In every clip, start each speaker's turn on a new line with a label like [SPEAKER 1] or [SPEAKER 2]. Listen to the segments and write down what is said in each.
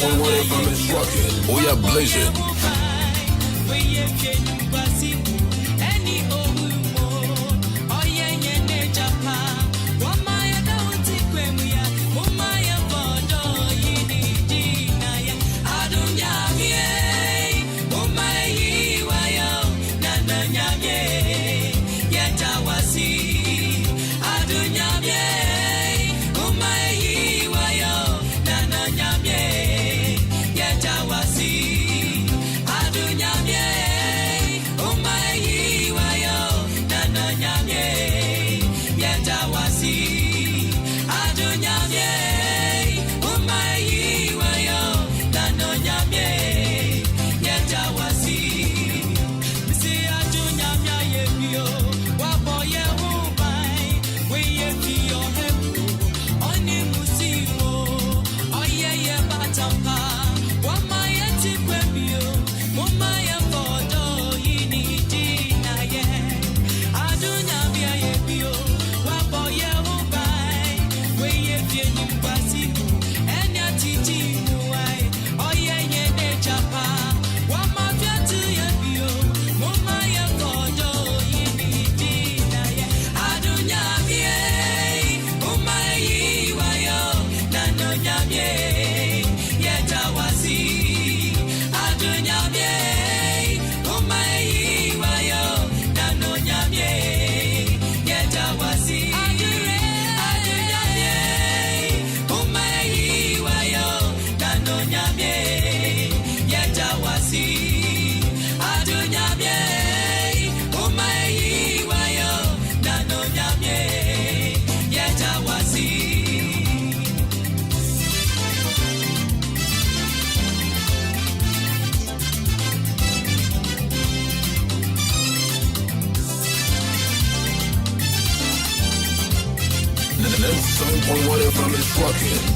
[SPEAKER 1] 107.1 FM is rocking. We are blazing.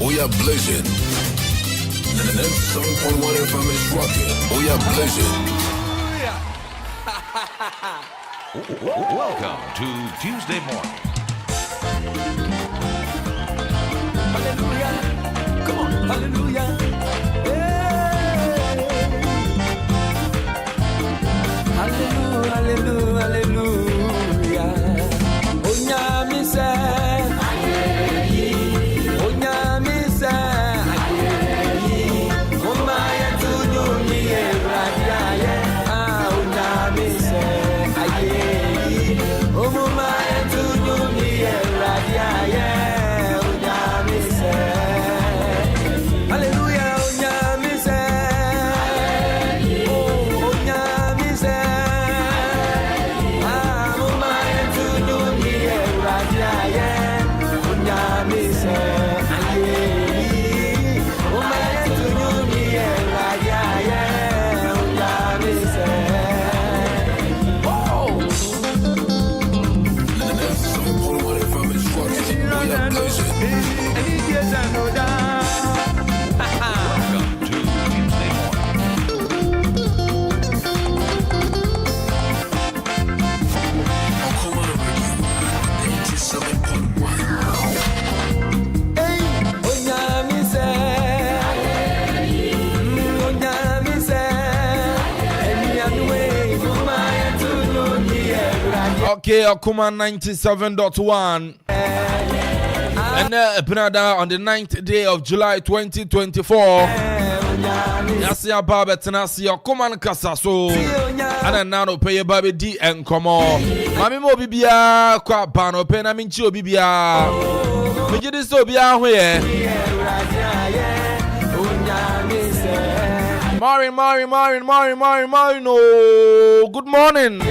[SPEAKER 1] We are blazing. 7.1 FM is rocking. We are blazing.
[SPEAKER 2] Welcome to Tuesday morning.
[SPEAKER 3] Hallelujah. Come on. Hallelujah. Hey. Hallelujah. Hallelujah. Hallelujah. Onyami say.
[SPEAKER 4] Okay, Okoman 97.1. And Penada on the 9th day of July 2024. Yasia Baba Tenasi Okoman Kasa so. And now pay Baby D and Komo. Mami Mo Bibia, Kwa Pano, Pena Mincho Bibia. Mijidi so Bia here. Marin, no. Good morning.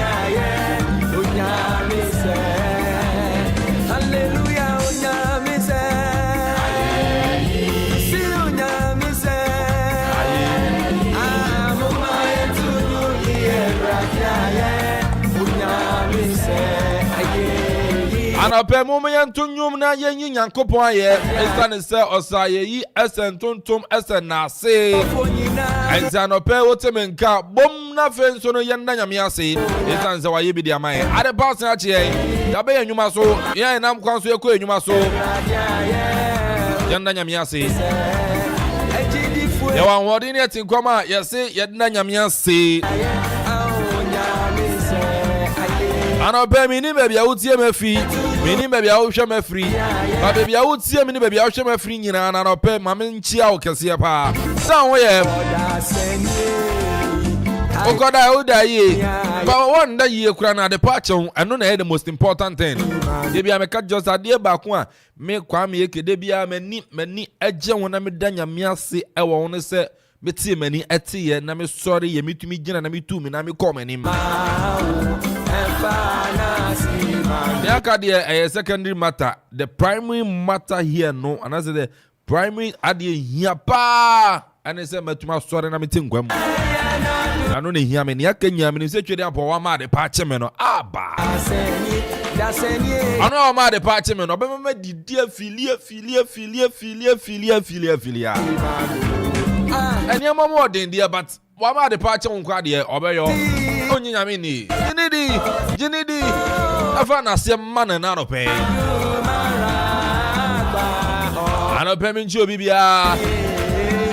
[SPEAKER 4] Anape mumen tunyum na yenyi nyankopon ye esane se osaye yi esen tuntum esen na se enzanope wotemenka bom na fenso no yenda nyame ase esane se waye bi dia man ade pass na che da be enwuma so ye nam kwan so ye ko enwuma so yenda nyame ase You want what in it in Koma? You say, Yadna say. I know, baby, maybe I would see me free. Mini maybe I will show me free. But baby, I would see me, maybe I'll show me free. You know, and I'll pay my main child can see a pa. Somewhere. Oh God, I would die. But one day you crown the patch on, I know the most important thing. Maybe I make just a dear back one. Make Kwame Kedebia, many edge when I'm done. Ya me say, I want to say. Betty many at tea and I'm sorry you meet me Jen and me too, and I'm coming him. A secondary matter. The primary matter here, no, and I said the primary idea here, pa, and I said, to my story, and I'm eating them. I don't hear me, Yakan, and say to them for one mad department or Abba. I know I'm mad department, or remember the dear filia. And your mom more than dear, but what about the patch on Quadia or by your only Yamini? Ginny, I found a same man and out of pay. I know Pemin Chobibia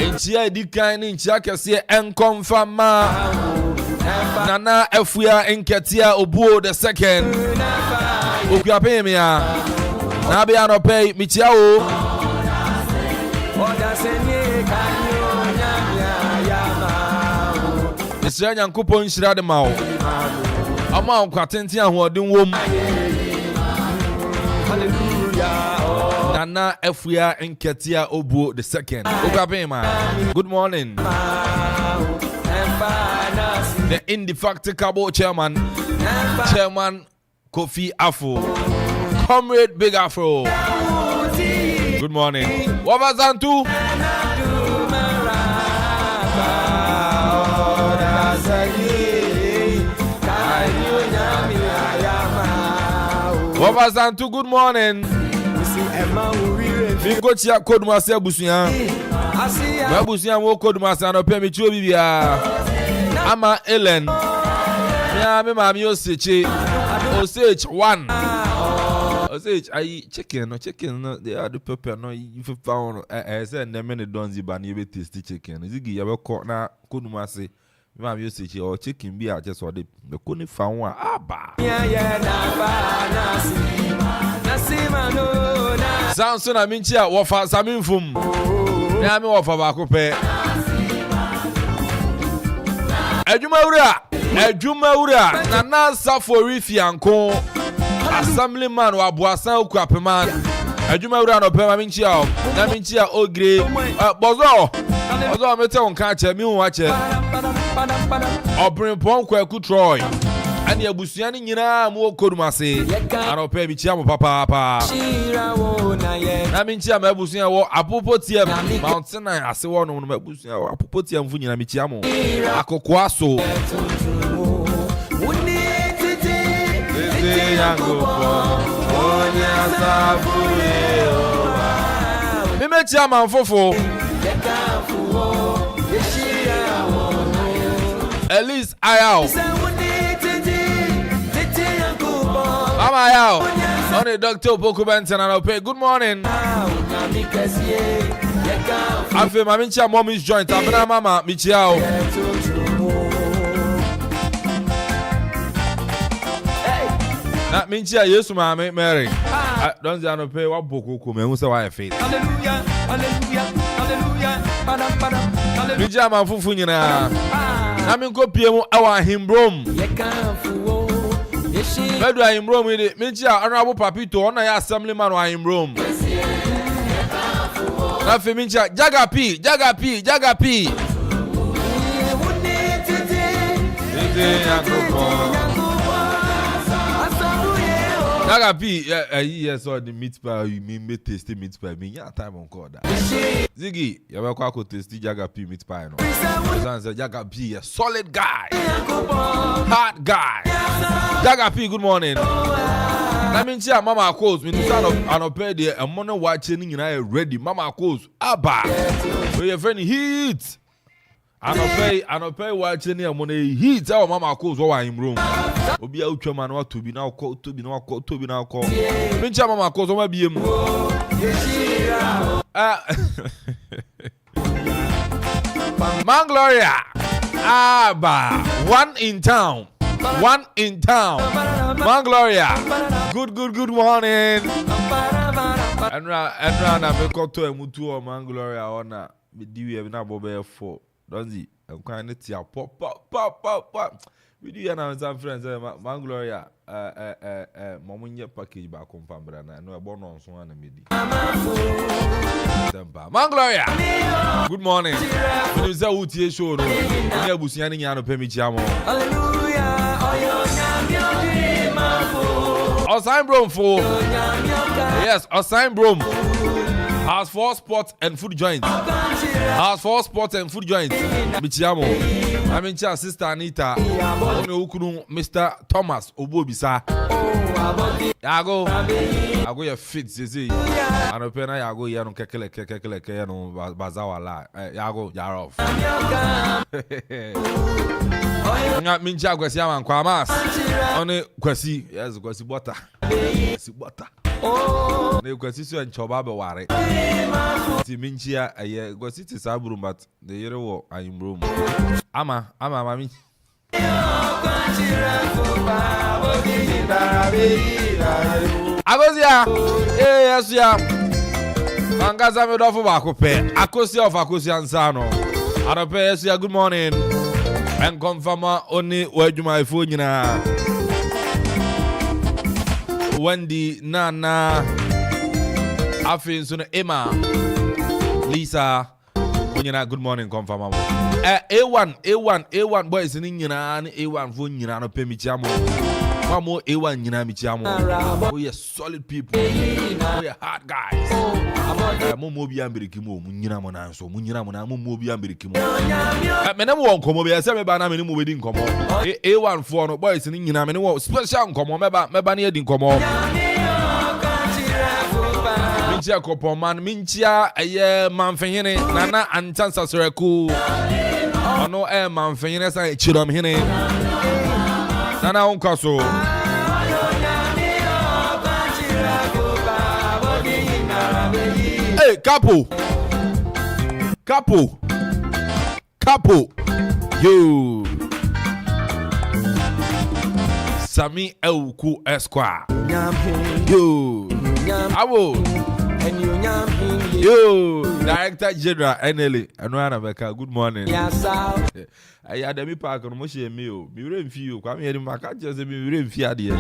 [SPEAKER 4] in Chia decline in Chakasia and confirm Nana Efia in Katia Obo the second. Ukuapemia Nabiano pay Michao. Mr. Yankupon Shradamau. Among Quatentia who are doing womb. Hallelujah. Nana Efia and Katia Obo the second. Ukapema. Good morning. The indefatigable chairman Kofi Afo. Comrade Big Afro. Good morning. What was that too? What was that too? Good morning. We go to code master Busia. Babusia will code master no pay me chobia. Ama Ellen. Yeah, me mami Osage. Osage 1. Osage I chicken no they are the pepper no if you found I said the many donzi ban you be tasty chicken. Ziggy you call na code master. Mami Osage or chicken be just what the couldn't found one. Abba. Samson Aminchia wafa Saminfum. Yami wafa Akropong. Ejuma Nana Saforifi Anko. Assemblyman wa Boasan Akuapem. Ejuma no pema Aminchia. Naminchia Ogre. Bozo mete on catch me watch. Obrin Kwaku Troy. And the Abusiani Nina more Kodumase. I don't pay me chiamo papa. I mean, Chiam Abusia or Apopotiam Mountain. I say one on Abusia or Apopotiam Funia Michiamo. Akoquaso. Meme Amanfo. At least I Mama Yao, on the Dr. Okoman Kasa and I'll pay. Good morning. I feel my Mincha mommy's joint. I'm not Mama Michiao. That Mincha, yes, Mammy Mary. I don't pay what book will come who's a wife. Hallelujah, Mincha Manfufunina. I'm in Copium, our him broom. Where do I in Rome with it? Mincha, honorable Papito, on I assemblyman or in Rome. Nothing, Mincha, Jagapi. Jagapi, yes, or the meat pie, you mean me tasty meat pie. Me, yeah, time on call that. Ziggy, you're welcome to tasty Jagapi meat pie. No, Jagapi, a solid guy, hard guy. Jagapi, good morning. I mean, Mama calls me. Son of an opera there, a money watching in I ready. Mama calls, Abba. We have any heat. And pay watching here money heat. Our Mama calls while I'm in room. Obi out your man what to be now called to be now called. Mincha Mama calls on my BM. Man Gloria. Abba. One in town. Man Gloria. Good morning. And I make up to a mutu or Man Gloria or not. We do have a 4. Don't see. I'm kind of tia pop. We do have some friends. Man Gloria. Momunya package back on Pambrana. No, a bonus one and midi. Man Gloria. Good morning. When you say Uti show, no, you busiani yano pemichamo.
[SPEAKER 3] Hallelujah.
[SPEAKER 4] Osign Brom for yes, Osign Brom has 4 sports and food joints. Michiamo. I mean, Sister Anita, Mr. Thomas Obobisa. Yago, your fit, Zizi. And open Yago, Yano Kekele, Bazawala. Yago, Yaroff. Mincha Kwesiam and Kwamas. Only Kwesi, yes, Kwesi butter. Ne Kwesi so and Chobaba Ware. Minchia, a year, Kwesi is Abrum, but the year war, I am room. Ama, Mami. Agosia, yes, yeah. Mangaza me do for Bakope. Akosia of Akosian Sano. Arape, good morning. And confirm only where you my phone na Wendy Nana Afin Suna Emma Lisa Onyana good morning confirm A1 boys in Yina A1 phone Yina no pay me chamo. One more A1 Yina mi chamo. We are solid people. We are hard guys. Mobi ambirikimo munyina mona so munyina mona mobi ambirikimo me na won komo be se me ba na me ni mo wedi nkomo A1 for no boys ni nyina me ni wo special nkomo me ba na edi nkomo minchia Akropong minchia eye Manfehene nana antansa sereku ono Manfehene san Chiromhene nana onkaso Hey, Capo, yo, Sami Elku Esquire, yo, yo, Director General NLA, and Ranabeka, good morning. Yes, I had a park on Moshe Mio, Mirin Few, come here in my catchers and Mirin Fiadia.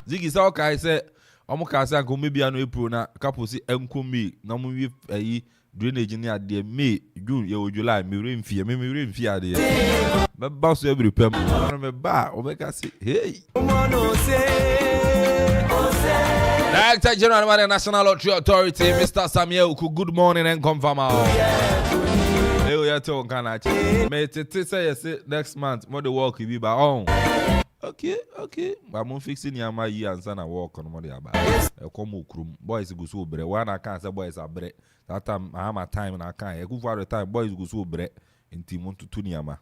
[SPEAKER 4] Ziggy Salka, I said. Omokasa ko maybe anu April na couple si enkomi na mo wi drainage ni ade May June ye July me remfie ade me ba so every pem me ba obeka say hey Director General of the National Lottery Authority Mr. Samuel Uku good morning and confirm hey we are talking kana me tete say yes next month more the work be by on Okay. But I'm fixing my year and son I walk on money about. Come krum. Boys go so bre. One I can't say boys are bre. That time I have my time and I can't. I go for the time boys go so bre. In Timon to Tuniama.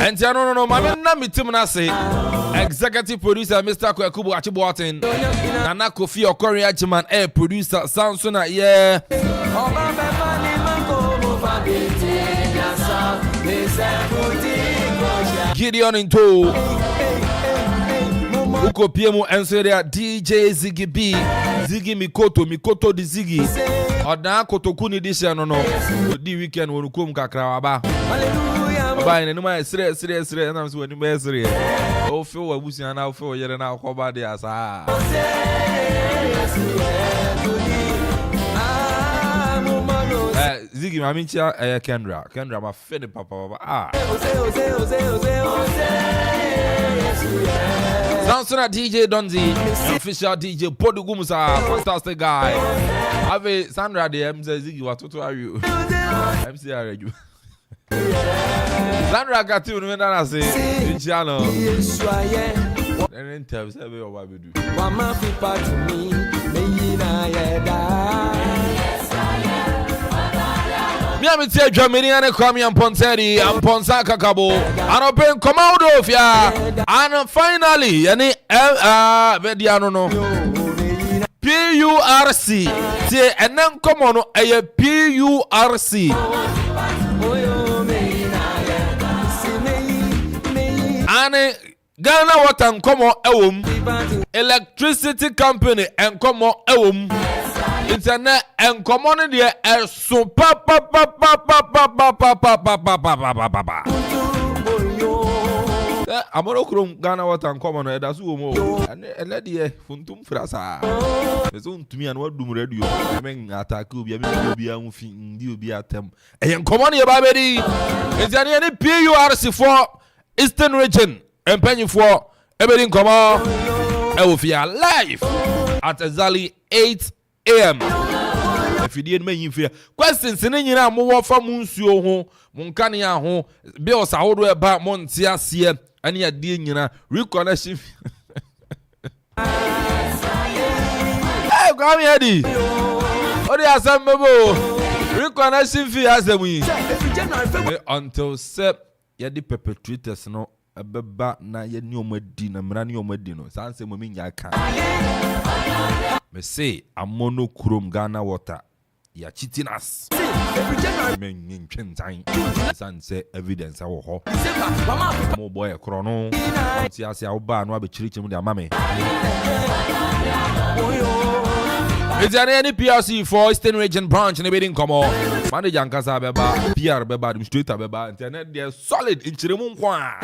[SPEAKER 4] And no, my name is Timnase. Executive producer Mr. Kwakubu Achibuatin. Nana Kofi Okori Achiman, producer Sansona, yeah. Gideon into Uko Piemo Enseria DJ Ziggy B Ziggy Mikoto di Ziggy Oda Kotokuni this year no the weekend when come kakra ba ba ene no ma sere na so when be sere o fe wa busia na o fe o yere na ko ba de asa Ziggy Mamincha Kendra ma fede papa Sansona DJ Donzi official DJ Podugumusa fantastic guy Ave Sandra de MC Ziggy watoto are you MC are you Sandra got you no na say channel then tell say be oba be do mama pipa to me na yeda Miami Tia Germany and Kwame Amponsah Amponsah Kakabo and open Commando Fia and finally any Mediano no PURC. Tie and then come on a PURC. Ane Ghana Water and come on electricity company and come on internet and come on there so pa. Amoro krom Ghana Water and come on that's who and let the funtum frasa. There's on to me and what do radio. I mean attack will be a atem. And come on here, baby. Is there any PURC for Eastern region and penny for everything come on. I will be live at exactly 8 a.m. If you didn't make you fear questions in any more from Munsio home, Munkania home, bills are all about Montia Sia, and your dinner reconnection. Hey, Grammy Eddie. Oh, they are some reconnection fee as a we until Sep. Yadi perpetrators no ebeba na ye ni omadi na mra ni omadi no sanse mo mi nya ka me say amono krom Ghana Water ya cheating us me ntwen tan sanse evidence awo ho mo boy kro no ti ase awo ba no abechirichi mu de amame is there any PRC for Eastern Region branch in the bidding come on? Manager Kasa beba, PR beba, administrator beba, internet they solid in Chirimun kwa.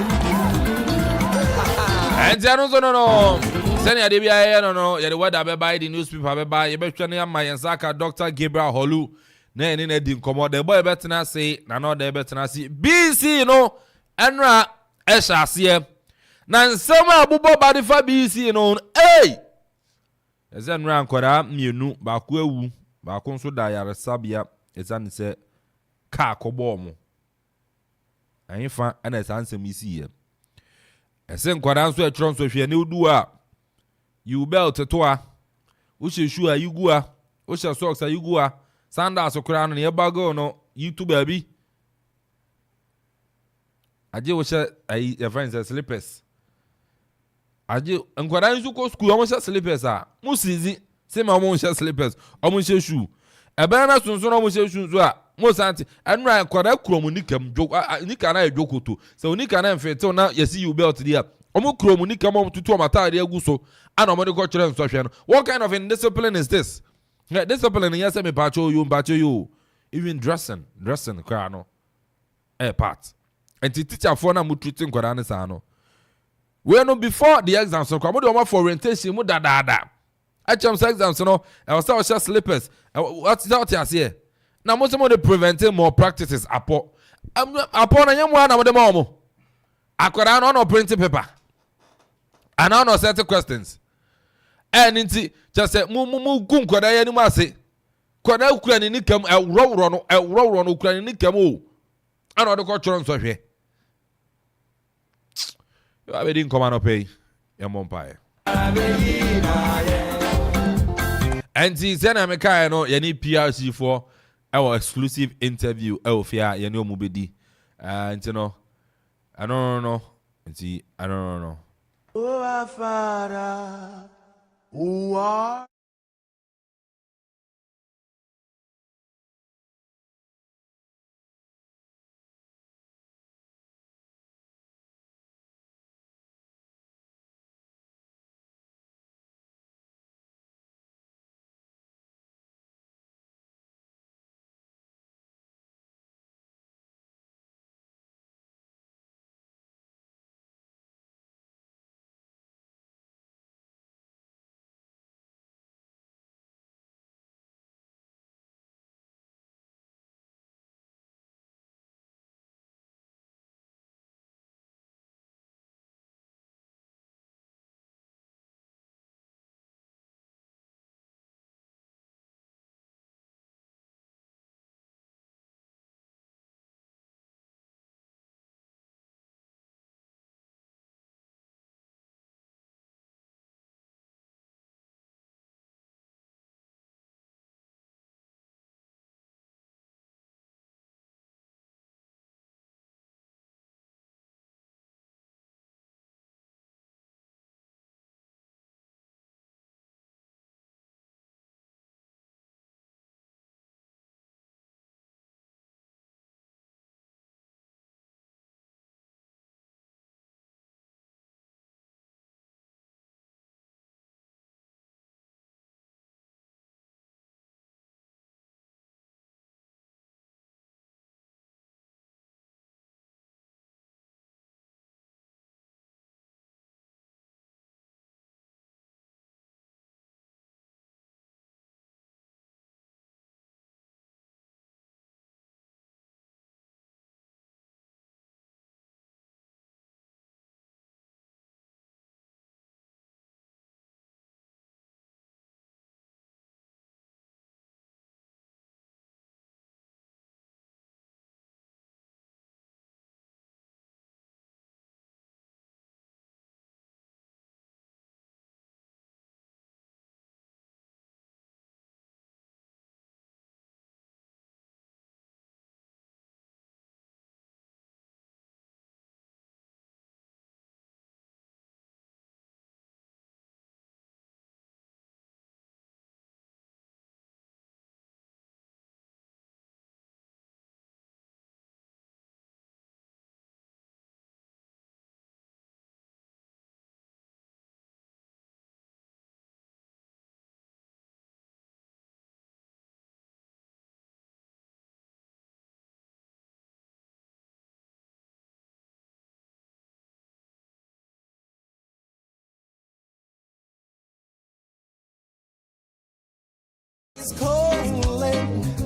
[SPEAKER 4] And no. Send ya DBI no. Ya the weather beba, the newspaper beba. You better name my Nsaka Dr. Gabriel Holu. Ne ni din come on. The boy better na say, na no the better na see. BC no, Enra Esha siye. Na nsema abubo badi fa BC no. Hey. Ezen ran kwara mienu ba ku ewu ba ku nso da yare sabia ezan se ka kobo mu anyifa ana esansem isi ye esen kwara nso etro nso hwe ne odu a you belt to a wo hye shoe a yugu a wo hye socks a yugu a sandals kwara no ne bago no YouTube abi aje wo hye ai your friends slippers aje nkwara nso ko school omo hye slippers a musizi se ma omo hye slippers omo hye shoe ebe na sunsun omo hye shoe so a mo santi enra nkwara krom nikam nika na edwokoto se onika na mfete na yesi you belt dia omo krom nikam omo tutu omatade agu so ana omo de ko kire nso hwe no what kind of indiscipline is this? Discipline yes me pacho you even dressing kwa no part and teacher for na mu treating kwara ne sa no we no before the exams so kwamo de o for orientation mu da actually exams no I was say slippers what's that here na mo some de preventing more practices apo na nyam na mo de mo akwara no printing paper and no set questions and inti just say mu gun kwara ya ni mu ase kwara ukura ni nikam ewro no ukura ni nikam o ana de ko choro nso hwe you are reading command pay your empire and see say na me kai no ye ni PRC for our exclusive interview fear ye ni omubedi and you know I don't know
[SPEAKER 3] Oh, Father, who are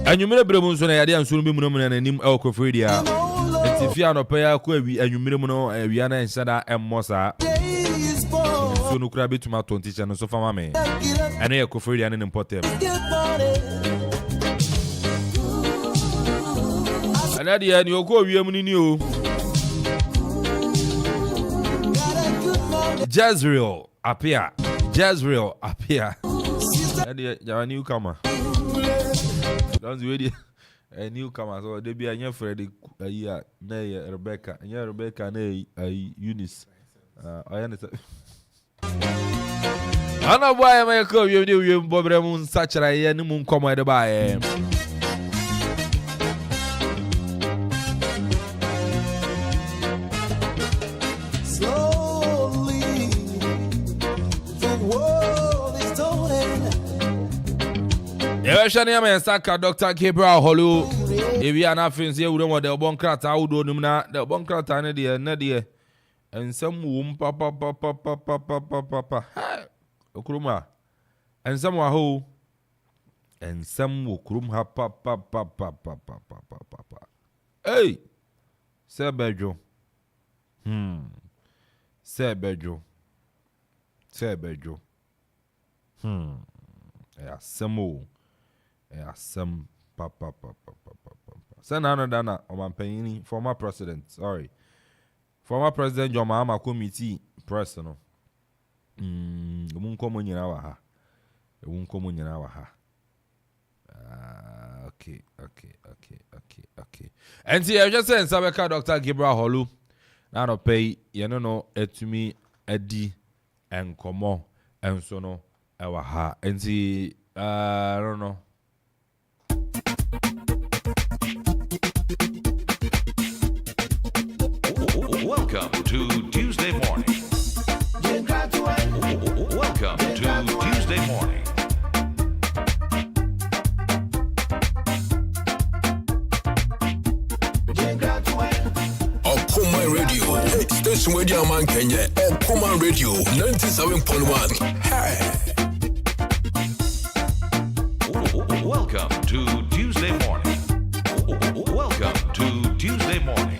[SPEAKER 4] Anwumere bremu nso na yade anso bi mu na nanim Akuffo dia. Etifia no pa ya ko awi anwumere mu no awia na nhyada emmosa. So no kura betuma tonti no so fama me. Ene Akuffo dia ne importem. Ana dia ni okọ awiam ni o. Jezreel appear. Ade ya newcomer. Don't wait. A newcomer, so they be a young Freddy, a year, nay, Rebecca, and Rebecca, nay, a Eunice. I understand. I know why I call you, Bob Ramon, such a moon come by the by. Shania man saka Dr. Gabriel Holu. If we are not friends here, we don't want the bonkrata. I would do the bonkrata ne dear. And some womb papa. Okruma. And some were ho. And some will krum ha papa. Hey, Sir Bejo. Sir Bejo. Yeah, some more. Yeah, some papa. Send another Oman Penny, former president. Sorry. Former president John Mahama committee personal. Won't come on your hour. It won't come on your hour. Okay. And see, I just said Sabeka Dr. Gabriel Holu. Now no pay, you know, to me, Eddie and Komo and so no, our ha. And see, I don't know.
[SPEAKER 2] Welcome to Tuesday morning. Welcome to Tuesday morning.
[SPEAKER 1] Okoman Radio. Hey, station where the man Kenya. Okoman Radio 97.1. Hey.
[SPEAKER 2] Welcome to Tuesday morning. Welcome to Tuesday morning.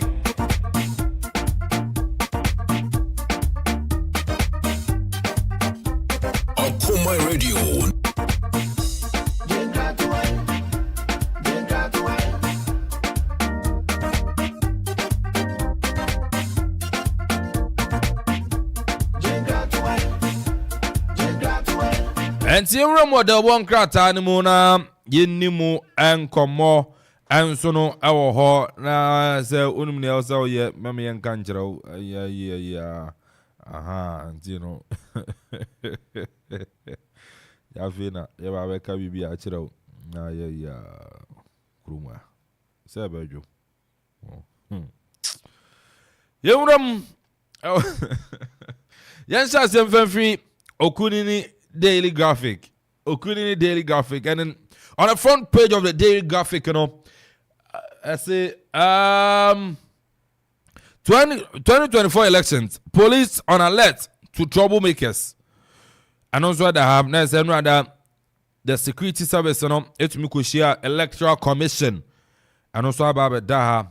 [SPEAKER 1] Okoman Radio.
[SPEAKER 4] And see, room the one crat animuna, yenimu and commo, and so no, our ho, na say, unumni also yet, mammy and canjero, yeah. Aha, you know. Yafina, Yabaka be a chiro. Yeah. Kruma. Sabajo. Yum. Yes, I am free. Okunini Daily Graphic. And then on the front page of the Daily Graphic, you know, I say 2024 elections, police on alert to troublemakers. And also the security service, you know, electoral commission. And also about that.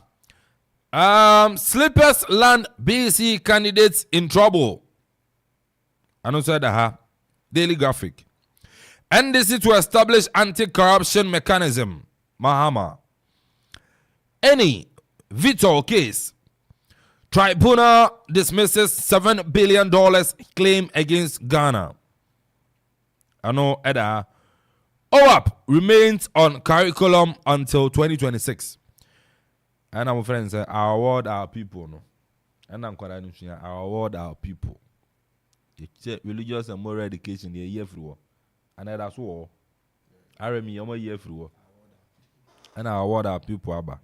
[SPEAKER 4] Slippers land BC candidates in trouble. And also that Daily Graphic. NDC to establish anti-corruption mechanism. Mahama. Any veto case. Tribunal dismisses $7 billion claim against Ghana. I know Eda. OAP remains on curriculum until 2026. And our friends say, I award our people. No? And I'm quite I award our people. Religious and moral education, they year free. And that's all. I remember year free. And I award our people about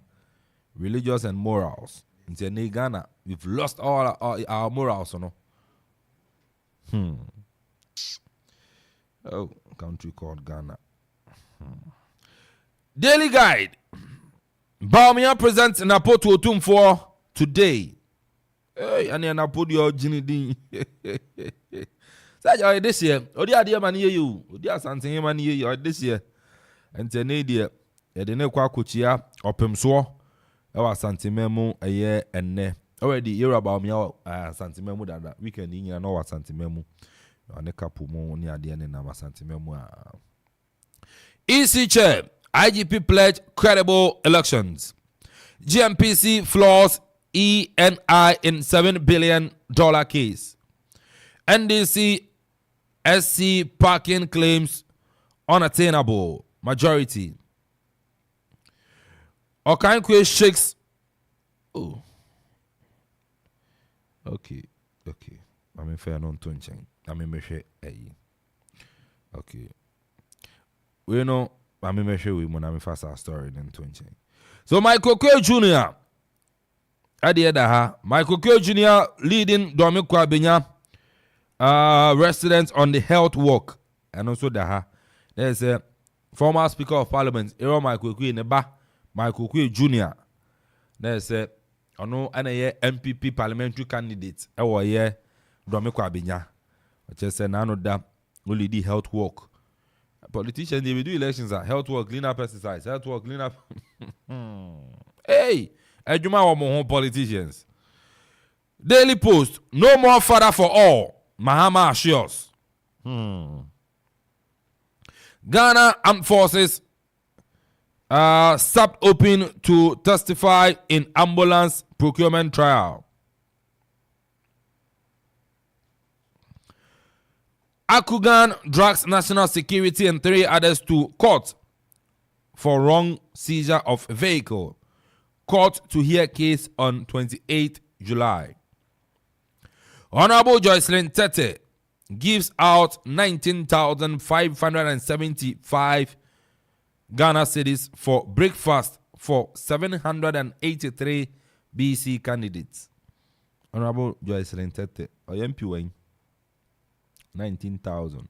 [SPEAKER 4] religious and morals. In Ghana, we've lost all our morals, no? Oh, country called Ghana. Daily Guide. Barima presents Napo to Otum for today. Hey, and then I put your Ginny Dean. Say, this year, or the idea man, you, or the something man, you, this year. and Tenedia, a dene quacuchia or Pemswo, our Santimemu a year and ne. Already hear about me, Santimemu that weekend in your Santimemu. On a couple more near the end of our Santimemu. EC Chair, IGP pledge credible elections. GMPC floors ENI in $7 billion case. NDC SC parking claims unattainable majority. Okankwe shakes. Oh. Okay. I mean fair non tunching. I mean meshe okay. We know I mean meshe we mon I mean fast our story then tunching. So Michael K. Jr. at the other Michael K. Jr. leading Domi-Kwa-Benya residents on the health walk. And also there's a former Speaker of Parliament, Ero Michael K. Neba, Michael K. Jr. There's a MPP parliamentary candidate. Domi-Kwa-Benya. Just say none of that only the health walk. Politicians they will do elections at health work, clean up pesticides, health work, clean up. Hey, Ejuma wa mo politicians. Daily Post, no more father for all. Mahama assures. Ghana Armed Forces stopped open to testify in ambulance procurement trial. Akugan drags national security and 3 others to court for wrong seizure of vehicle. Court to hear case on 28th July. Honorable Joycelyn Tete gives out 19,575 Ghana cedis for breakfast for 783 BC candidates. Honorable Joycelyn Tete, MP 19,000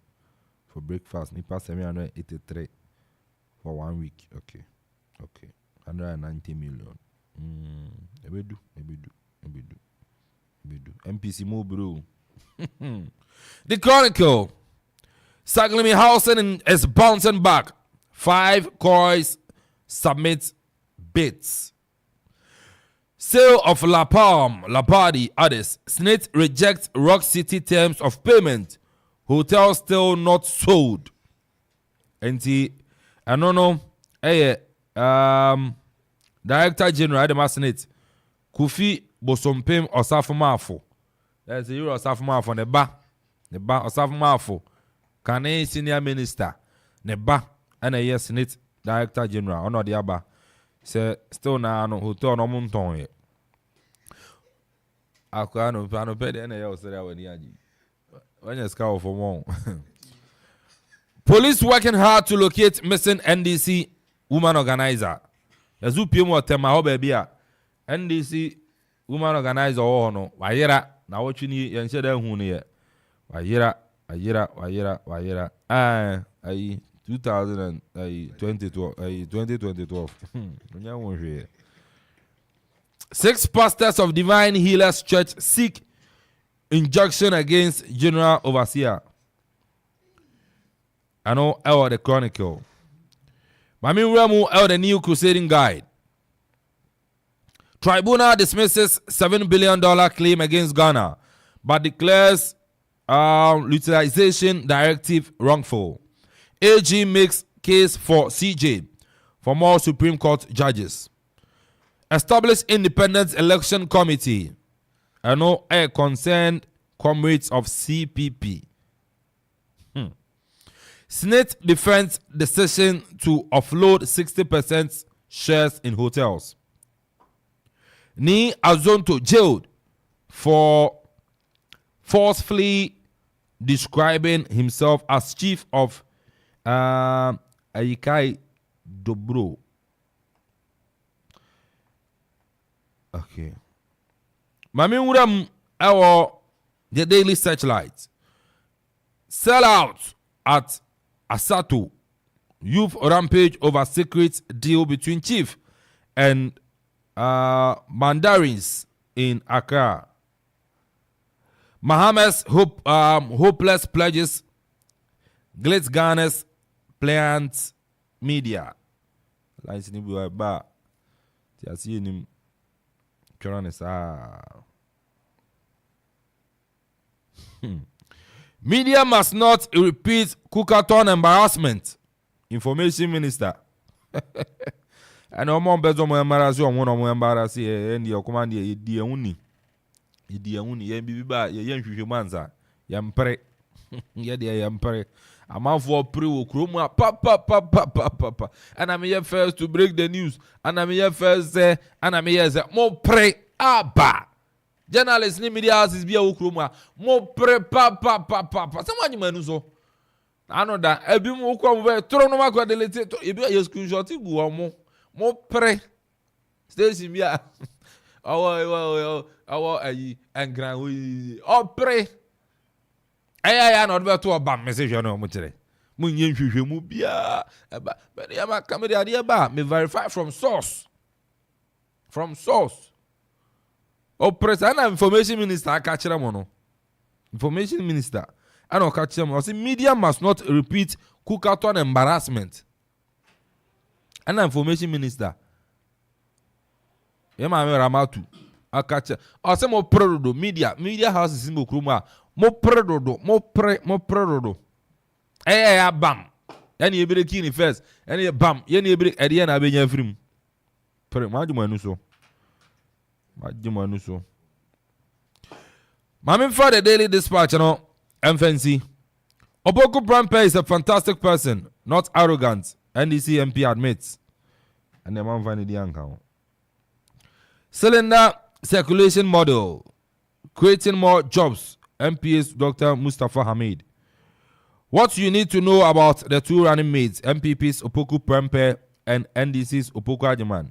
[SPEAKER 4] for breakfast. Nipa 783 for 1 week. Okay. 190 million. Ebedu. MPC move bro. The Chronicle. Saglimi Hausen is bouncing back. 5 coins submit bids. Sale of La Palme, La Party, others. Snit rejects Rock City terms of payment. Hotel still not sold. And I don't know. Director General Adama Snit. Kufi Bosompem Osafumafo. There's a Euro Osafumafo. Neba Osafumafo. Kane Senior Minister. Neba. And a yes Snit Director General. Ono diaba. Se still na no hotel no munton ye. Akwano pano pede ene ya osere awani aji. When you scout for more. Police working hard to locate missing NDC woman organizer. Yazu pimo tema ho baby a NDC woman organizer o no. Wayera na wochuni yense da hu ne ye. Wayera. Ai 2012. 6 pastors of Divine Healers Church seek injunction against General Overseer. I know the Chronicle. Mami Ramu the New Crusading Guide. Tribunal dismisses $7 billion claim against Ghana, but declares utilization directive wrongful. AG makes case for CJ for more Supreme Court judges. Establish independent election committee. I know concerned comrades of CPP. Senate defends decision to offload 60% shares in hotels. Ni Azonto jailed for forcefully describing himself as chief of Ayikai Dobro. Okay. Mami Wuram the Daily Searchlight. Sell out at Asato. Youth rampage over secret deal between chief and Mandarins in Accra. Mahamas hopeless pledges. Glitz Ghana's plans media. Lines ni bi ba. Ti asi ni twerɛ sa. Media must not repeat Kukaton embarrassment. Information Minister. And Omo bezo mo embarrass you omo no mo embarrass e ndi Okoman de di ehuni. Di ehuni ye bibi ba ye nhwehwe manza. Ye mpre. Ye de ye mpre. Amanfo pre wo krom a pa. And I'm here first to break the news. And I'm here first and I'm here mo pre aba. Journalists ni media houses bia wo krom a mo pre pa. Someone manu so. Ano da ebi mo kwa mo tro no makwa delete to ebi ya screenshot gu omo mo pre station bia awo ayi engran we o pre ya na odbe to oba message no mo kire mo nye nhwehwe mu bia eba be ya ma camera ade ba me verify from source o present information minister aka kire mo no information minister and I say media must not repeat Kukaton embarrassment. And information minister. Yema me ramatu. Akacha. I say mo predodo media houses in Mokruma. Mo predodo. Eh bam. Yani e break in first. Yani bam. Yani e break ade na be nya frim. Pre majumanu so. Mami for the Daily Dispatch, you know. MFNC. Opoku-Akuapem is a fantastic person, not arrogant. NDC MP admits. And the man find the account. Cylinder circulation model. Creating more jobs. MP's Dr. Mustafa Hamid. What you need to know about the two running mates, MPP's Opoku-Akuapem and NDC's Opoku-Ajiman.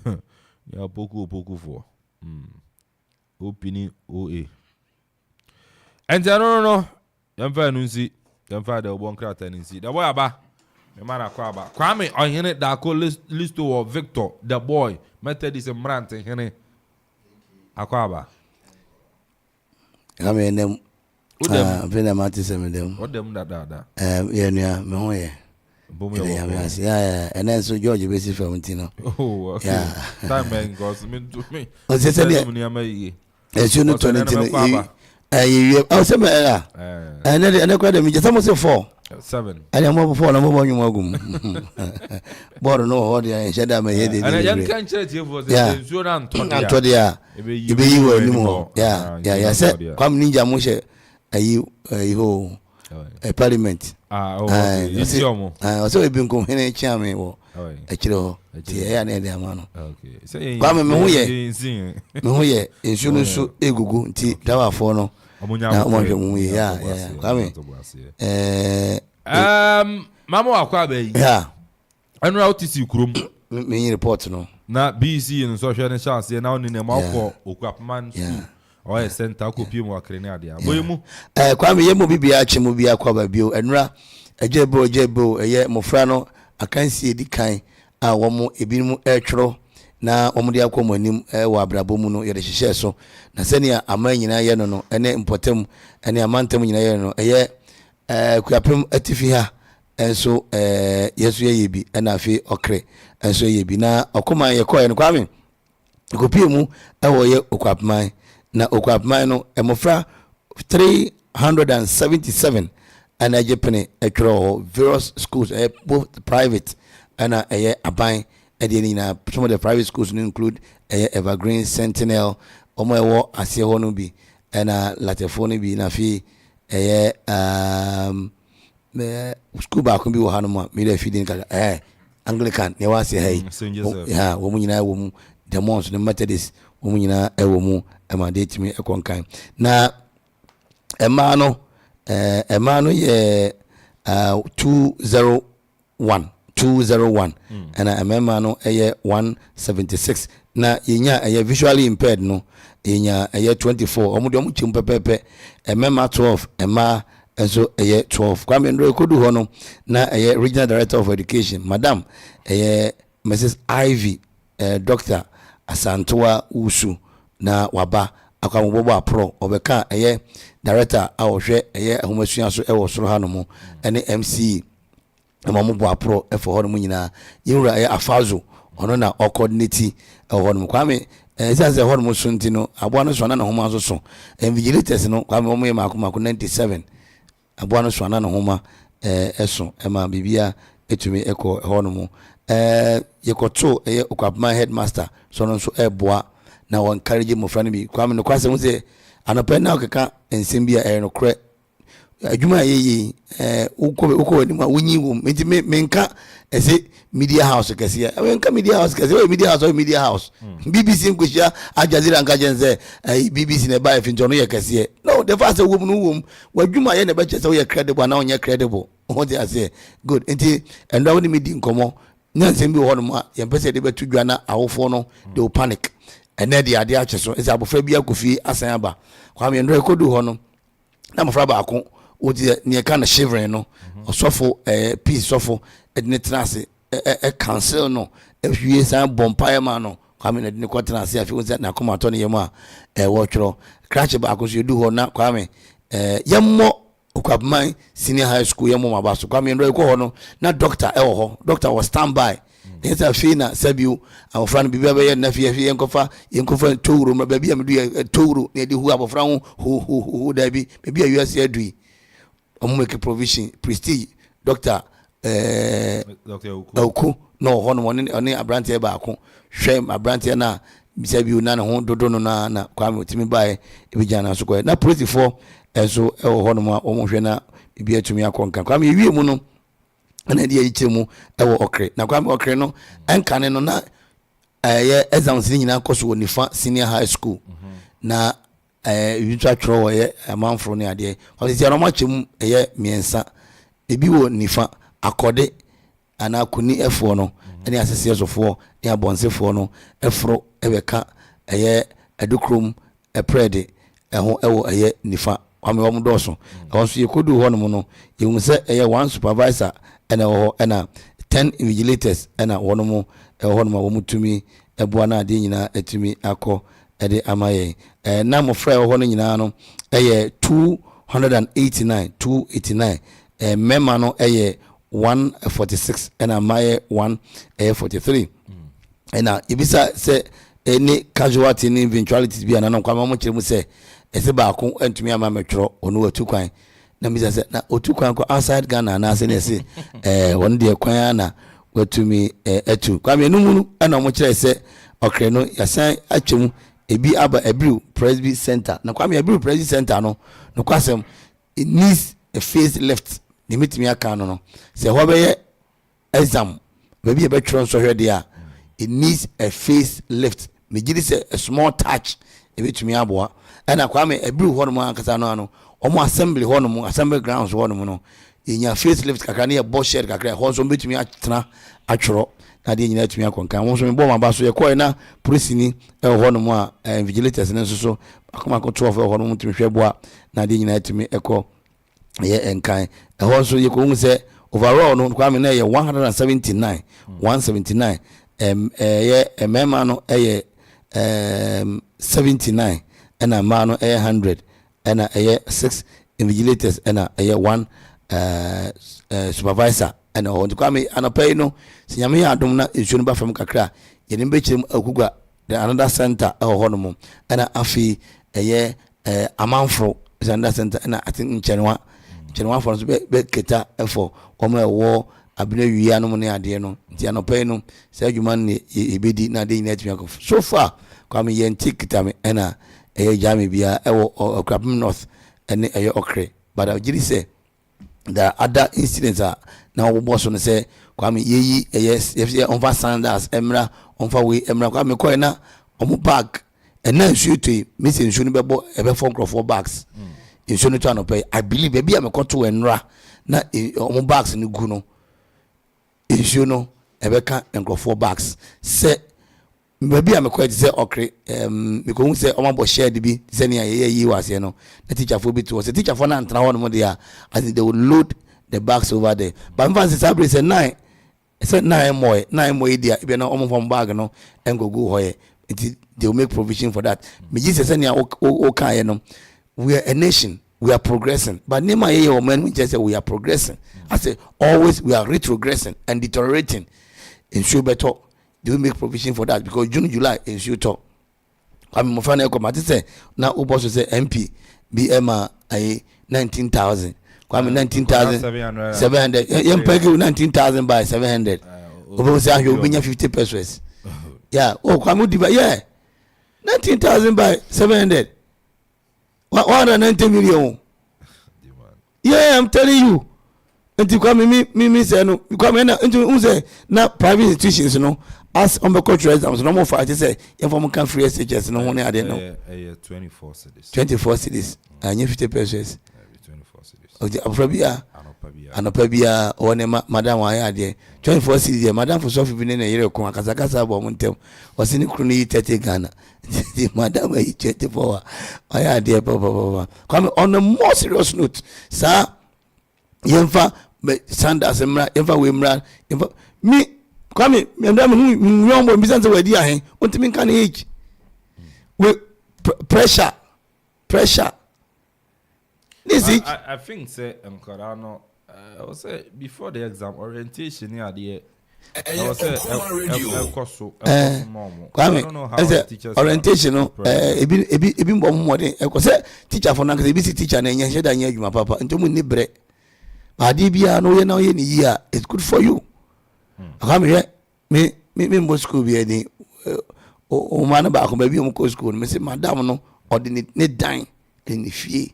[SPEAKER 4] Yeah, Opoku for. Opini OA. And no. Yamfa nunsi. Yamfa de obon krata nunsi. The boy aba. Me man akwaba. Kwame ohene da ko list of Victor, the boy. Methodist Mrant hene. Akwaba.
[SPEAKER 5] Kame nem.
[SPEAKER 4] Udem.
[SPEAKER 5] Mati se me dem.
[SPEAKER 4] Odem da.
[SPEAKER 5] Ye nua me ho ye.
[SPEAKER 4] Bomu yo.
[SPEAKER 5] Yeah. And then so George besi from Tino.
[SPEAKER 4] Oh, okay. Yeah. Time man goes me to me.
[SPEAKER 5] O se se
[SPEAKER 4] le.
[SPEAKER 5] Esu no 20. I say me and kwa dem je samo se 4
[SPEAKER 4] 7
[SPEAKER 5] and mo 4 na mo bonyu agum board no ho dey sheda me he dey
[SPEAKER 4] and yan kan church for the insurance
[SPEAKER 5] to dia ebe yi wo ni mo yeah say kwam ninja mo she ayi ho parliament
[SPEAKER 4] okay isi omo
[SPEAKER 5] so ebi nko hene chia me wo akire ho ti ya na dey amano
[SPEAKER 4] okay say
[SPEAKER 5] kwam me ho ye insunu so egugu nti dawafo no na omonhwe mu ye ya kwam
[SPEAKER 4] mama Akwaaba yi anu outisi kurom
[SPEAKER 5] me report no
[SPEAKER 4] na BC no so hwe ne chance na oni ne mako Akuapem school o center akopie mu akre ne ade aboyemu
[SPEAKER 5] kwam ye mo bibia ache mo bia Akwaaba bio enura ejebo eye mofra no akansi edikan a wo mo ebimu etwero na omudi akoma anim wa abrabo mu no yede hyehyɛ so na sɛnea ama nyina yɛ no ene importem ene amantam nyina yɛ no ɛyɛ Akuapem atifi ha enso yesu yɛ bi na afi okre enso yɛ bi na okoma yɛ kɔ yɛ no kwame kopie mu ɛwɔ yɛ Akuapem na Akuapem no emofra 377 and Jepene etwero various schools both private and aban some of the private schools include Evergreen, Sentinel, Omoewo Asie ho no bi and Latefo no bi na fi school ba ko bi wo hanoma me da feeding kaka Anglican ne wa se hey yeah wo mu nyina wo mu the months the Methodist wo mu nyina wo mu e ma de timi e konkan na ema no ye 201 and emma no eye 176 na yenya eye visually impaired no yenya eye 24 omo de omo chim pepepe emma 12 emma enso eye 12 kwame ndo kodu ho no na eye regional director of education madam eye Mrs Ivy Dr. Asantoa Usu na waba akwambobo apro obeka eye director a ohwe eye ahomasua so e wo soro ha no mo ene MC ema mo pro efo ho no nyina yewura afazo ono na coordinate ho no kwame ezaze ho no so ntino aboa no so na homa so so vigilators no kwame mo ye mako 97 aboa no so na homa eso ema bibia etumi eko ho no mo yekoto Akuapem headmaster so no so eboa na won encourage mo fra no bi kwame no kwase mo se anopa na okeka ensem bia no kre adwuma yeyi uko ni ma wunyi wo menti menka ese media house kese menka media house kese media house BBC nkwhia Ajazira nka jenze BBC ne ba efi ntono ye kese no the first wo mu wo wadwuma ye ne be chese wo ye credible na onye credible what they say good enti endo wo ni media nkomo nyansem bi wo no ma ye pese de betu dwa na awofo no they will panic and then the idea cheso ese abofra bi Akufi asan aba kwa me ndo ekodu ho no na mofra ba ako odi ne kind of shivering no osofo peace sofo edne trase cancel no ehwie san bompire man no kwame na edne ko trase afi won na koma to ne yemu a wo twro crash ba ko so edu ho na kwame yemmo Akuapem senior high school yemmo mabaso kwame ndo ko ho no na doctor e wo ho doctor was standby yes afina sabiu awofra no bibia be ye na fie yenkofa towuro ma bibia medu towuro ne di hu abofra hu da bi bibia USA adui make provision prestige Dr. Oku no hono oni abrante ba ako hwem abrante na bisabi na ho dodo no na kwame otimi bae ebijana so ko na police for eso hono ma o mo hwe na bibia tumi akonka kwame ewie mu no na dia yiche mu okre na kwame okre no enkane no na exams ni nyina koso nifa senior high school na yitwa twro ye Amanfo ne ade kwase ya no machem miensa ebi wo nifa akode ana kuni efo no ene asese sofo ne abonsefo no efro ebeka adukrum eprede eho ewo nifa kwame wo mdoso wonso yekodu ho no no yehun se one supervisor ena ho ena 10 vigilators ena wono mo ho no ma wo mutumi eboa na ade nyina etumi akọ ede amaye na mo fra ho no nyina no 289 mema no 146 and amaye 143 na ibisa se any casualty ni eventualities bi ana kwa mo kire mu se ese ba ko antumi ama metro onu atukwan na mbisa se na otukwan ko outside Ghana na se ne se won de kwan na watumi atu kwa me numunu ana mo kire se okre no yasan atwemu ebi aba Abriu Presby Center na kwa me Abriu Presby Center no kwasem it needs a face left ni mitimi aka no se ho be exam baby e be tro so hwede a it needs a face lift me gidi se a small touch e bitumi aboa na kwa me Abriu ho no mo akasa no ano omo assembly ho no mo assembly grounds ho no mo no enya face lift kakra na ye bo shed kakra ho so bitumi atena atworo na de nyina atumi akonkan wo so me bo ma ba so ye ko na police ni ho no mo a vigilators ne so akoma ko 12 ho no mo tumi hweboa na de nyina atumi eko ye enkan ho so ye ko hu se overall no kwa me na ye 179 ye mema no 79 ena ma no 100 ena 6 vigilators ena 1 supervisor ena ho kwa me anapay no sinyame ya adom na ensuo no ba fam kakra ye ne be kirem akugwa the another center ho no mo ena afi Amanfo another center ena I think chenwa for be keta efo omo ewo abina wiya no mo ne ade no ti anopay no se adwuma ne ebedi na de nyina atumi akofo so far kwa me ye ntikita me ena jami bia ewo Akuapem North ene okre but agiri say there are other incidents na wo boss no say kwa me yeyi ye onfa sandals emra onfa we emra kwa me ko na omo bag ena nsuo to me se nsuo no bebo ebe phone crop bags nsuo no to anopay I believe baby am koto enra na omo bags no gu no nsuo no ebe ka enkrofo bags se baby am ko say okre me ko hu say omo bo share de bi say ne yi wase no na teacher for bi to say teacher for na antra ho no mo dia as they will load the bags over there but fancy sabre say 9 more dia e be na omo from bag no engogo hoye they will make provision for that me Jesus say ne o kan ye no we are a nation we are progressing. But Nema ye or men, we just say we are progressing. I say always we are retrogressing and deteriorating. Ensure better. Do we make provision for that? Because June, July, ensure talk. I'm my friend Okoman say now Uboso say MP BMA 19,000. Kwame 19,700. Yem pay 19,000 by 700. Obo say you be 50 pesos. Yeah. Oh, Kwame diva yeah. 19,000 by 700. 190 million. Yeah, I'm telling you. Until Kwame me say no. Kwame na until say na private institutions no. As on the cultural exams, no more for I say if I'm can free SHS no one I didn't know.
[SPEAKER 6] 24 cities.
[SPEAKER 5] 24 cities. And 50 pesos.
[SPEAKER 6] 24 cities.
[SPEAKER 5] Okay, Afrobia. Anopabia or Madam Waya there. 24 cities. Madam for Sophie Binen a year of Kasakasa Bomuntem was in Crony 30 Ghana. Madam 24. I had dear Papa. Come on a more serious note, sir. Yemfa Sanders and Emfa Wimran. Me. Kwame, me business we dia hen. Ontimi kan age. We pressure. This
[SPEAKER 6] I think say Nkorano I was say before the exam orientation here there. I was say
[SPEAKER 5] Kwame, teachers orientation no ebi mbom mmode e say teacher for na ebi si teacher na enye da nya adwuma papa ntomu ni bre. Ade bia no ye na ye ni yi a it's good for you. Kwame me mo school bi any o man ba ko ba bi mo ko school me say madam no ordinate ne dan ni fie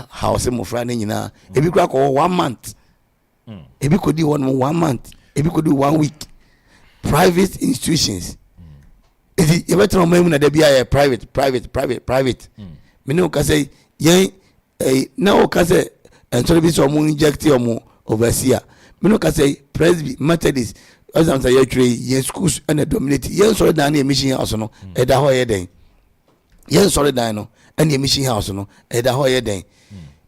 [SPEAKER 5] house mo fra na nyina ebi kura ko 1 month ebi ko di 1 month ebi ko di 1 week private institutions is e better no na da bia private me no ka say yen na o ka say enso bi so mo inject o overseer me no ka say presby methodist as I'm saying yen schools and dominate yen sorry dan na mission house no e da ho ye den yen sorry dan no and mission house no e da ho ye den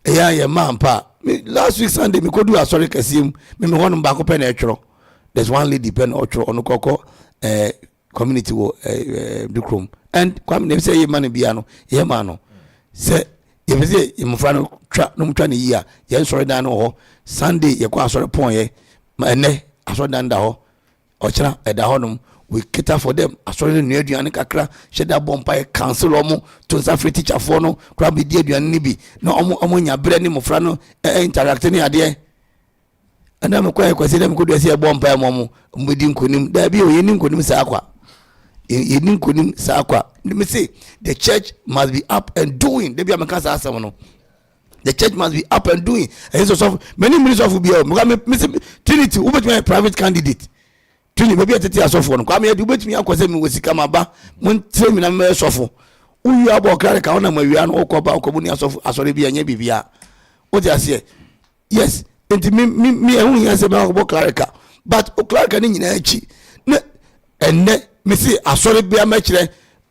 [SPEAKER 5] e ya ye man pa last week Sunday me ko do asori kasim me won ba ko pen e tworo there's one lady pen o tworo ono koko community wo Dukrom and kwam ne say ye man bia no ye man no say ye be say ye mfra no twa no mtwa ne yi a yen sorry dan no ho Sunday ye ko asori pon ye ma ene asori dan da ho ochra eda honum we cater for them asori no aduane kakra sheda bompa e cancel omo to safety teacher for no kra be di aduane ni bi na omo nya bre ni mofra no interact ni ade ana me kwa kwase dem ko do se bompa e momo mbedi nkonim da bi o yeni nkonim sa akwa yeni nkonim sa akwa me say the church must be up and doing they be am kasa asem no the church must be up and doing and so many ministers will be me say Trinity who bet my private candidate Trinity maybe atete asofo no kwa me do bet me akwase me wosika maba mon tre me na me asofo uyu abo kare ka ona mawia no okoba okobu ni asofo asore bia nya bibia o ti ase yes enti me ehun yan se me okobo kare ka but o kare ka ni nyina achi na enne me say asore bia ma kire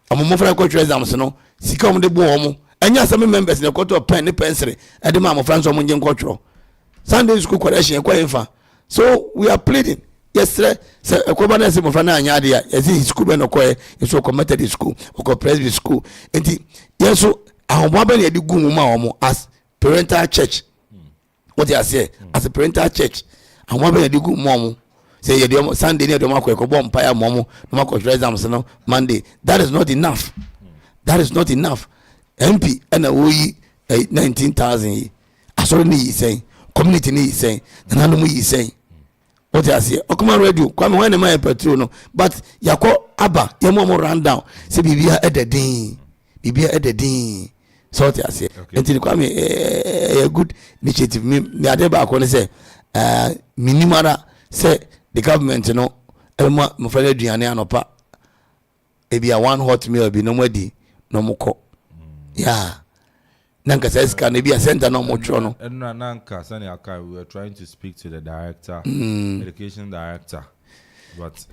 [SPEAKER 5] amomo fra ko tire exams no sika om de bo omo anya some members na koto pen ni pencil e de ma mo franso mo nje nkotro Sunday school correction e kwa infa so we are pleading yesterday say ekoba na se mo fra na anya de ya yes school be no ko e so committed school or presby school enti yeso ahomba be na de gu mu ma omo as parental church what you say as a parental church ahomba be na de gu mu omo say ye de Sunday ni de mo akọ ekọ empire mo mo no akọ exams no Monday that is not enough MP and a we 19,000 asori ni yi saying community ni yi saying nanu mu yi saying what you say Okoman radio kwame when my petrol no but yakọ aba ye mo run down say bibia ededin so what you say enti kwame a good initiative me ade ba ko ne say minimara say the government no elma mo fa aduane anopa e bia one hot meal bi no madi no moko yeah nanka says can be a center no more no
[SPEAKER 6] nanka sani aka we were trying to speak to the director education director but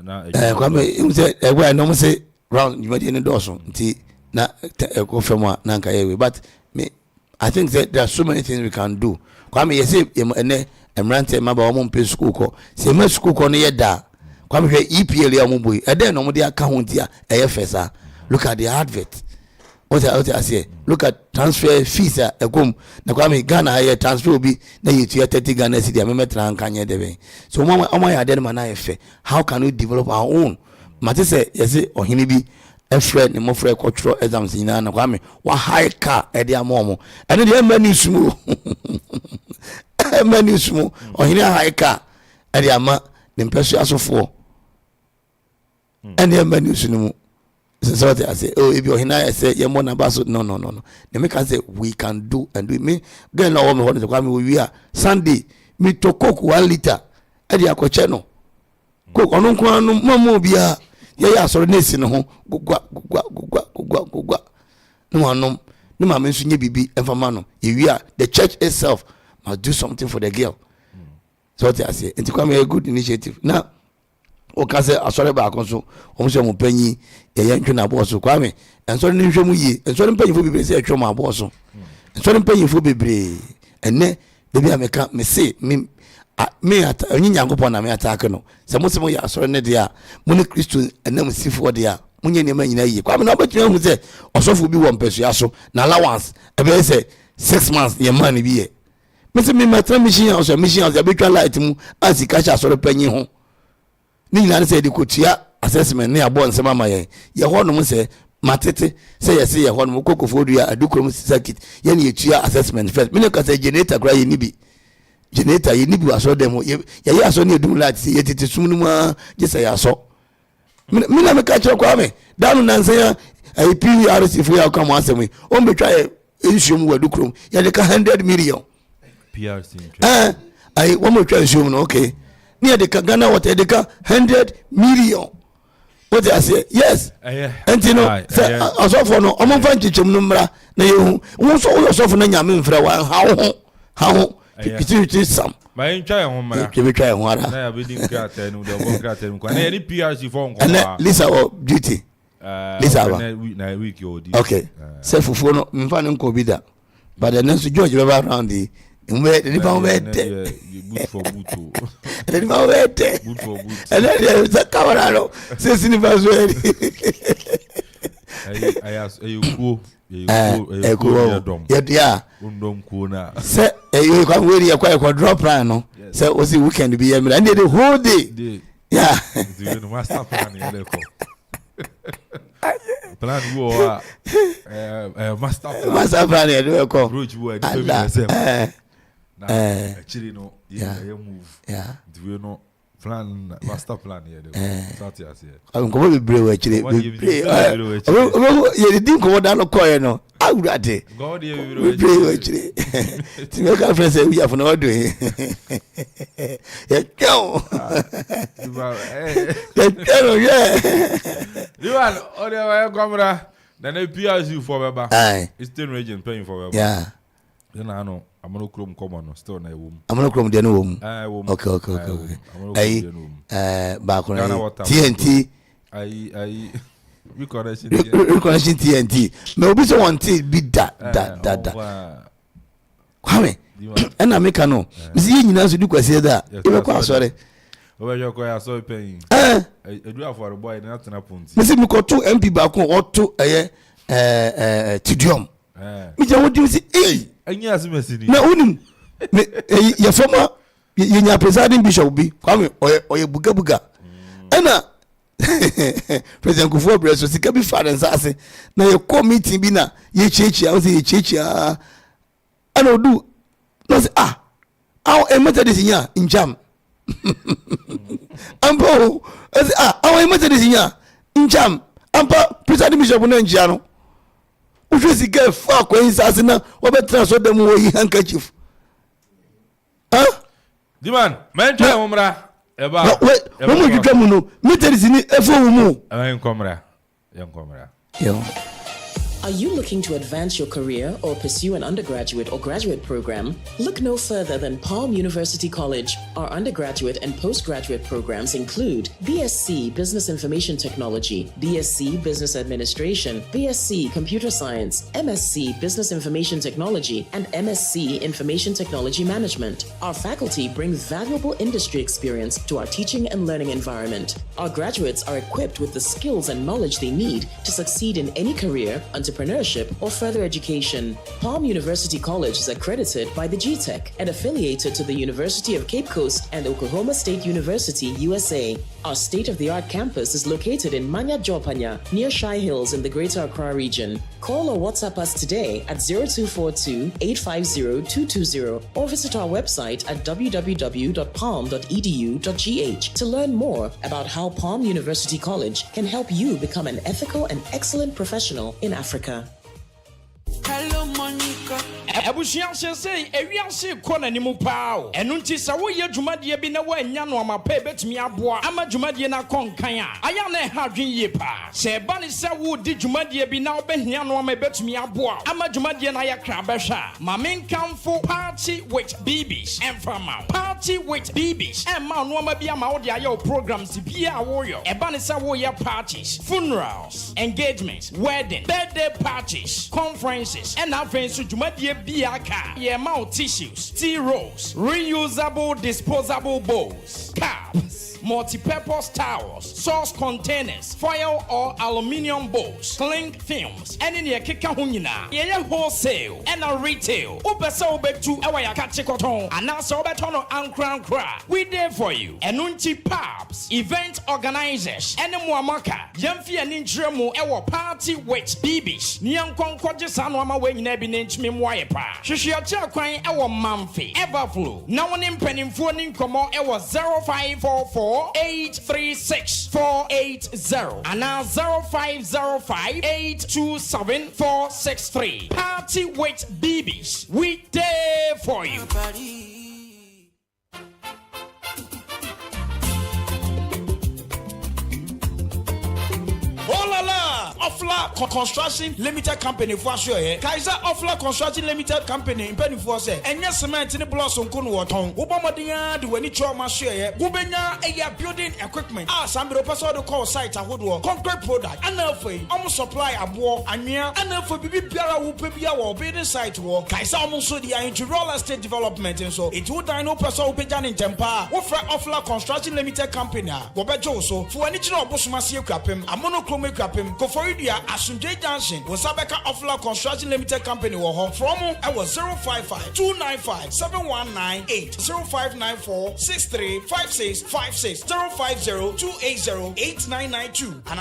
[SPEAKER 6] now
[SPEAKER 5] kwame say we no say round you made any doso nti na ko fema nanka yewe but me I think that there are so many things we can do kwame you say ene emrante maba o mo mpe school ko say me school ko no ye da kwame hwe EPL ya mo boy e den no mo de aka ho ntia e ye fesa look at the advert What I say, look at transfer fees a come. Na kwame Ghana here transfer be na you to 30 Ghana cedi a me metra nkanye debe. So mama ya de man na efe. How can we develop our own? Mate say yes ohini bi efre ne mofre cultural exams nyina na kwame wa high car e de amomo. Ene de mani sumu. Mani sumu ohini high car e de ama ne mpesu asofo. Ene mani sumu. So what I say, oh, if you're here, I say, you're more than basso. No. They make us say, we can do and do. Me, girl, no, what is the time we are Sunday, me to cook 1 liter. Eddie Acocheno. Cook on Uncle Mamma Bia. Yeah, so Nessin, no, go. No, I mention you, BB, and for Mano. If we are, the church itself must do something for the girl. So what I say, and to come a good initiative. Now, Okase asore ba akonso omse mo panyi ye ntwe na boso kwame enso ne nhwe mu yi enso ne panyi fo bebre se atwa mo aboso enso ne panyi fo bebre enne de bia meka me se me ata onyi nyankopon na me atake no se mo se mo ya asore ne de a mo ne Kristo enam sifo de a munye ne ma nyina yi kwame na obetwe hu se osofo bi wo mpesua so na allowance e be se 6 months ye man bi ye me se me matra mission ya so mission ya betwa light mu asika cha asore panyi ho ni nyina say de kotua assessment ne abo nsema ma ye ho no mo say matete say yes ye ho no kokofo dua adukrom circuit ye ne yetua assessment first me ne ka say generator kra ye ni bi generator ye ni bi aso dem ye aso ne edum light ye tete sum no ma je say aso me na me ka kire kwa me danu nanse ya PRC fo ya come asem o mbetwa ye ensuom wa adukrom ye de ka 100 million
[SPEAKER 6] PRC
[SPEAKER 5] ai wo mo twa ensuom no okay near the Ghana what they can 100 million. What I say, yes. And you know, as of no, I'm going to number. Na you so yourself na nyame mfra wa how it some.
[SPEAKER 6] My try home, man.
[SPEAKER 5] You try one.
[SPEAKER 6] Na be din krata no the work krata no. Na any PRC phone
[SPEAKER 5] and Lisa or duty. Lisa
[SPEAKER 6] na week you di.
[SPEAKER 5] Okay. Say fufu no mfa nko bi da. But the next George be around the boot
[SPEAKER 6] for boot.
[SPEAKER 5] And boot for boot. And then there's a camera. Says in the
[SPEAKER 6] I ask you go.
[SPEAKER 5] Yeah. Say you can wait here quite drop plan no. Say was the weekend be and the whole day. Yeah.
[SPEAKER 6] The master plan plan go
[SPEAKER 5] master plan here go.
[SPEAKER 6] Roach word actually no move.
[SPEAKER 5] Yeah.
[SPEAKER 6] Do you know plan master plan here start here.
[SPEAKER 5] I'm going to be brave actually. You didn't go down the corner no. I would at it.
[SPEAKER 6] God you
[SPEAKER 5] brave actually. To make our friends say we have no doing. Yeah, go. Yeah.
[SPEAKER 6] You are on the camera. Then they PRC you for Baba. It's still region paying for Baba.
[SPEAKER 5] Yeah.
[SPEAKER 6] Then I know. Amanfo common still na wom.
[SPEAKER 5] Amanfo de no wom. Okay. Back on TNT. Reconnection TNT. Me obi so want be that. Kwame. And I make no. Me see nyina so du kwase da. E be kwa sorry.
[SPEAKER 6] Oba yo kwa so paying. Edu afọ the boy na tena ponti.
[SPEAKER 5] Me see me ko to MP ba ko oto Tidium. Me je wodi see
[SPEAKER 6] Anya asimesini.
[SPEAKER 5] Na unim ye former ye nya presiding bishop bi kwame oye buga ena president Akuffo breso sika bi fa den sase na ye committee bi na ye chechi a ye chechi a ana odu no say how e methodist nya injam ampo how e methodist nya injam ampa presiding bishop na njia no Ufisi ke fa kwa insase na obetra so dem wo yi handkerchief.
[SPEAKER 6] Diman, man try omra. Eba.
[SPEAKER 5] Wo mo twetwa mu no, meters ni efo wo mu.
[SPEAKER 6] Yan komra.
[SPEAKER 5] Yo.
[SPEAKER 7] Are you looking to advance your career or pursue an undergraduate or graduate program? Look no further than Palm University College. Our undergraduate and postgraduate programs include BSc Business Information Technology, BSc Business Administration, BSc Computer Science, MSc Business Information Technology, and MSc Information Technology Management. Our faculty bring valuable industry experience to our teaching and learning environment. Our graduates are equipped with the skills and knowledge they need to succeed in any career, entrepreneurship, entrepreneurship, or further education. Palm University College is accredited by the GTEC and affiliated to the University of Cape Coast and Oklahoma State University, USA. Our state-of-the-art campus is located in Manya Jopanya, near Shai Hills in the Greater Accra region. Call or WhatsApp us today at 0242-850-220 or visit our website at www.palm.edu.gh to learn more about how Palm University College can help you become an ethical and excellent professional in Africa.
[SPEAKER 3] Hello, Monica.
[SPEAKER 8] Ebusian say ewiase kɔ n'anim paa ɛno nti sɛ woyɛ dwumadie bi na woanya no ama pɛ betumi aboa ama dwumadie na kɔnkan a aya na ɛha adwen yie paa sɛ ɛba ne sɛ wodi dwumadie bi na wobɛhia no ama betumi aboa ama dwumadie na yɛ kra bɛhwɛ a ma menkamfo party with babies ɛmfama party with babies ɛma no ama bi ama wode ayɛ wo programs bi a woyɔ ɛba ne sɛ woyɛ parties funerals engagements wedding birthday parties conferences and afei nso dwumadie biaka yɛma tissues, tea rolls, reusable disposable bowls, cups, multi-purpose towels, sauce containers, foil or aluminium bowls, cling films, and in your kikahunina, yeah, wholesale and a retail. Upesa ubetu ewaya kachikoton, and also betono ankran kra. We there for you. Enunchi pubs, event organizers, and muamaka, yamfi and intremu ewa party with babies. Nyankon kwaje sanwama we nebi ninchmi mwayepa. Shishiacha kwany ewa mamfi, everflow. Now one impening phone komo ewa 0544-836-480 and now 0505-827-463. Party with babies. We there for you. Oh la la! Offla Construction Limited Company for sure. Kaiser Offla Construction Limited Company in Penny for say. And yes, cement in the blossom kun waton. Ubamadia do any trauma share. Gubenya a building equipment. Some person to call site a woodwork. Concrete product. And almost supply a war and near and for Bibi Piara Upebia or building site war. Kaiser almost so the into real estate development and so it would no person Upejan in Tempa. Offla Construction Limited Company. Wobejo so for any job Busmasi Kapim, a monochrome Kapim, Koforidia, Asunjay Junction, Wasabeka Offla Construction Limited Company from I was 055-295-7198, 0594-635656, 050-280-8992, and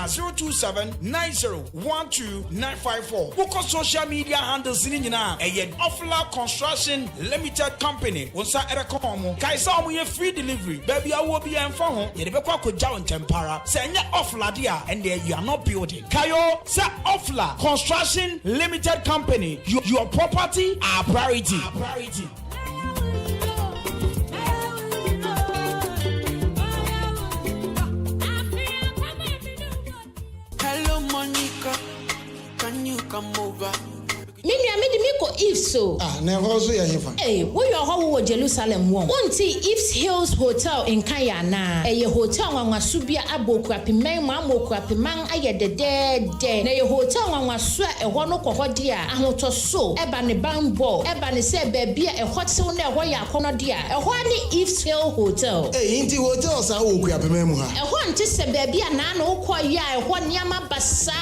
[SPEAKER 8] 027-90-12954. Book on social media handles in a Offla Construction Limited Company. Once I Erekomo, Kaisa we free delivery. Baby, I will be informed. Yedebekwa ko jaw tempara. Senya Offla dia, and there you are not building. Kayo sa Offla Construction Limited Company. Your property are priority.
[SPEAKER 3] Hello, Monica. Can you come over?
[SPEAKER 9] Miko if so.
[SPEAKER 10] Never also heaven.
[SPEAKER 9] Hey, where you are Jerusalem won. Unti If's Hills Hotel in Kayana. A hotel on Wasubia Abokuapem, Mamokuapem, I the dead. Na your hotel on Wasua a one okodia, a motor so, Ebony Bambo, Ebony said baby a hot sound there where you are Conodia, a one If's Hill Hotel.
[SPEAKER 10] Hey, into hotels are Okuapem.
[SPEAKER 9] A one to say baby and Nano Koya, one Yama Basa.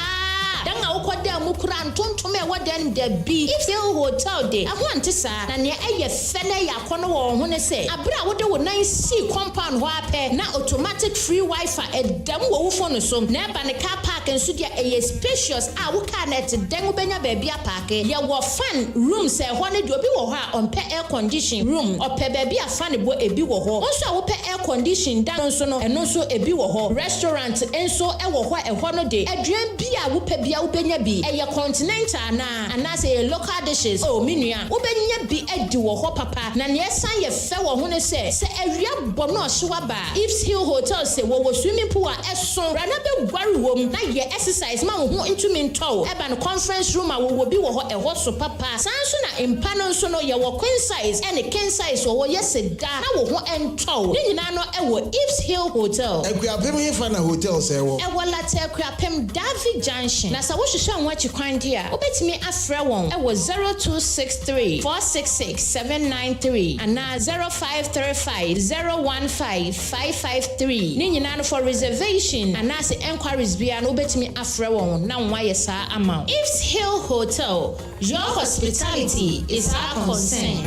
[SPEAKER 9] Danga ukwade amukura ntontom e wadan da bi if the hotel dey amonte sa na ne eye fene ya kono wo ho ne se abra wode wo nan si compound ho ape na automatic free wifi edam wo phone so na ba ne car park enso dia eye spacious a wo car net den wo benya ba bia park ye wo fan room se ho ne de obi wo ho a onpe air condition room ope ba bia fan bo ebi wo ho onso a wo pe air condition dan so no eno so ebi wo ho restaurant enso e wo ho e ho no de aduan bia wo pe bia ubenya bi eye continental na say local dishes oh minua ubenya bi edi wo ho papa na ne san ye fe wo ho ne se awia bono hyewa ba If's Hill Hotel say wo swimming pool a eson rana be gware wom na ye exercise ma wo ho intumi ntow eba no conference room a wo bi wo ho e ho so papa san so na impa no so no ye wo queen size and king size wo ye seda na wo ho entow ni nyina no e wo If's Hill Hotel
[SPEAKER 10] Akuapem Hifa na hotel say wo
[SPEAKER 9] e wo late Akuapem David Junction na sa wo wohwehwɛ ho akyi dia wobetimi afrɛ wɔn ɛwɔ 0263 466 793 ana 0535 015 553 ne nyinaa no for reservation ana se enquiries bia no wobetimi afrɛ wɔn na wɔayɛ saa ama. Ifs Hill Hotel, your hospitality is our concern.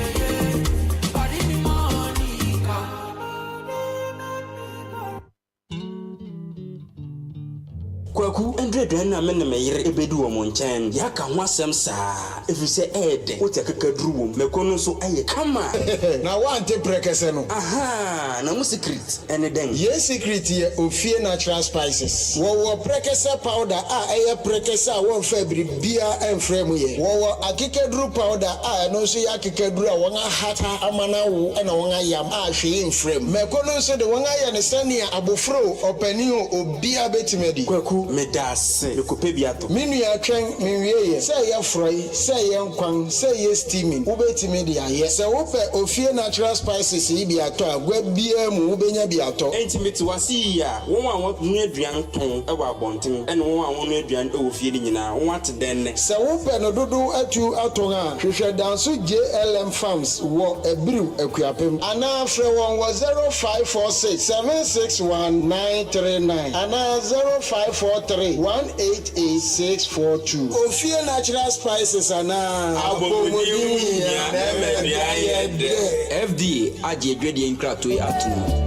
[SPEAKER 11] Kwaku endredren na men me yire ebedu wo monchen ya ka ho asem saa efise ede wo tekakaduru wo mekono so aye kama
[SPEAKER 10] na wante prekese no
[SPEAKER 11] aha na mu secret ene den
[SPEAKER 10] ye secret ye ofie natural spices wo prekese powder a eye prekese a won fa bia enfrɛ mu ye wo akekaduru powder a no so ya akekaduru a won ahata amana wo na won ayam a hwe enfrɛ mu mekono so de won aye ne sania abofro opani obia betimedi
[SPEAKER 11] Kwaku medase ekope biato
[SPEAKER 10] minu ya twen minwie say ya froi say ya nkwan say ya steaming ubetimi dia ye say wo pe ofie natural spices yi biato agwa bia mu ubenya biato
[SPEAKER 11] intimate wasi ya won awon nu aduan ton e wa bonten ene won awon nu aduan e wo fie ni nyina won ate den
[SPEAKER 10] say wo pe no dodo atu aton a hwehwe danso JLM Farms wo ebriw Akuapem ana frɛ won 0546 761939 ana 0543-188-642. Ofie natural spices ana abomodi ya
[SPEAKER 11] FDA aje edwede nkrato e atunu.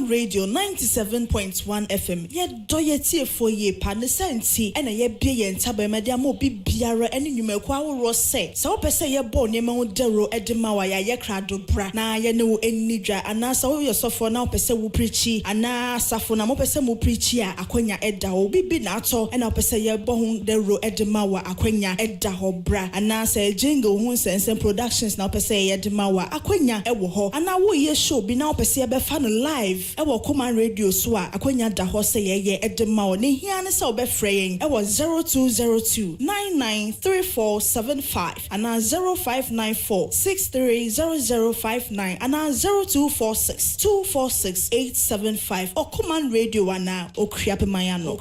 [SPEAKER 12] Radio 97.1 FM ye doyetie for ye pa ne senti ena ye bie ye ntabemade ama obi biara ene nwumaku aworo se wo pese ye bo ne ma wo dero edema wa ya ye krado bra na ye ne wo enidwa ana sa wo ye sofo na wo pese wo preachi ana safo na mo pese mo preachi a akwanya eda wo bibi na ato ena wo pese ye bo hu dero edema wa akwanya eda ho bra ana sa jingle hu sense productions na wo pese ye edema wa akwanya ewo ho ana wo ye show bi na wo pese ye be fa no live ewo Okoman Radio so a akwanya da ho se ye edema o ne hia ne se obefrɛ yen ewo 0202 993475 ana 0594 630059 ana 0246 246875 Okoman Radio ana Akuapem mayano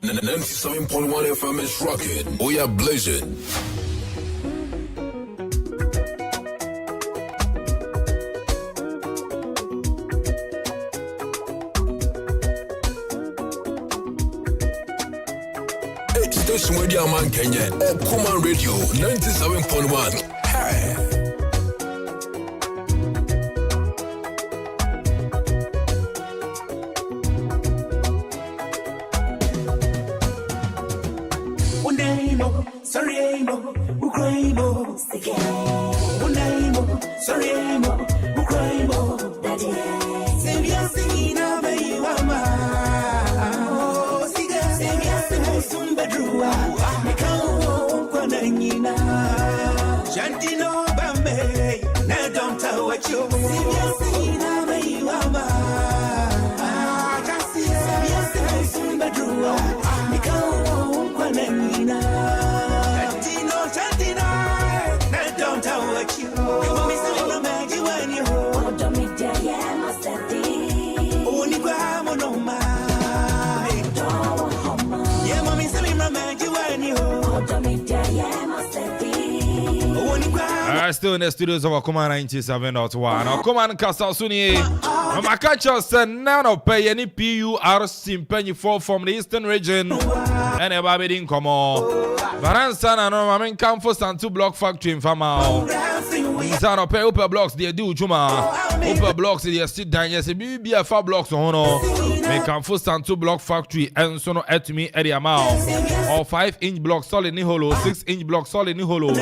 [SPEAKER 1] 97.1 FM is rocking. We are blazing. Station where the man Kenya, Okoman Radio 97.1. Hey.
[SPEAKER 4] Still in the studios of Okoman 97.1. Okoman Kasa Suni. I'm catch us none of pay any PURC penny 4 from the eastern region. And a baby didn't come on. Varansan and Amanfo and 2 block factory in Famao. Zano pay upper blocks, they do Juma. Upper blocks, they sit down. Yes, be a 4 blocks on honor. Make Amanfo and 2 block factory and so no at me at the amount. Or 5-inch block solid Niholo, 6-inch block solid Niholo.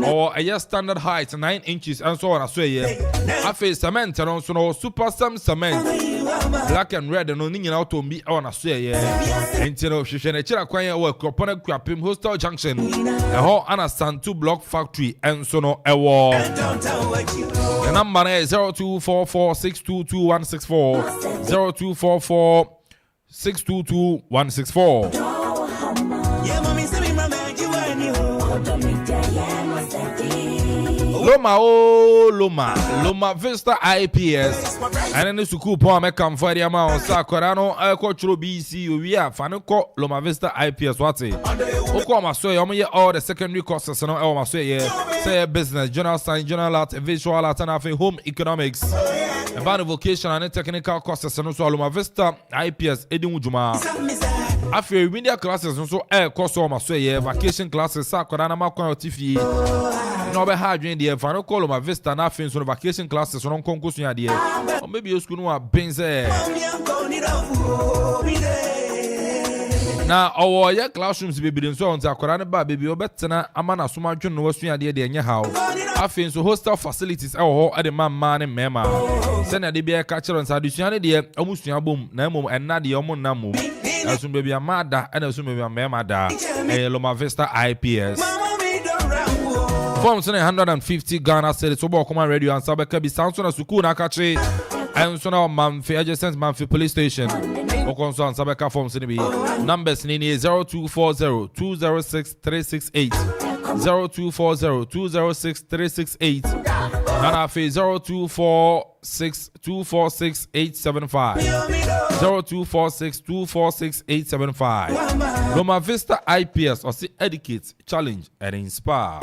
[SPEAKER 4] Or a year standard height 9 inches and so on. I say, I face cement and also no super cement. Black and red and no ning out to me on a say, and you know, she should acquire work upon Akuapem Hostel Junction. A whole Anasan 2 block factory and so no a war. The number is 0244 622 164 0244 622 164. Loma Vista IPS and then the school poem come for the amount Sakorano Alcochro BC we are Fanuko Loma Vista IPS what's it Okoma so all the secondary courses and all my say business general science general art visual art and home economics about vocation and technical courses and also Loma Vista IPS Edin Juma after media classes and so course all my vacation classes Sakorana Makon TV no be hard during the final call my Vista na fin so vacation classes on concourse ya there or maybe you school no benze na our ya classrooms be bidin so on akwara ba baby obetena amana soma dwon no wasu ya there de nya hawo afin so hostel facilities ho at the man ne mema send na de be ka chiro nsa adusua ne de amusua bom na mom enna de omon na mom asum baby amada and asum baby mema da Loma Vista IPS Forms 150 Ghana said it's about Okoman Radio and Sabeka be sounds on a Sukuna Kachi and so now Manfi adjacent Manfi police station. Okonso and Sabeka forms in the numbers in 0240 206 368 0240 206 368 and I feel 0246 246 875 0246 246 875 Loma Vista IPS or see educate, challenge and inspire.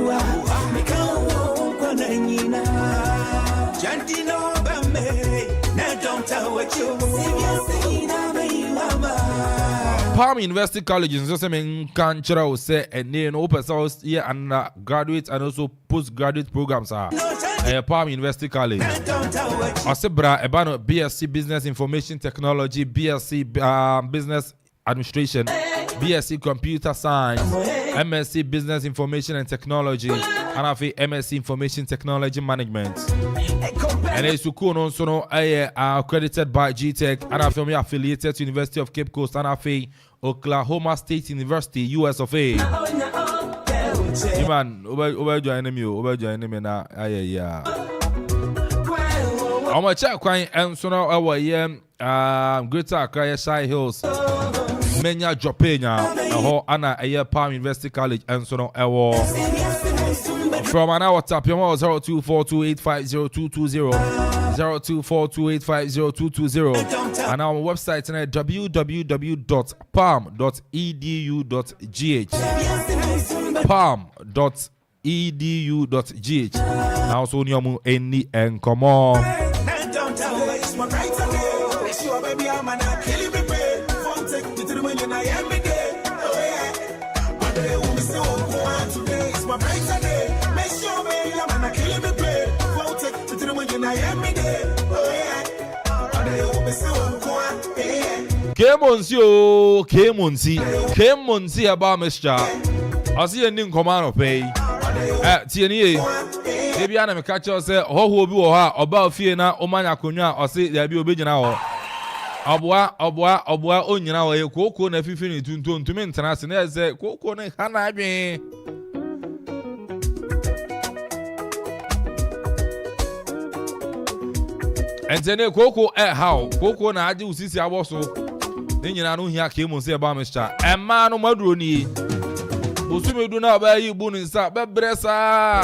[SPEAKER 4] Palm University College is also in Kanchara say and then open source here and graduate and also postgraduate programs are Palm University College. Osebra Ebano BSc Business Information Technology, BSc Business Administration, BSc Computer Science, MSc Business Information and Technology, and I think MSc Information Technology Management. And it's also accredited by GTech, and I feel affiliated to University of Cape Coast, and I think Oklahoma State University, US of A. Man, over joining me now. Yeah. I'm a check quite and so now our Greater Accra Shy Hills. Menya Jopena, Anna a Palm University College, and so now from an hour tap your 0242850220 0242850220 and our website at www.palm.edu.gh palm.edu.gh now so nyamu any and come on Kemonsi about Mr. I see a new command of pay. TNA. Maybe I catch us say, oh, who be about fear now, Omanya Kunya, or say there be obedient now. Obwa, on you now, a cocoa, and if you finish to maintenance, and there's a cocoa and Hannah. And then Coco how Coco na adi usisi aboso then you know here came on say about Mr. And man no madroni Bosume do na ba yi bu nsa be bresa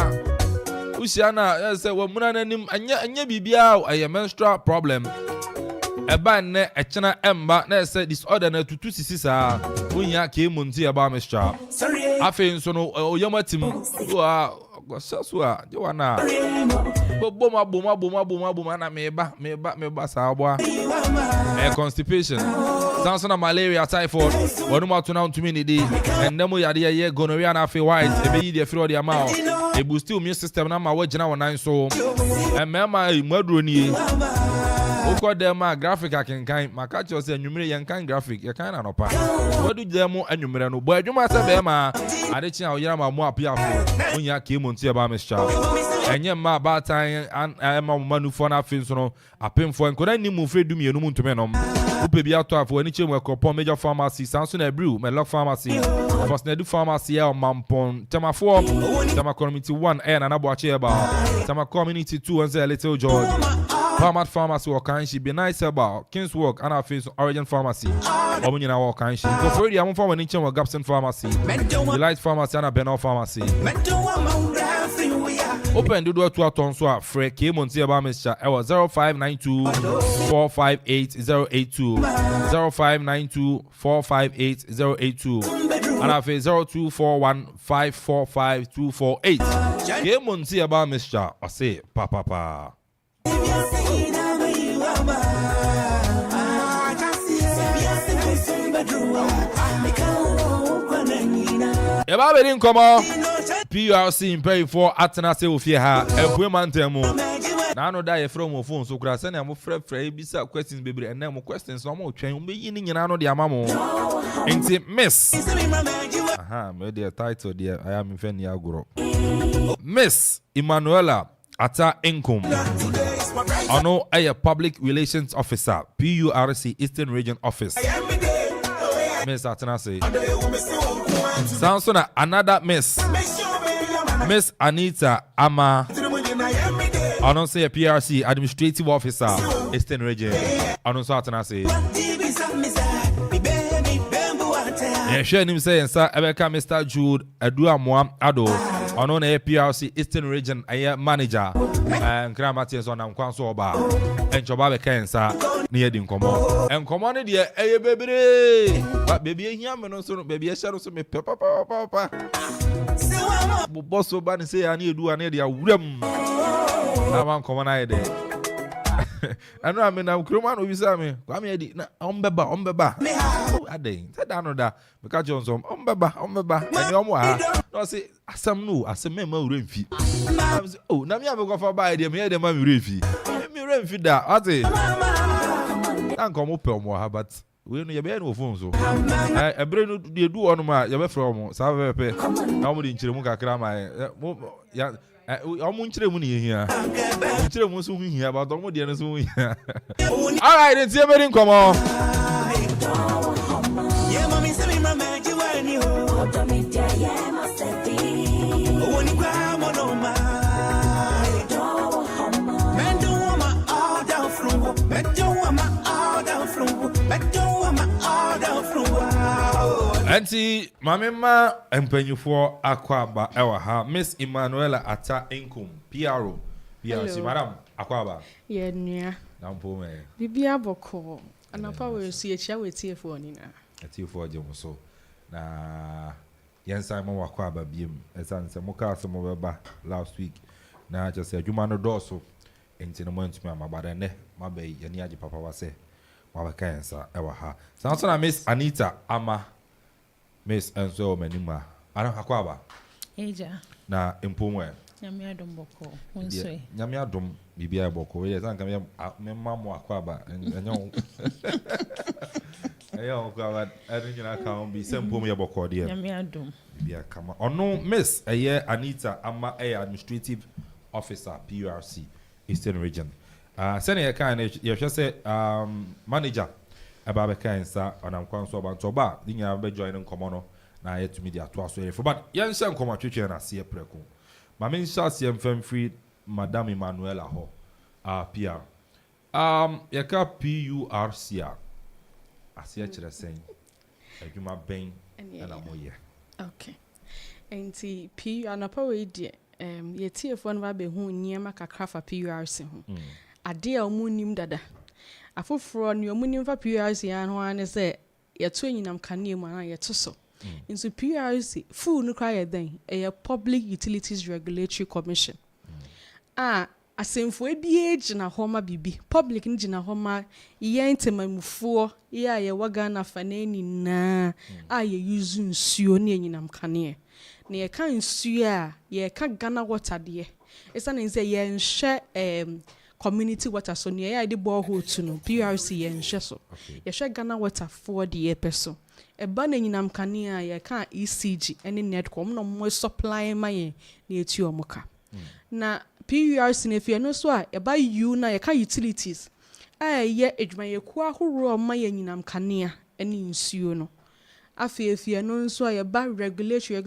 [SPEAKER 4] Usiana say we muna nanim anya bibia a menstrual problem eba ne echena emba na say disorder na tutu sisi sa unya came on say about Mr. Afen so no oyamatim Sasua, you are now. Boma na meba sabwa. Constipation. Sounds on malaria, typhoid. One more to now to me, and then we are here gonorrhea and white. A baby, the through the amount. A boost to immune system. Now my watch now 9 so. And mama, murderoni. Oko dem graphic I can kind. My catch was a numeric kind graphic. You kind of no pa. What do them and numeric no? Boy, you must have them. I didn't know you are more piafo. When you came on to about Mr. And yeah, my bad time and I am a man who found a film so a pen for and could any move free do me a moon to men. Who pay be out to have any chain work upon major pharmacy, Samson a brew, my lock pharmacy, first Nedu pharmacy, or Mampon, Tama 4, Tama Community 1, and an abuache about Tama Community 2 and say Little George. Farmer Pharmacy or can she be nice about King's Work and our face Origin Pharmacy. Omunina or can she? For free, I'm from an inch of Gapson Pharmacy, the Light Pharmacy and a Benal Pharmacy. Open do to aton so a frɛ ke monti aba Mr. Ewa 0592 458 082 0592 458 082 and afi 0241 545 248 ke monti aba Mr. Ose papa. Eba beri nkomo PRC pay for atena se ofie ha ebue mantemu na no da ye from mo phone so kura se na mo frɛ bisa questions bebre and mo questions no mo twen mo yi ni nyina no de amamo enti miss me the title there I am in ya agro Miss Emanuela Ata Inkum ono a public relations officer PURC Eastern Region Office Miss Atena se sounds like another Miss Anita Ama. I don't say a PRC administrative officer, Eastern Region. I don't say yeah, share him saying, sir, Ebeka Mr. Jude, Adua Moam Ado. I know a PRC Eastern Region, a manager, and Grammatis on Amquansoba, and Chobabe Cancer, near Dincomo. And commodity, a baby, but baby, here, baby, a shadow of me, papa. Boss so bad say I need to do an idea. I want common idea. I know I mean, I'm Kruman who is me. Come here, Ombeba. I didn't. I don't know that because Johnson, Ombeba. And you are no say, some new, as a member Renfi. Oh, now me have a go for buy them here, the man Renfi. Me Renfi that. I say, I'm come up more, but we know you be no phone so. I bring you do on my, you be from, Save Pay. Now we in Chimuka Krama. Yeah. I'm money here. Here about all right, it's your come on. Auntie, Mamma, and penny for Aquaba, our ha, Miss Emanuela Ata Inkum, PRO, PRC, Madam Aquaba.
[SPEAKER 13] Yeah, near.
[SPEAKER 4] Now, poor me.
[SPEAKER 13] Bibia Boko, and a power see a chair with TF1 in
[SPEAKER 4] a TF4 Jim so. Na Yan Simon Aquaba beam, as answer Moka some over last week. Now, just said, you man, no dorsal, and in a moment, my bad ne, my bay, and Yaji Papa was say, Mama Cancer, our ha. Sounds like Miss Anita Ama. Miss and so many ma. I don't Aquaba.
[SPEAKER 14] Eja.
[SPEAKER 4] Na impumwe.
[SPEAKER 14] Nyamia dum boko. Unswe.
[SPEAKER 4] Nyamia dum bibia boko. Yes, I'm coming. Me mamu Aquaba. And you. Ayo Aquaba. I think you can be same pumi boko dear.
[SPEAKER 14] Nyamia dum.
[SPEAKER 4] Bibia kama. Oh no, Miss. Anita Ama administrative officer PURC Eastern Region. Senior kind. You just say manager. About cancer and I'm quite so about Toba. Didn't have be joining Comono. Now yet to media to us. But young son come out and I see a preco. My main shall see him free, Madame Emanuela Ho. PR. Yaka PURC. I see a saying. A human being and a more year.
[SPEAKER 13] Okay. And the P and a poet, ye TF1 Rabbe who near Makakrafa PURC. A dear moon dada. Afoforo ne omunim fa PRC an ho an say ye to nyinam kane mu an ye to so into PRC full no cry den a Public Utilities Regulatory Commission asemfo ebie gina ho ma bibi public ni gina ho ma ye ntemamufuo ye waga na fa na ni na ye use nsuo ne nyinam kane ne ye kan nsuo a ye ka Ghana water de esa ne say ye nhwe community water so near I did borehole to no PRC and Sheso. You share Ghana water for the year peso. A banning in Amkania, you can't ECG any netcom no more supply my near to your mocha. Na PRC if you know so I buy you na yaka utilities. Ye age my kwa who raw my in Amkania any insuo no. If you know so I buy regulation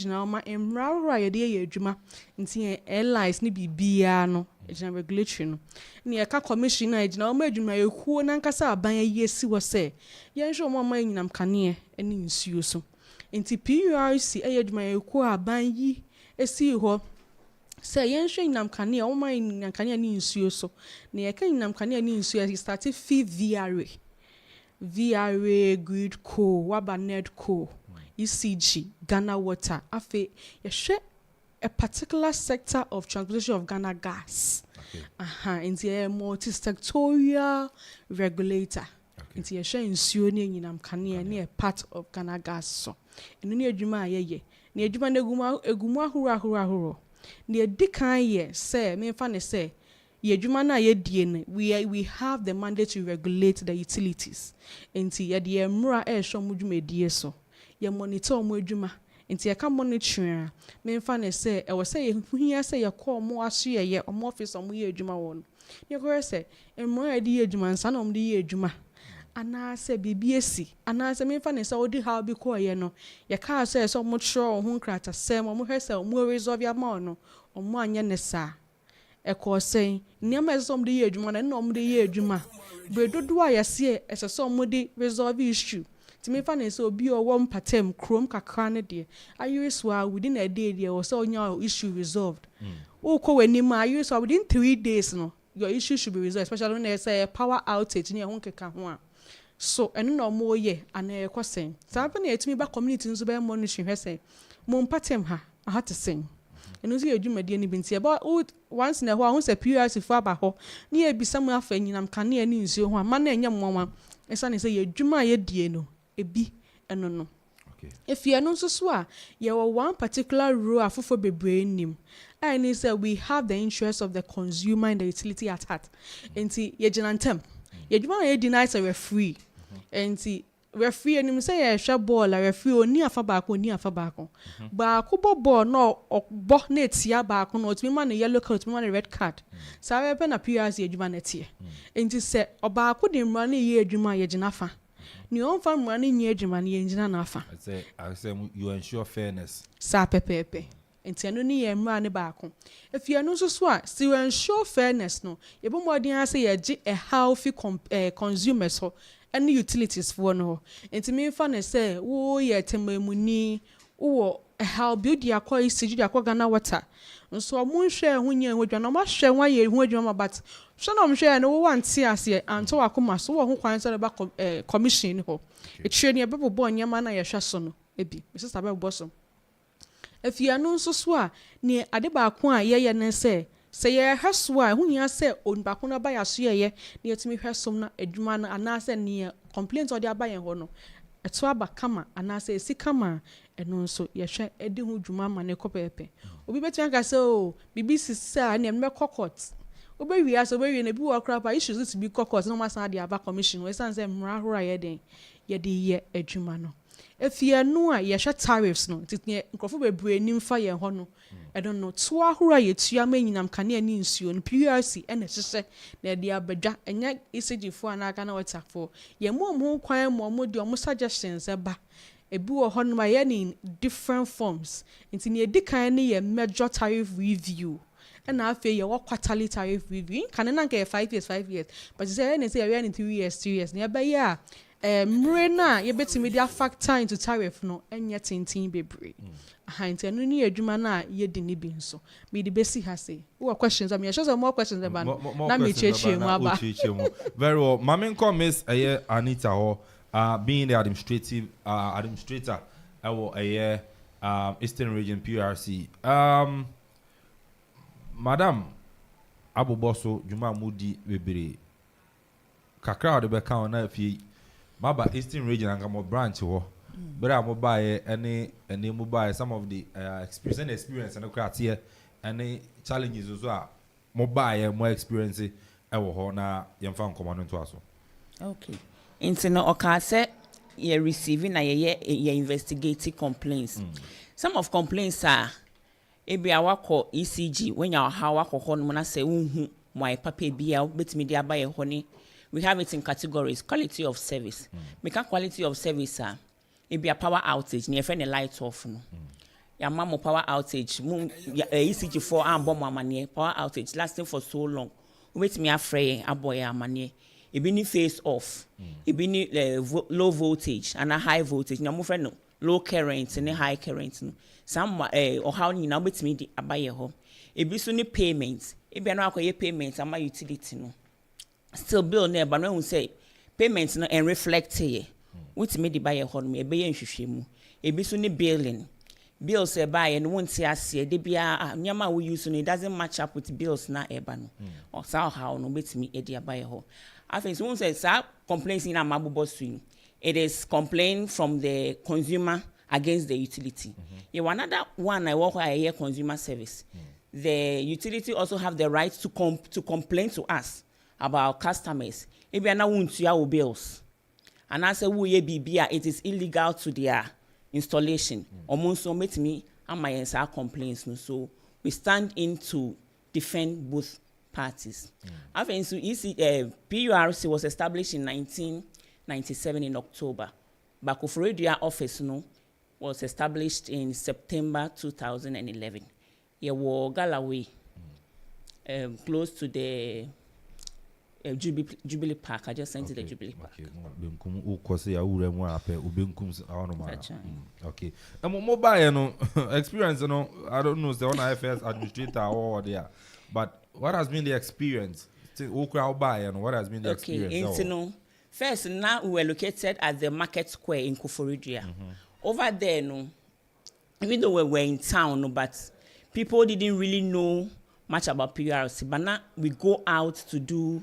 [SPEAKER 13] now my emra ya dear juma in airlines ni biano. Ejina regulatory no ne yaka commission na ejina o ma adwuma ekuo na nkasa aban yesi wo se ye nhwe mo ma nyinam kane ene nsuo so enti PURC adwuma ekuo aban yi esi ho Say yen hwe nyinam kane o man nyinam kane ni nsuo so na ye kan nyinam kane ni nsuo he started fee VRA grid co wabanet co ECG Ghana water afi ye hwe a particular sector of transportation of Ghana gas into a multi-sectorial regulator into ye hwe nsuo ni nyinam kane ni a part of Ghana gas so enu ni adwuma ayeye na adwuma na egumu ahoro the dikan ye say me fa ne say ye adwuma na ye die ne we have the mandate to regulate the utilities enti ye de emra e hwo mo dwuma die so ye monitor mo adwuma enti ye ka monitoring me fa ne say e wo say ye huhia say ye call mo aso ye omo office omo ye adwuma won ye ko say emra ye die adwuma nsa na omo de ye adwuma ana se bibiesi ana se me fa ne se odi how bi ko ye no ye ka se so mo tro ho nkrata sem mo hwe se mo resolve ya ma no omo anya ne sa e ko sen niam se so mo de ye adwuma na no mo de ye adwuma bredodo a ye se e se so mo de resolve issue ti me fa ne se obi o wo mpatem krom kakra ne de ayiriswa within a day there was so nya issue resolved o ko weni ma ayiriswa within 3 days no your issue should be resolved, especially when they say power outage near Honkeka. So, and no more ye, and a question. Something to me back community in Zuba monitoring her say, Mon patem ha, I had to sing. And you see a Juma dear Nibinti about once in a while, once a PRC Fabaho, near be somewhere finding I'm canny and news you one man and young woman, and son is a Juma ye dear no, a B and no. If you are not so swear, you are one particular rule for be brain name. And it's we have the interest of the consumer and the utility at heart. And see, ye genantem. Ye juma denies a referee. And see, referee and him say a shop ball, a referee or near fabako. But kubo ball no or bonnet ya back on me man a yellow coat, me man a red card. So I pen appears ye juma net here. And it said, or back with him running ye juma ye genafa. New on farm running ye juma ye nafa.
[SPEAKER 6] I say you ensure fairness.
[SPEAKER 13] Sa pepe. Enti anu ni ye mra ne baako if you no so so a still ensure fairness no ye bo modern ase ye gi a healthy consumers ho and utilities for no enti me fa ne say wo ye temamuni wo a how build ya kwa isiji ya kwa Ghana water nso mo hwe ho nya ho dwana ma hwe wa ye ho adwuma but hwe na mo hwe no wo wanti ase anto akoma so wo ho kwan so ba commission ho e tire ne be bo nyama na ye hwe so no ebi me sister be bo so. If you are no so swa near Adeba ye ne say ye haswa who ya say on bakuna by a suye near to me her somna a duman and I say near complaints or their buying hono a twaba kama and I say si kama and also ye share edi who jumama ne copepe. Obi better so BBC sa and me cocots. Obe we are so very in a bua crap issues to be cocots no matter the aba commission we sans them rahura ye de ye a jumano. If you know ye share tariffs no titne nkofo bebre nim fa ye ho no I don't know to ahura ye tua manyinam kane ani nsuo no PRC ene hyehyɛ na de abadwa enya ECG fo anaka na water for ye mo kwan mo de omo suggestions eba ebi wo ho no ma ye in different forms nti ne edikan ne ye major tariff review and I feel your quarterly tariff review can na nke 5 years but you say we are in 3 years near by ya mrena ye betimi dia factor into tariff no enye tintin bebre ahante no ni adwuma na ye di ni bi nso me di besi ha say wo questions am ye show some more questions about na me cheche mu aba
[SPEAKER 6] very well mama nko miss Anita ho being the administrator Eastern Region PRC madam aboboso juma mudi bebre kakra de be kan na fi maba Eastern Region anga mo branch ho but am buy any mobile some of the experience and criteria and challenges also are mobile more experience e wo ho na yemfa nkomo to aso.
[SPEAKER 15] Okay into no oka say you receiving na you investigating complaints. Some of complaints are ebi awako ECG when you how akoko no na say unhu my papa bia betimi dia ba ye ho ni. We have it in categories. Quality of service. Make a quality of service, it be a power outage. Near friend a light off. No. Your mama power outage. ECG4 and bomb money. Power outage lasting for so long. Wait me afraid a boy a money. It be face off. It be low voltage and a high voltage. Now my friend no. low current and high current no some or how ni na betimi di abaye ho ebi so ni payments ebi na akoye payments ama utility no still bill na eba no say payments no and reflect here wetimi di baye ho no ebe ye nhwehwemu ebi so ni billing bills buy and won't see us here. They be nyama we use it doesn't match up with bills na eba no. Or somehow no bet me e buy ho. I think someone says sir complaints in a mabubo swing. It is complaint from the consumer against the utility. You another one I work I hear consumer service. The utility also have the right to complain to us about customers. If you na won't your bills. And I say we be it is illegal to their installation. Almost so make me and my answer complaints. No, so we stand in to defend both parties. I think so. PURC was established in 1997 in October. But Akuffo office was established in September 2011. It was Galloway, close to the Jubilee Park. I just sent to the Jubilee Park.
[SPEAKER 6] Okay. Mobile experience, I don't know, it's the one IFS administrator or there. But what has been the experience? What has been the experience?
[SPEAKER 15] Okay, first, now we were located at the Market Square in Akuffo. Over there, even though we were in town, but people didn't really know much about PURC. But now we go out to do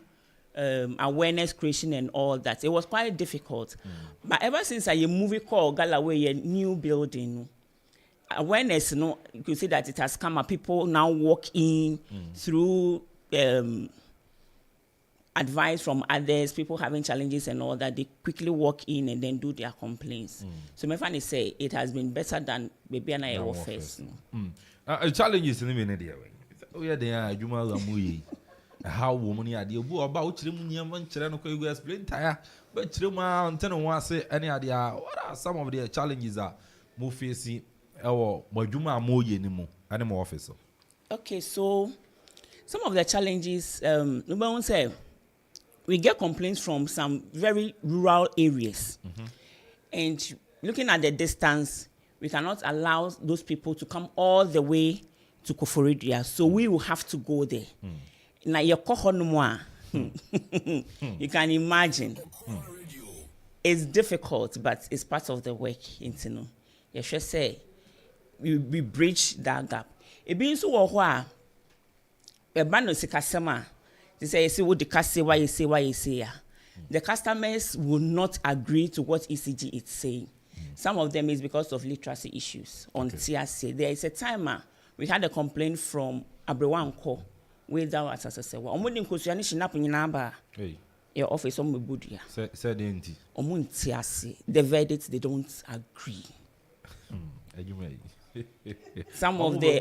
[SPEAKER 15] awareness creation and all that. It was quite difficult. But ever since a movie called Galloway, a new building, awareness, you can see that it has come up. People now walk in through advice from others, people having challenges and all that. They quickly walk in and then do their complaints. So my funny say it has been better than maybe an hour first.
[SPEAKER 6] Challenges in the minute. Oh yeah, they are Juma how woman idea about Chirimunian you explain tire, but Chiruma and Tenor say any idea what are some of the challenges are more facing or Majuma Moye animal officer.
[SPEAKER 15] Okay, so some of the challenges number one say we get complaints from some very rural areas. And looking at the distance, we cannot allow those people to come all the way to Akuffo. So we will have to go there. Now you can imagine. It's difficult, but it's part of the work. You should say we bridge that gap. It means what they say what the say. The customers will not agree to what ECG is saying. Some of them is because of literacy issues on TRC. There is a timer. We had a complaint from Abrewanko. Without as I said, Omudin Kusiani Shinap in Naba. Your office on Mubudia.
[SPEAKER 6] Said Inti.
[SPEAKER 15] Omuntiasi. The verdict they don't agree. Some of the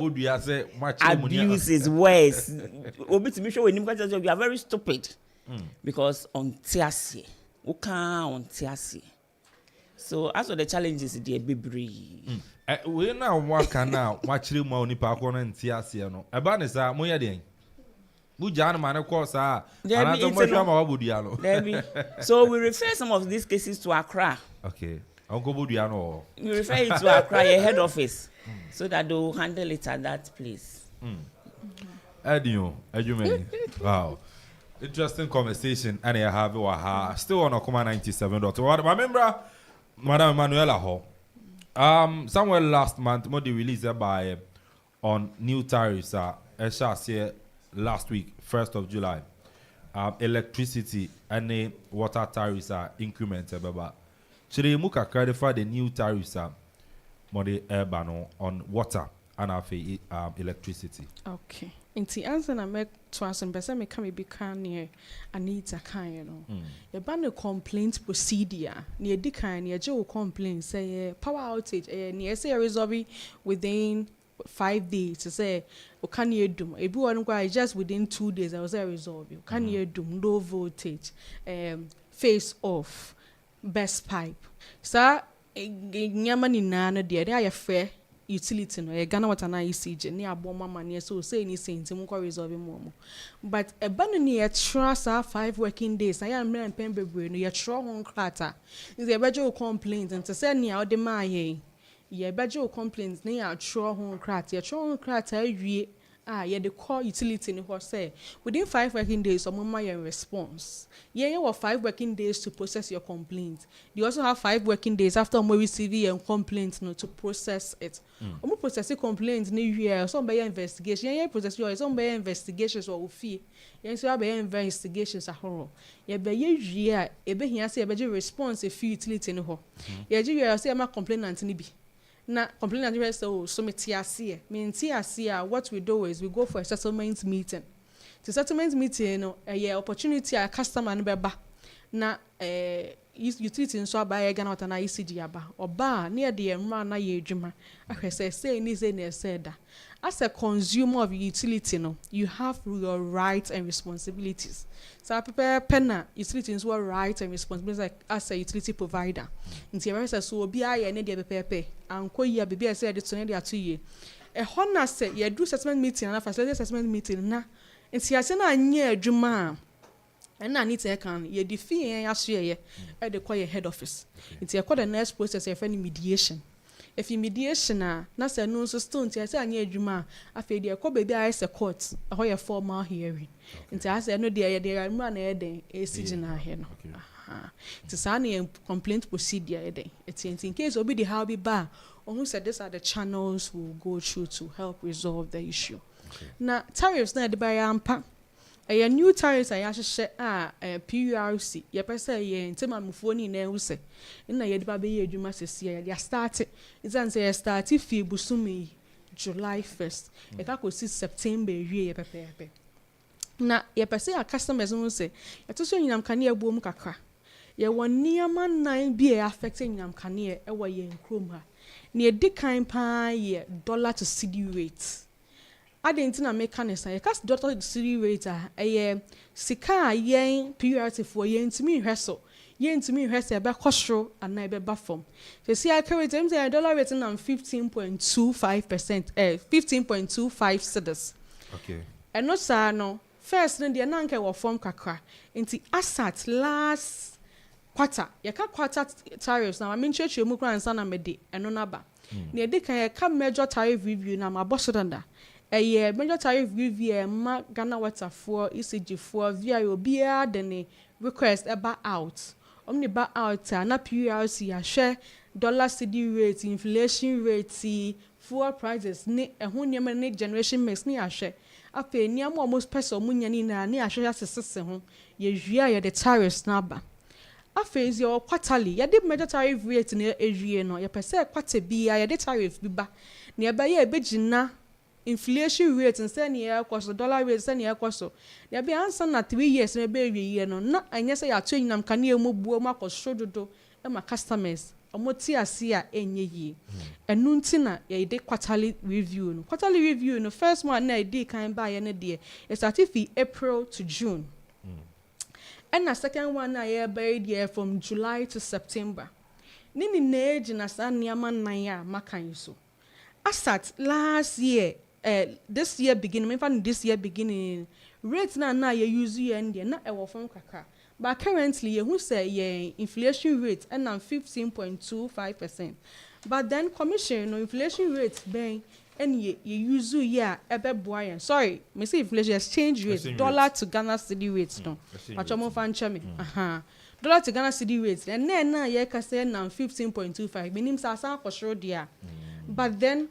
[SPEAKER 15] abuse is worse. We are very stupid. Because on Tiasi. Uka on Tiasi. So as for the challenges, they be brave.
[SPEAKER 6] We now work now, watch you money park on and Tiasi. Abanisa, Moya.
[SPEAKER 15] So we refer some of these cases to Accra.
[SPEAKER 6] Okay. Uncle Budiano.
[SPEAKER 15] We refer it to Accra, your head office, so that they will handle it at that place.
[SPEAKER 6] Edu, wow. Interesting conversation. And I have still on Okoman 97.1. My member, Madam Manuela Ho. Somewhere last month, Modi released by on new tariffs. Last week, 1st of July, electricity and water tariffs are incremented. Today, muka clarify the new tariffs are on water and electricity.
[SPEAKER 13] Okay. In the answer I make to us and person me come be can near Anita kind, The ban complaint procedure near the kind near Joe complaint say power outage near say resolve within 5 days to say can you do just within 2 days I was a resolve you can you do low voltage face off best pipe so nyamani nana there are fair utility no Ghana water na ECG ni aboma mania so say ni senti mo resolve mo but e ban ni e trust 5 working days I am pen bebre no ye tro hon krata is e bejo complaint and to say ni a de ma ye ye beje complaints na ya tro ho krat ye tro ho krat awie ye the call utility ni ho say within 5 working days omoma your response ye you 5 working days to process your complaint. You also have 5 working days after we receive your complaint no to process it. Omo process complaint ni wie some be investigation ye process your some be investigations or fee ye so be investigations ahoro ye be ye wie e be hia say e be response e fee utility ni ho ye ji wie say ma complainant ni bi na complainant will say oh so me tiasie what we do is we go for a settlement meeting. The settlement meeting no opportunity a customer no beba na utility nso aba Ghana water na ECG aba oba na de emra na ye adwuma ahwese say ni say na say da. As a consumer of utility no you have your rights and responsibilities. So prepare penna utility nso rights and responsibilities like as a utility provider. Nti e say so obi aye na de pepepe anko yi abebi say de to na de atoye e hona say ye do settlement meeting na facility settlement meeting na nti ase na anya adwuma and I need to can ye defeat ya so ye e de call your head office. Nti e call the next process e friend mediation. If you mediation na say no so still nti ase anya adwuma afi de call baby I say court ho ye formal hearing. Nti ase no de ye de ma na e den e sigi na he no. Nti sa na complaint procedure e den. In case obi the how be ba who said these are the channels we'll go through to help resolve the issue. Na tariffs na de ba ya ampa a new tariffs I share PURC ye pese ye ntema mufo ni na hu se na ye de ba be ye adwuma sese ye start it and say start fi busumi July 1st e ka ko si September wie ye pepepe na ye pese ya customers hu se ye to so nyinam kane ebuom kakra ye woni ama nan bi e affect nyinam kane e wo ye nkrom ha na ye di kan pa ye dollar to cedi rate adenti na mechanism ye cast dollar to cedi rate a sika yen PRT for yen ntimi hweso e be kosro ana e be ba form so see I carry them say dollar rate na 15.25% 15.25 cedis
[SPEAKER 6] okay
[SPEAKER 13] and no sa no first no de na nke wo form kakra nti asat last quarter ye ka quarter tariffs na me nchechwe mu kran sa na me de eno na ba na de kan ye ka major tariff review na ma bosodanda major tariff review ma Ghana water for ECG for via obia de request about out omni ba out na PURC ya share dollar cedi rate inflation rate fuel prices ni ehun nyama ni generation mix ni ahwe ape ni am almost person munya ni na ni ahwe asese ho ye hwia ye the tariffs na ba afe is your quarterly ye the major tariff rate na ehwie no ye pese quarter bia ye the tariff bi ba na ba ye begina inflation rate instead na cost dollar rate instead na cost there be answer na 3 years na be wie no na anya say ya twen nam kane emu buo ma cost dodo e ma customers omoti ase a enye yi enu nti na ye dey quarterly review no first one na dey kan ba ye ne dey e start fi April to June and na second one na ye be dey from July to September nini na age na sa niama nan ya makan so asat last year this year beginning rate na ye use and na e wo fon kaka but currently ye who say ye inflation rate and 15.25% but then commission no inflation rate ben and ye use ya ebe boy sorry me say inflation exchange rate dollar to Ghana cedi rate no achomo fan chemi dollar to Ghana cedi rate and na ye ka say na 15.25 minim sa san akosro dia but then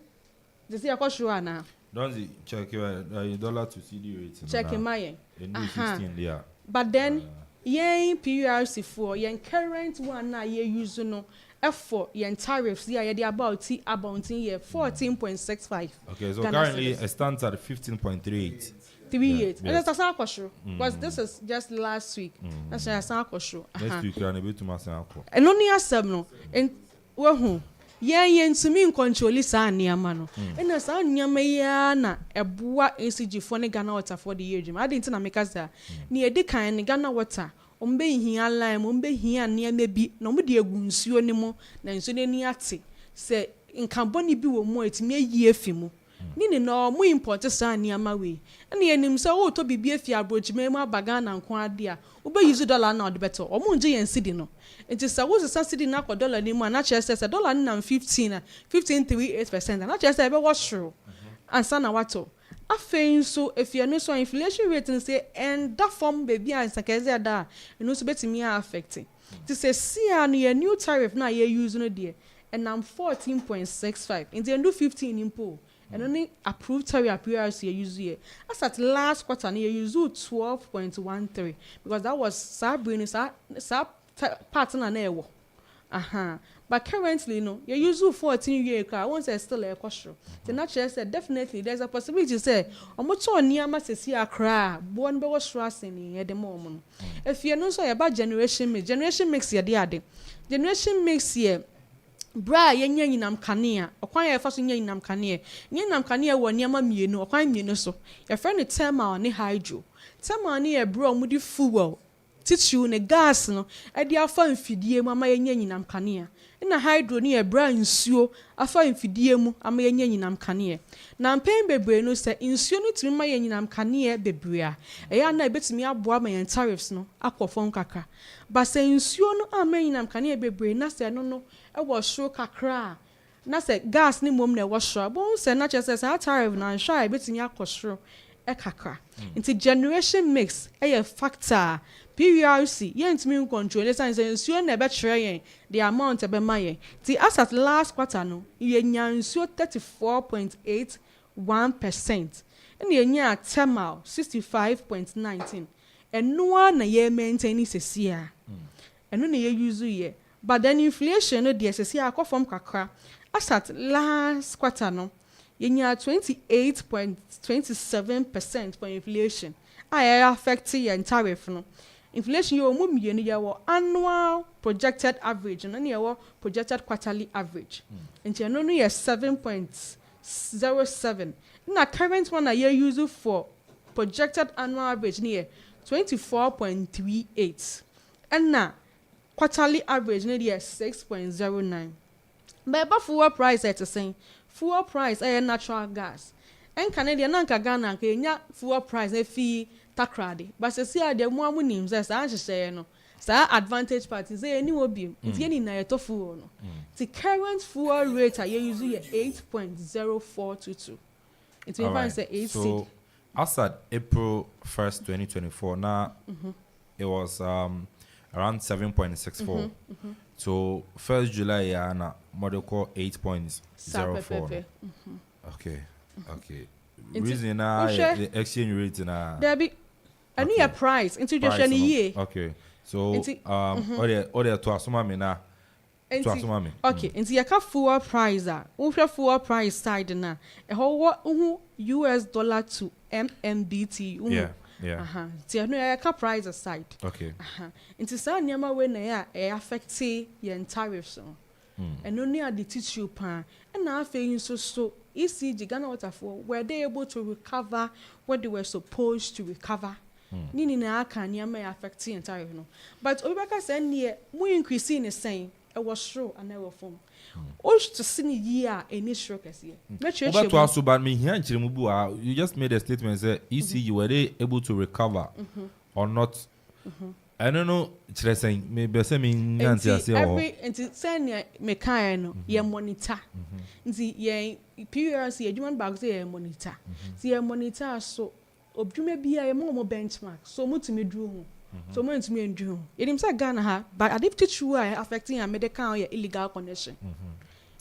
[SPEAKER 13] they say akosro na
[SPEAKER 6] don't check your dollar to cedi rate
[SPEAKER 13] check my
[SPEAKER 6] 16 there
[SPEAKER 13] but then yen PURC for yen current one na ye use no F4 yen tariffs yeah they about year 14.65
[SPEAKER 6] okay so Ghana currently it stands at 15.38
[SPEAKER 13] 38 and that's a question because this is just last week that's a question
[SPEAKER 6] next week you are able to mass akọ
[SPEAKER 13] and only asem no and wo yen to me control sa niama no and sa niama ya na eboa ECG for ne Ghana water for the year I didn't na make us na e dey kan ne Ghana water ombe hia line ombe hia niama bi na omde egu nsuo ni mo na nsuo ni ate se nkamboni bi wo mo etimi ayi afi mu Nini no mu import sa nneɛma we. Ɛna yɛnim sɛ wo to bibie fi abrochime mu abaga na nko ade a, wo use dollar na ɔde beto. Ɔmo nje yɛn cedi no. Nti sɛ wo sesa cedi na kɔ dollar ni mu na kyerɛ sɛ dollar ni na 15 na 15.38% na kyerɛ sɛ ɛbɛ wɔ hworo. Ansa na wato. Afei nso efie no so inflation rate no say and that form baby and sakeze da no so betimi affect. Ti say see an your new tariff na ye use no there and I'm 14.65 and they do 15 impo and only approved tariff appears you use here. As at last quarter you use 12.13 because that was Sabrina partner na ewo. Aha. But currently, no, you use 14 year car. Once I still a question. The natural said definitely there's a possibility to say, I'm not so near my see a cry, born by was trusting at the moment. If you're not so about generation mix your dear. Generation mix here. Bra yenye nyinam kanea okwan ye fa so nye nyinam kanea nyinam kanea wo niam mienu okwan mienu so your friend thermal ne hydro thermal ne ye bro mudi fuel tissue ne gas no e dia afa mfidie mu ama yenye nyinam kanea na hydro ne ye bra nsuo afa mfidie mu ama yenye nyinam kanea na mpem bebre no se nsuo no timi ma yenye nyinam kanea bebre a eya na ebetimi aboa ma yen tariffs no akofon kaka ba se nsuo no ama nyinam kanea bebre na se no e wo hworo kakra na se gas ni mom na e wo hworo bon se na chese se tariff na nhwa ebetimi akohworo e kakra nti generation mix e factor PRC yentimi control sense nsuo na be kire yen the amount e be maye ti as at last quarter no yenya nsuo 34.81% and yenya thermal 65.19 eno na ye maintain sesia eno na ye use ye but then inflation no the sesia akofom kakra as at last quarter no yenya 28.27% for inflation I affect your tariff no inflation you mum ye no annual projected average no na your projected quarterly average and you know no 7.07 na current one you use for projected annual average near 24.38 and na quarterly average near 6.09 but fuel price at the same fuel price natural gas and Canadian nanka Ghana kenya fuel price e fi takrade but se ade mo amunim se sa ahye no sa advantage party say any obi ntie ni na yeto fuel no the current fuel rate you use 8.0422 it means say 8
[SPEAKER 6] so as at April 1st 2024 now it was around 7.64 so 1st July ya na model call 8.04 okay reason the exchange rate na
[SPEAKER 13] there be any a price into just any year
[SPEAKER 6] okay so order to asoma me na to asoma me
[SPEAKER 13] okay into your fuel price fuel price side na e ho US dollar to MMBT
[SPEAKER 6] yeah
[SPEAKER 13] ti no your price side
[SPEAKER 6] okay
[SPEAKER 13] into sa nyama we na ya e affect your tariffs and only at the tissue pan and now after so ECG Ghana Waterfall were they able to recover what they were supposed to recover nini na aka nyama ya affect entire no but obaka say near mu increase in saying e was true and e was form o to see year any stroke kese make sure
[SPEAKER 6] but to also but me here nchire mu bu you just made a statement say ECG were they able to recover or not I don't know saying maybe say me nyantia say
[SPEAKER 13] every nti say me kan no ye monitor nti ye PRC adwuma bag say ye monitor ti ye monitor so obdwuma bia ye mo benchmark so mutumi duru ho so mo ntumi nduru ho yedim say Ghana ha but addict true affecting a medical or illegal connection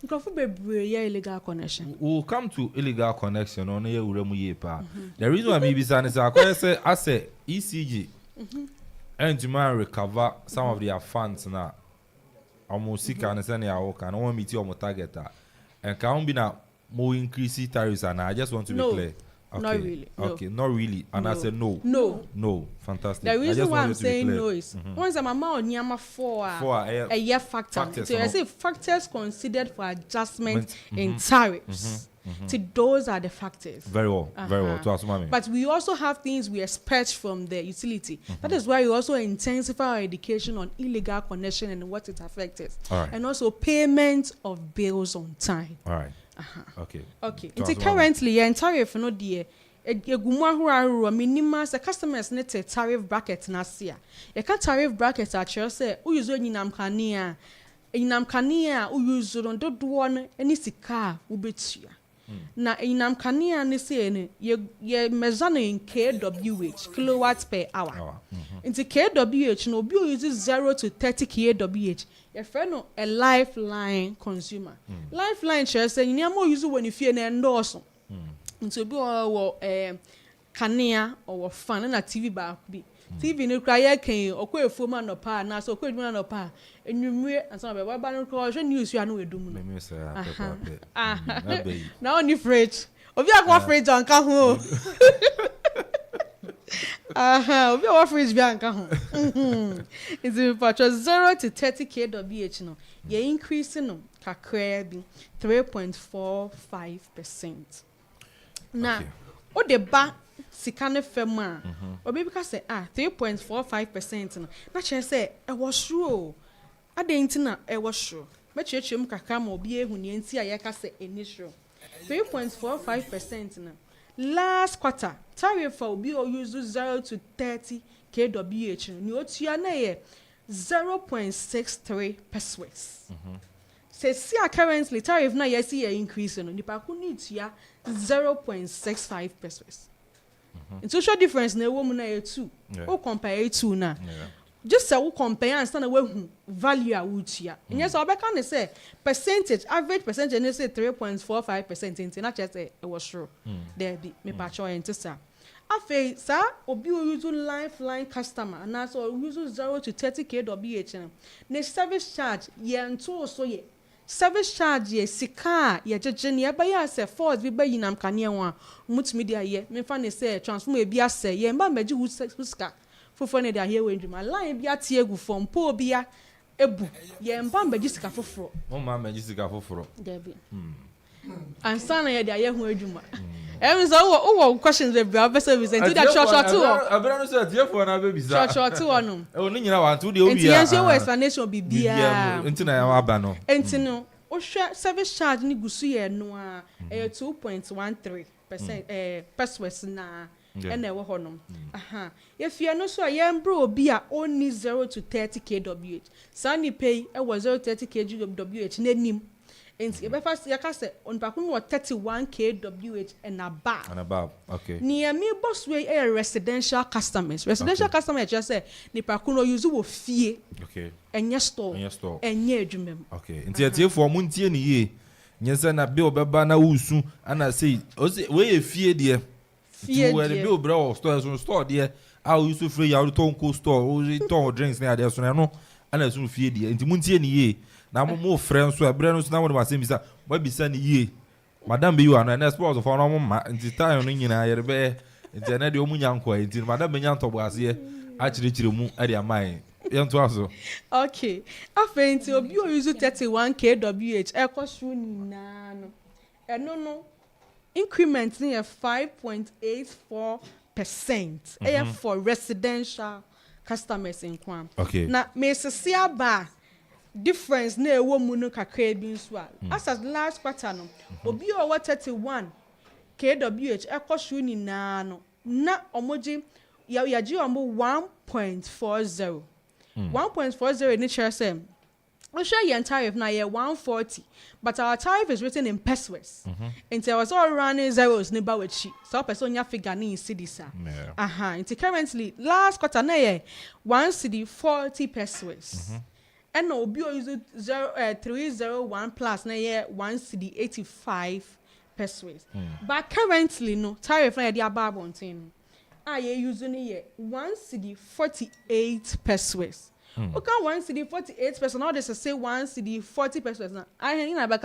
[SPEAKER 13] Akropong bebre ye illegal connection
[SPEAKER 6] we'll come to illegal connection on ye uremu ye pa the reason why me be saying is I say ECG and to man recover some of their funds now. Almost sick and send your work and I want me to target and can be now more increasing tariffs and I just want to be clear. Okay.
[SPEAKER 13] Not really.
[SPEAKER 6] Okay, not really. And I said no. Fantastic.
[SPEAKER 13] The reason why I'm saying no is once I'm amount nyama for a year factor. So I say factors considered for adjustment in tariffs. So those are the factors.
[SPEAKER 6] Very well.
[SPEAKER 13] But we also have things we expect from the utility. That is why we also intensify our education on illegal connection and what it affects.
[SPEAKER 6] Right.
[SPEAKER 13] And also payment of bills on time.
[SPEAKER 6] All right. Okay.
[SPEAKER 13] Nti currently your tariff no dear egumu ahoro minima se customers net tariff bracket na ase a ye ka tariff bracket a kire say u use nyinam kane a u use no dodo no ani sika u betua na nyinam kane ne say ne ye measure in kWh kilowatts per hour nti kWh no obi use 0 to 30 kWh your friend no a lifeline consumer lifeline kire say nyinam o use when ifie na endorse nti obi wo kanea or fan na TV ba bi TV ni kra ye kan okwefu ma no pa na so okwefu ma no pa enwumre ansa be ba no ko hwe news ya no edum no
[SPEAKER 6] me say
[SPEAKER 13] na oni fridge obi akwa fridge anka ho obi akwa fridge bi anka ho is it for 0 to 30 kWh no ye increase no kakra bi 3.45%. Na o de ba sika ne fam a obi bi ka say 3.45% no na che say e wo sure adenti na e wo sure me chechem kakra ma obi ehu ne enti a ye ka say initial 3.45% na last quarter tariff for obi o use 0 to 30 kWh ni otua na ye 0.63 pesos. Say currently tariff na yes year increase no nipa ku ni tua 0.65 pesos. In social difference na ewo mu na ye 2. O compare 2 na. Just say we compare and stand we value a wo tua. Yes so obeka ne say percentage average percentage na say 3.45% in na just say e was sure. There be me pa cho enti sa. Afi sa obi o use lifeline customer na so use 0 to 30 kWh na service charge ye nto so ye service charge ye sika ye jeje ne ba ya se force bi ba yinam kane ho a mutumi dia ye me fa ne say transform e bi ase ye mba maji huska fofo ne dia here we ndwuma line bi atie egu form po bi ya ebu ye mba maji sika foforo
[SPEAKER 6] mo ma maji sika foforo
[SPEAKER 13] there be ansa na ye dia ye ho adwuma so wo questions we be obviously we say to that short
[SPEAKER 6] abira no say tie for na be bisa
[SPEAKER 13] short no
[SPEAKER 6] o ni nyina wa to de obi
[SPEAKER 13] ya enti explanation be bia
[SPEAKER 6] enti na ya aba no
[SPEAKER 13] enti no o hwe service charge ni gusu ye no a 2.13% pesos na ene wo honom if you no so ye mbro obi a only 0 to 30 kWh sani pay e was 0 to 30 kWh na nim enti e be fast ya ka se onpa ku no 31 kWh and above
[SPEAKER 6] okay
[SPEAKER 13] near me boss way residential customers customers just say nipa ku no use wo fie
[SPEAKER 6] okay
[SPEAKER 13] enye store enye adwumem
[SPEAKER 6] okay enti atiefo mo ntie ne ye nyesa na be obeba na wusu ana say we e fie de fie de be obra store de a use free ya to nko store o to drinks na ade so na no ana so fie de enti mo ntie ne ye na mo friends so abre no so na mo ma say bisa ba bisa ne ye madam be you are na sports for no ma enti time no nyina ye be enti na de o munya nko enti madam be nya ntobo ase a chire mu ade amai yanto aso
[SPEAKER 13] okay afenti obi o use 31 kWh e kosu ni na no eno no increment ni 5.84% for residential customers in Kwam.
[SPEAKER 6] Okay.
[SPEAKER 13] Na me sisi aba difference na ewo mu no kakra bi nso a as last quarter no obi o 31 kWh e kosu ni na no na omoji ya ji omo 1.40 1.40 in HRSM. We share your tariff now, 140, but our tariff is written in pesos. And there was all running zeros nearby with she. So, person ya figure in cities. And currently, last quarter, 1 cedi 40 pesos. And no, bio use 301 plus, 1 cedi 85 pesos. But currently, no tariff na dia bar bontin. Ye using 1 cedi 48 pesos. Okay, 1 cedi 48 pesos. Now they say 1 cedi 40 pesos. Now I in a back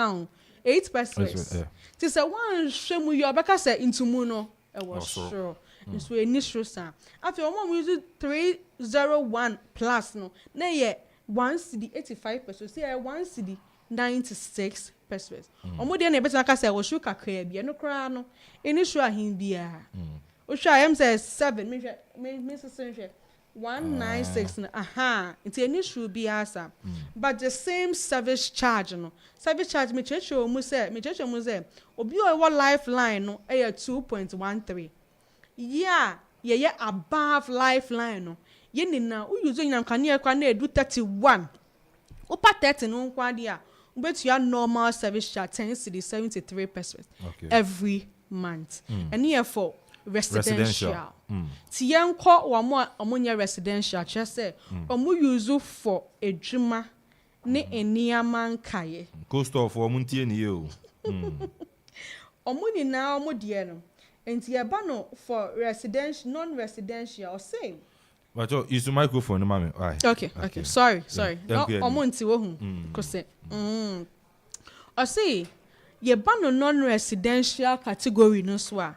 [SPEAKER 13] 8 pesos. This a one shemu your back say into muno. I was sure. So initial sa. After one use 301 plus no. Na ye 1 cedi 85 pesos. Say 1 cedi 96 pesos. Omo dey na better ka say wo shu kakra bia no kra no. Initial hin bia. Osha am say 7 me say 196 nti any should be asa but the same service charge no service charge me church mu say obi o wa lifeline no 2.13 yeah above lifeline no ye nina u use nyam kane kwa na edu 31 upa 30 no kwa dia ubetu ya normal service charge 10.73% every month and here for residential. Ti yenko omo residential che say omo use for edwuma ne eniama nkaye.
[SPEAKER 6] Cost of omo ntie ne o.
[SPEAKER 13] Omo ni na omo de no. Enti e ba no for residential non-residential same.
[SPEAKER 6] But use the microphone mama.
[SPEAKER 13] Okay. Sorry. Omo nti wo hu. Kose. O say ye ba no non-residential category no so a.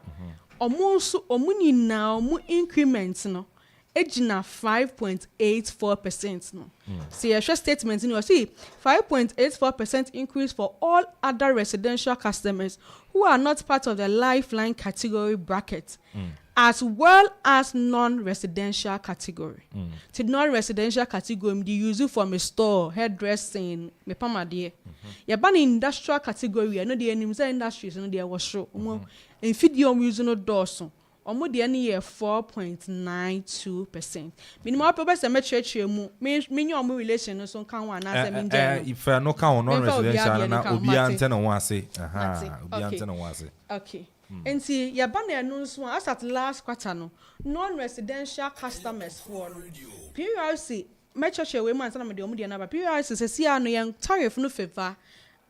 [SPEAKER 13] Omu ni na omu increment no ejina 5.84% no. See a statement you see 5.84% increase for all other residential customers who are not part of the lifeline category bracket. As well as non-residential category. The non-residential category, they use it for my store, hairdressing, me pamade. Ya ban industrial category, I know the enemies industries, no there was show. In video using no dorso. Omo de any year 4.92%. Minimum purpose a church mu me omo relation no so kan wan na me
[SPEAKER 6] if no kan non-residential na obi ante na wan ase. Obi ante na wan ase.
[SPEAKER 13] Okay. Enti ya ba na no so as at last quarter no non-residential customers for PRC my church we man na me de omo de na ba PRC se sia no yan tariff no favor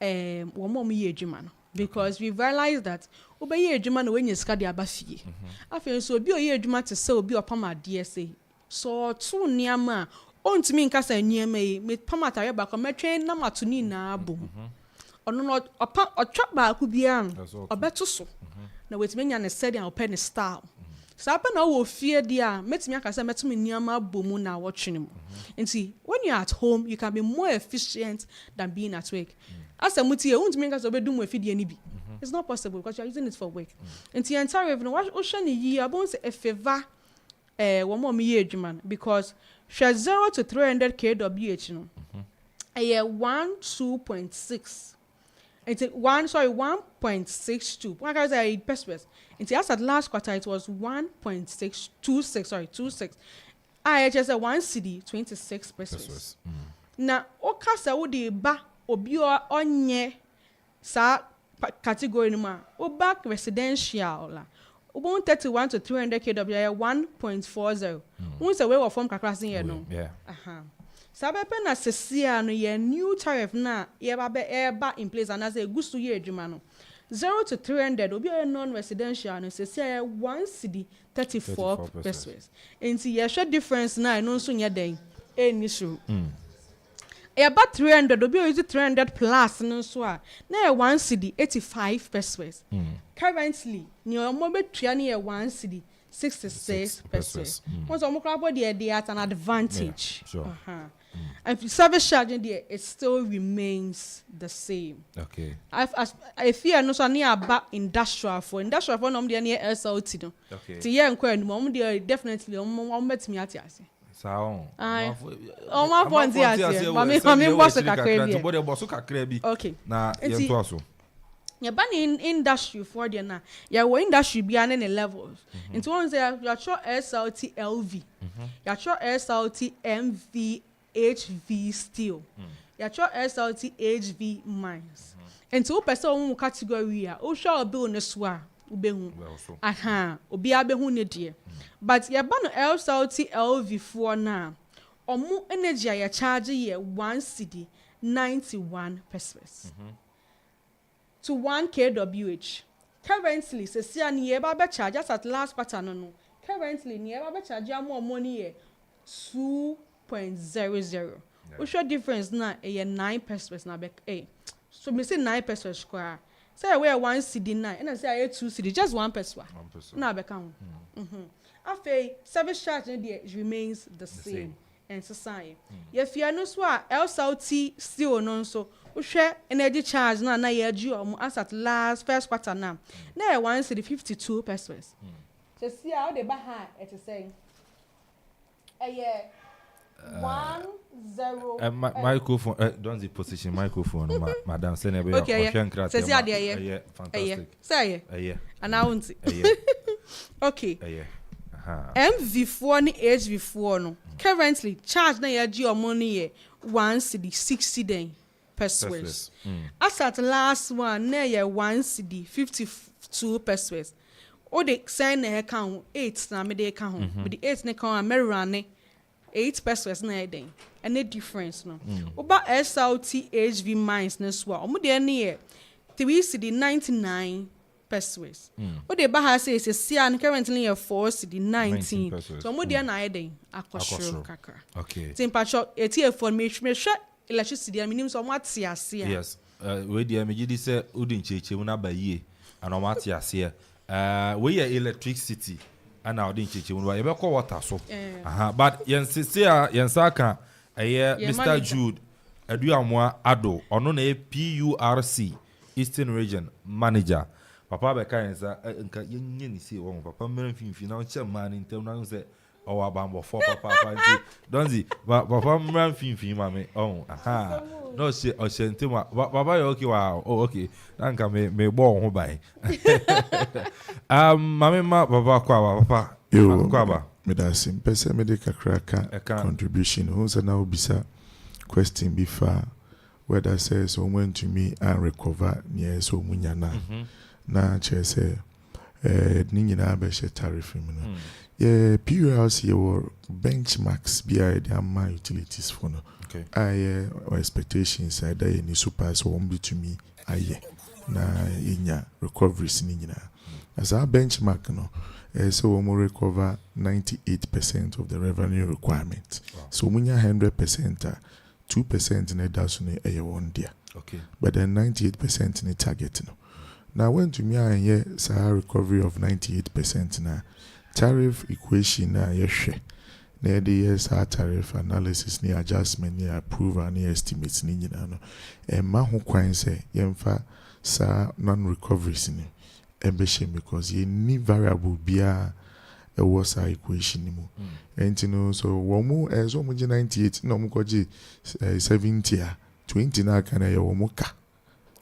[SPEAKER 13] wo mo ye adwuma no because we realized that obe ye adwuma no when sika de aba fie afen so obi o ye adwuma te se obi opama de say so to niama ontimi nka sa niama yi me pama tare ba ko metwe na matuni na abom ono no opa otwa ba ku bia obeto so na wetimi nya ne said and open style so apa na wo fie dia metimi aka sa metumi niama abomu na watching mu nti when you are at home you can be more efficient than being at work as a muti e untimi nka so be dum afidie ni bi it's not possible because you are using it for work nti entire revenue what ocean yi abon se efeva wo mo me ye adwuma because share 0 to 300 kWh no 1.2.6 it's 1.62. Like I said, perspective. As at last quarter, it was 1.26. IHS a 1 CD 26%. Now, okasa would ba obio onye sa category numa oba residential la. Obon 31 to 300 kW 1.40. Once away or form kakras here no.
[SPEAKER 6] Yeah.
[SPEAKER 13] Sabepe na sesia no ye new tariff na ye ba be eba in place and as a gusto ye adwuma no 0 to 300 obi a non-residential no sesia 1 CD 34 pesos. Enti ye share difference na no so nya den eni so. E ba 300 obi use 300 plus no so a na 1 CD 85 pesos. Currently ni omo betua na ye 1 CD 66 pesos. Once omo crabo dey at an advantage.
[SPEAKER 6] Yeah, sure.
[SPEAKER 13] And service charging there, it still remains the same.
[SPEAKER 6] Okay.
[SPEAKER 13] I fear no so near about industrial for no near SLT no.
[SPEAKER 6] Okay.
[SPEAKER 13] To year and mom there definitely met me at yasi.
[SPEAKER 6] Sao.
[SPEAKER 13] My point yasi. Mami boss kakrebi. Okay.
[SPEAKER 6] Na yento aso.
[SPEAKER 13] Ya ban in industry for there na. Ya wo industry bi an the levels. Into one say you sure SLT LV. You sure SLT MV HV steel. Ya sure SLT HV mines. And to person one category o sure bill no so a ubehu. Obi abehu ne de. But ya ban SLT LV for na. Omo energy ya charge ye 1 CD 91 pesos. To 1 kWh. Currently, se ni ye ba be charge just at last quarter no. Currently, ni ye ba be charge more money ye 2.00. We show difference na 9 pesos na be so me say 9 pesos square. Say we 1 CD 9 and I say 2 CD just 1 peso. Na be count. After service charge there remains the same. And society. If you are no so LSLT still no so we share energy charge na ye due as at last first quarter na 1 CD 52 pesos. So see how they buy high it is saying
[SPEAKER 6] Microphone, don't the position microphone, madam. Send a
[SPEAKER 13] okay, fantastic. Say, announce it. Okay. MV4 ni HV4 no. Currently, charge na ya your money 1 cedi 60 den pesos. As at last one, na ya 1 cedi 52 pesos. O de sign na account 8 na me de account. But the 8 na account American 8 pesos na ya den. Any difference no. Oba SLT HV mines na so. Omo de na 3 cedi 99 pesos. O de baha say sian currently 4 cedi 19. So mo de na eden akosro kakra.
[SPEAKER 6] Okay.
[SPEAKER 13] Timpacho eti for me hwe electricity am nim so mo ate ase.
[SPEAKER 6] Yes. We dey me gidi say udin cheche mu na ba yie ana mo ate ase. We ye electricity ana udin cheche mu ba ye be ko water so. But yen sisia yen saka Mr. Jude Aduamwa Ado ono na PURC Eastern Region Manager. Papa be kan sa nka yenye ni se won papa mmerɛ mfimfini na ɔkyɛ man ntem na sɛ ɔwɔ abambo for papa nti donzi papa mmerɛ mfimfini ma me aha no se ɔhyɛ ntem papa yɛ okay wow okay na nka me bɔ ho bai mame ma papa papa
[SPEAKER 16] yo me da sim pese me de kakraka contribution who say na obisa question before whether says o went to me and recover near so munyana na chese ni nyina be she tariff mu no yeah PULC your benchmarks bi the amount utilities for no okay expectations I dey ni super so won be to me aye na inya recoveries ni nyina as our benchmark no so we will recover 98% of the revenue requirement. Wow. So we have 100%, 2% in that's a 1 year.
[SPEAKER 6] Okay.
[SPEAKER 16] But then 98% in the target. No. Now when to me I hear recovery of 98% now tariff equation na share. Na the yes tariff analysis ni adjustment ni approval ni estimates ni nyina no. E ma ho kwan say yemfa sa non recoveries ni because you need variable bia a was equation mu and you know so womu as 98 no mu koji 70 20 na kana ya womu ka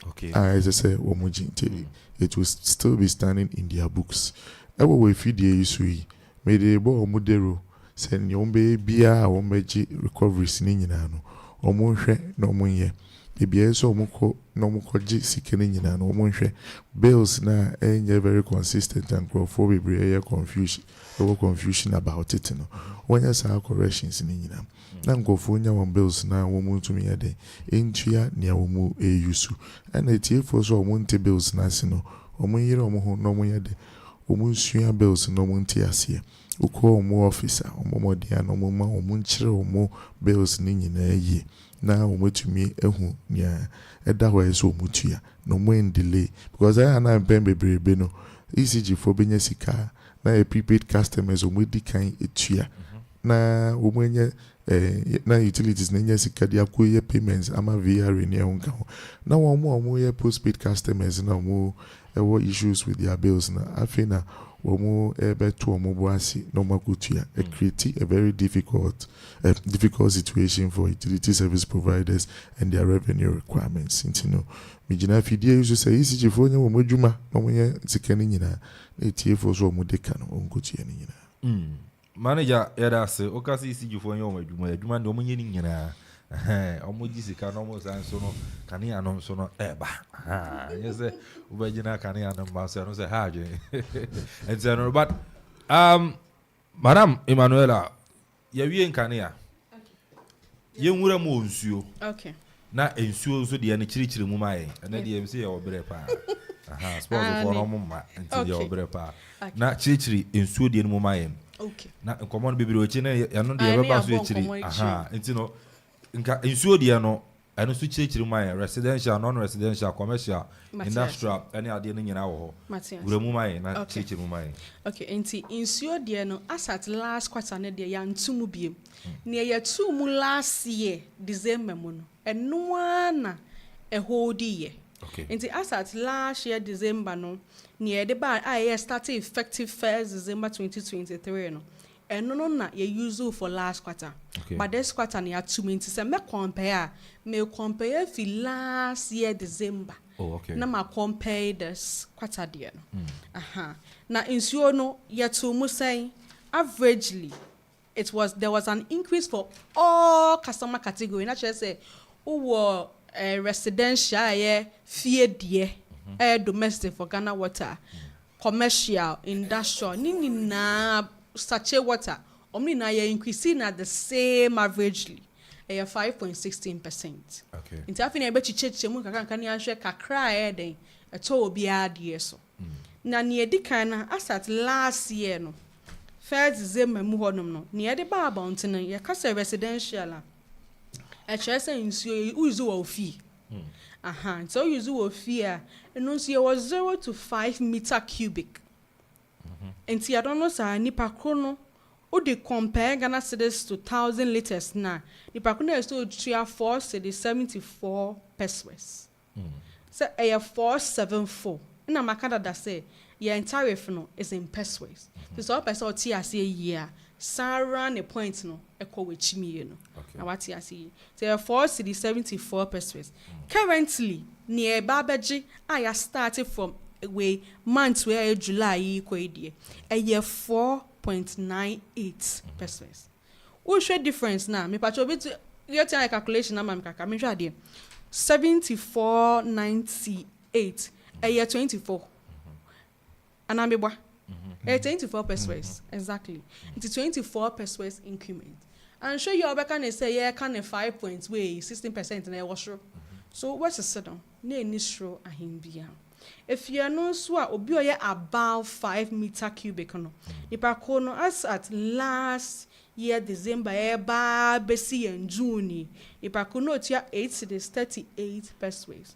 [SPEAKER 6] okay
[SPEAKER 16] as I say womu jinti it will still be standing in their books ewo we feed the issue me de bo womu dero sen yombe bia womeji recoveries ni nyina no womu hwe no mu ye ebia so omuko no mukoji sikene nyina no omunhwe bills na enye very consistent and crowdflow bebre confusion about it no when you say corrections ni nyina na nkofo nya won bills na wo muntumi yede entua ne wo mu eyusu and etiefo so omunte bills na si no omunyire omuho no omunyede omunsua bills no omunte ase uko omu officer omomodia no omuma omunchire omu bills ni nyina yi na omutumi ehu nya eda ho eso omutua no mo delay because I na pem bebrebe no ECG for benya sika na a prepaid customers omudi kan etua na omenye na utilities na nya sika dia koye payments ama VR ne honka ho na wo ye postpaid customers na mo ewo issues with their bills na afina womu ebetu omubuasi no makutua create a very difficult situation for utility service providers and their revenue requirements you know mijina fidie use say ECG for nya womodwuma no monye sikani nyina etiefo so omudeka no onkutua ni nyina
[SPEAKER 6] manager era say okasi ECG for nya womodwuma ndo monye ni nyina omoji sika no mo san so no kani anom so no eba yese ubajina kani anom ba so no say ha je and so no but madam Emanuela ya wie nkani a ye nwura mo nsuo
[SPEAKER 13] okay
[SPEAKER 6] na ensuo so de ne chirichiri mu mai na de MC ya obre pa sport for no mo ma nti ya obre pa na chirichiri ensuo de mu mai
[SPEAKER 13] okay
[SPEAKER 6] na nkomo bibiri ochi na ya no de ya ba so chiri nti no nka ensuo de no eno so chirichiri mai residential non residential commercial industrial any ade no nyina wo ho wura mu mai na chirichiri mu mai
[SPEAKER 13] okay nti ensuo de no asat last quarter na de ya ntumu biem na ya tumu last year December mu no eno ana hold year
[SPEAKER 6] okay
[SPEAKER 13] nti asat last year December no na de ba I started effective 1st December 2023 no and no na ye use for last quarter.
[SPEAKER 6] Okay.
[SPEAKER 13] But this quarter near 2 minutes. Say me compare fi last year December.
[SPEAKER 6] Oh, okay.
[SPEAKER 13] Na ma compare this quarter there. Na insuo no yet to mu say averagely there was an increase for all customer category. Naturally say who residential fee dear domestic for Ghana Water, commercial, industrial, nini na sachet water, omni na ye increasing at the same averagely. 5.16%.
[SPEAKER 6] Okay.
[SPEAKER 13] Inti afini ebe chiche mu kaka ni anhwe kakra den eto obi adie so. Na ne edi kan na asat last year no. First December mu honom no. Ne edi ba about no ye kasa residential a chese nsuo uzu wa ofi. So uzu wa ofi a eno nsuo was 0 to 5 meter cubic. Inti adono sa nipa krono o de compare Ghana cedis to 1,000 liters na nipa krono is to 4 cedis 74 pesos. So 474. Na makada da say your tariff no is in pesos. So peso ti ase year Sarah ne point no eko wechimi no. Na what you see. So 4 cedis 74 pesos. Currently near Babaji I started from way months where July ko edie. A year 4.98 pesos. What show difference now? Me pacho bit your time calculation na mam kaka me hwa de 74.98 a year 24. Anambeba. 24 pesos exactly. It's 24 pesos increment. And show you obeka na say yeah can 5 points way 16% na e sure. So what's the settle? Na ni sure ahimbia. If you are no so obi oye about 5 meter cubic no. Nipa ko no as at last year December ba besi in June. Nipa ko no tia 8 cedis 38 pesos.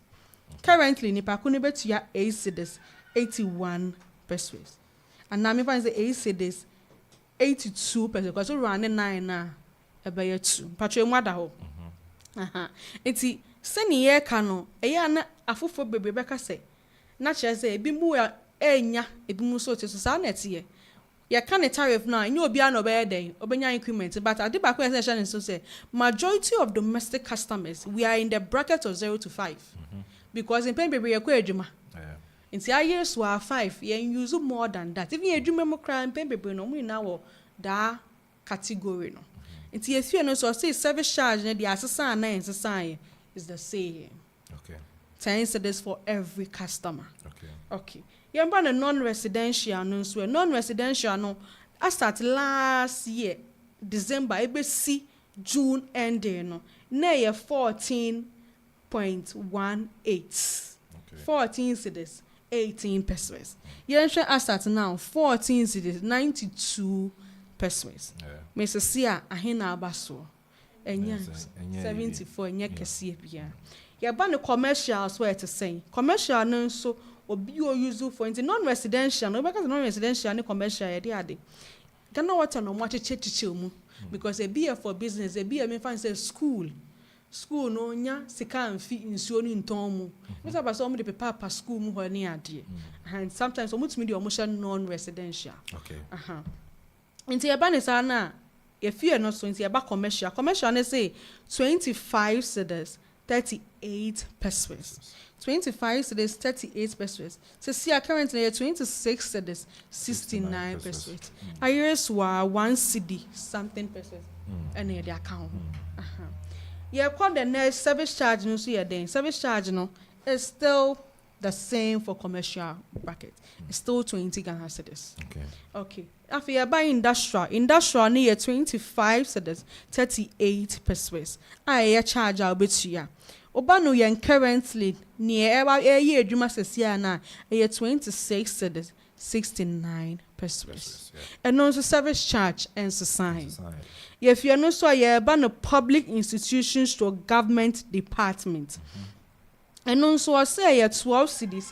[SPEAKER 13] Currently nipa ko no betia 8 cedis 81 pesos. And now me find say 8 cedis 82 pesos because we run 9 na e be 2. Patro mu ada ho. Enti seni ye ka no eya na Akuffo bebe beka say na chese ebi mu enya ebi mu so te so sa na tie ye ka ne tariff na nya obi an obe den obenya increment but ade ba ko essential so say majority of domestic customers we are in the bracket of 0 to 5 because in pen bebe ye ko adwuma nti aye so 5 ye use more than that even adwuma mo kra pen bebe no mu na wo da category no nti ye fie no so say service charge na the asesa na ensesa is the same.
[SPEAKER 6] Okay.
[SPEAKER 13] 10 cedis for every customer. Okay. Yamba na non-residential no so non-residential no I start last year December ebe si June ending no na ye 14.18. 14 cedis 18 pesos. Yenhwe I start now 14 cedis 92 pesos. Mr. Sia ahina abaso. Enya 74 enya kese bia. Ya ba no commercial so to say. Commercial no so obi o use for into non-residential no because non-residential and commercial ya ade. Ghana Water no mo cheche mu because e be for business e be me fan say school no nya sika amfi nsuo ni nton mu. Mr. Ba so mo de paper school mu ho ni ade. And sometimes so mutumi de o mo non-residential.
[SPEAKER 6] Okay.
[SPEAKER 13] Nti ya ba ne sa na if you are not so into commercial they say 25 cedis 38 pesos. 25 cedis 38 pesos. So see currently 26 cedis 69 pesos. I use 1 cedi something pesos and the account. Yeah, call the next service charge no so then service charge no is still the same for commercial bracket. It's still 20 Ghana cedis. Okay. After you buy industrial near 25 cedis 38 pesos. I charge out betia. Obano yen currently near a year adwuma sesia na 26 cedis 69 pesos. And also service charge and society. If you know so you ban public institutions to government department. And also I say 12 cedis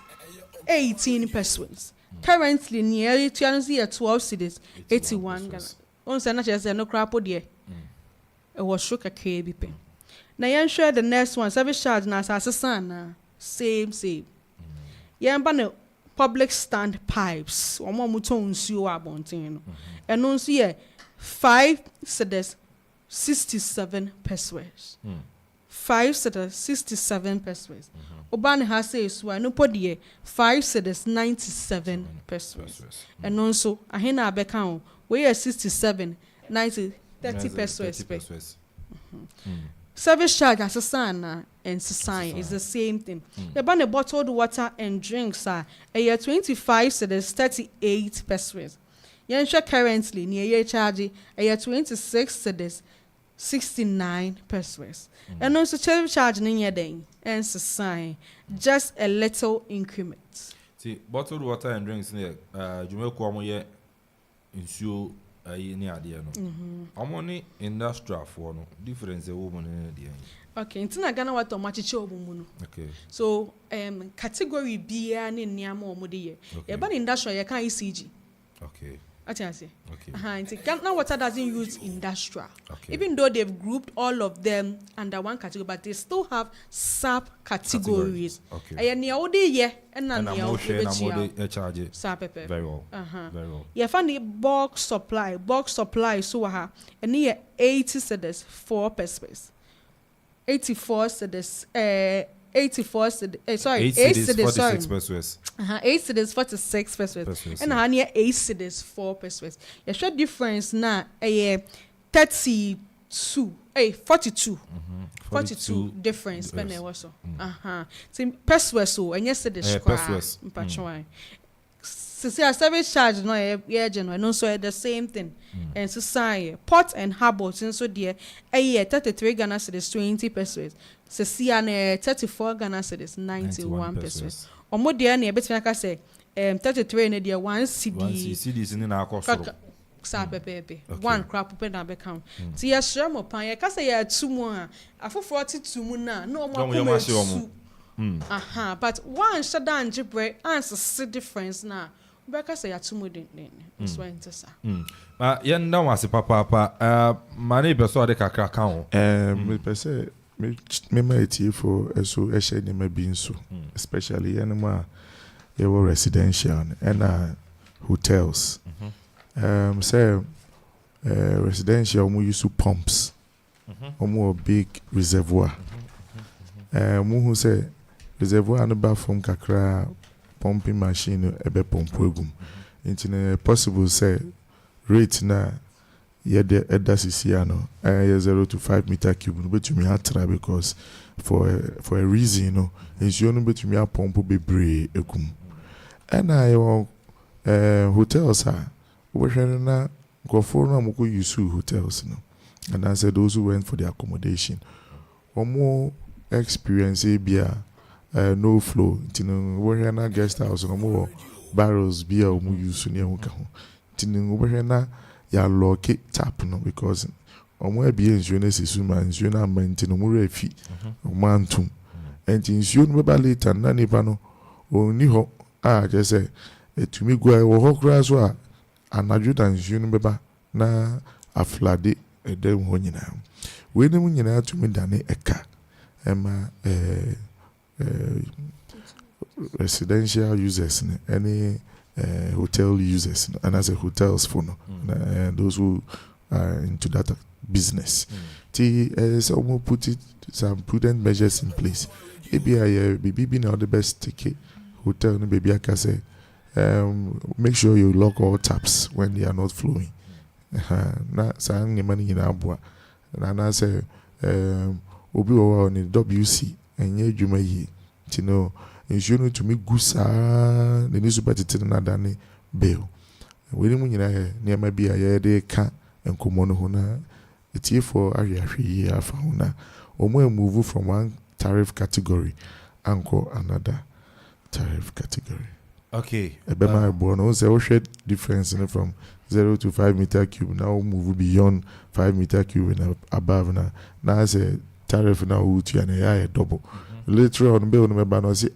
[SPEAKER 13] 18 pesos. Currently nearly 12 cedis 81 Ghana. On say na just no crapo there. It was shook a KBP. Now you share the next one service charge na na same. You ban public stand pipes. Omo muto nsuo abonten no. And no so 5 cedis 67 pesos. 5 cedis 67 pesos. Oban has a swa no podie 5 cedis 97 pesos. And also a hena becount we are 67 90 30 pesos. Service charge as a son and society is the same thing. The ban a bottled water and drinks are a year 25 cedis 38 pesos. Yensha currently near year charge a year 26 cedis 69 pesos. And also service charge in your day and society just a little increment.
[SPEAKER 6] See, bottled water and drinks near Jumel insure any idea no. I'm only industrial for no difference a woman in the
[SPEAKER 13] okay, until I gonna what to match obumu.
[SPEAKER 6] Okay.
[SPEAKER 13] So category B and in Niamo Modi. Yeah, but industrial you can't ECG.
[SPEAKER 6] Okay.
[SPEAKER 13] I say.
[SPEAKER 6] Okay.
[SPEAKER 13] Ghana water doesn't use industrial.
[SPEAKER 6] Okay.
[SPEAKER 13] Even though they've grouped all of them under one category, but they still have sub-categories.
[SPEAKER 6] Okay.
[SPEAKER 13] And near yeah, and
[SPEAKER 6] I'm
[SPEAKER 13] charge.
[SPEAKER 6] Very well. Very well.
[SPEAKER 13] Yeah, find the bulk supply. Bulk supply so and near 80 cedis 4 pesos. 84 cedis 84 cedis sorry 8 cedis sorry 8 cedis 46 pesos and near 8 cedis 4 pesos. You show difference now 32 42 difference when I was so pesos so and yes cedis pesos so service charge no yeah general no so the same thing and society pot and harbor so there 33 Ghana cedis 20 pesos Sesia na 34 Ghana cedis 91 pesos. Omo de na ebetimi aka say 33 na de 1 cedis
[SPEAKER 6] ni na akosoro.
[SPEAKER 13] Sa pepepe. 1 crap pe na be count. Ti ya share mo pan ya ka say ya 2 mu a afofo 42 mu na no mo akoma. But one shadan jibre answer difference na. Beka say ya 2 mu den. It's why intesa.
[SPEAKER 6] Yen na wase papa mane be so de kakra kan ho.
[SPEAKER 16] Me be say me might for so a being so, especially anima your residential and hotels. Say residential we use pumps or more big reservoir. Who say reservoir and bathroom kakra pumping machine ebe pompogum. Into possible say rate na the edasisiano 0 to 5 meter cube but you may try because for a reason you know is you know but you may pump be brave and hotels are we na go for no go use hotels no and I said those who went for the accommodation or more experience bia no flow tinu we na guest house no more barrels bia o mu use ne ho ka ho tinu we na ya lock it tap no because omo ebie nsuo na sesu ma nsuo na amenti no mu refi omo antum enti nsuo no beba later na nipa no oni ho je say etumi gua wo ho kra so a anadwo da nsuo no beba na aflade edem ho nyina we ne mu nyina atumi dane eka ema residential users any hotel users and as a hotels for no those who are into that business so put some prudent measures in place maybe now the best ticket hotel no baby I can say make sure you lock all taps when they are not flowing na sang ni mani na abua na say obi o on WC enye dwuma yi you know insurance to me gusa the news about na dane bill we ni mu nyina he ne ma bia ye de ka enkomo no ho na etie for ahwehwe afa ho na omo move from one tariff category anko another tariff category.
[SPEAKER 6] Okay.
[SPEAKER 16] Ebema ebo no say we shade difference from 0 to 5 meter cube now move beyond 5 meter cube and above na say tariff na utu ya na ya double. Later on be on me ba no say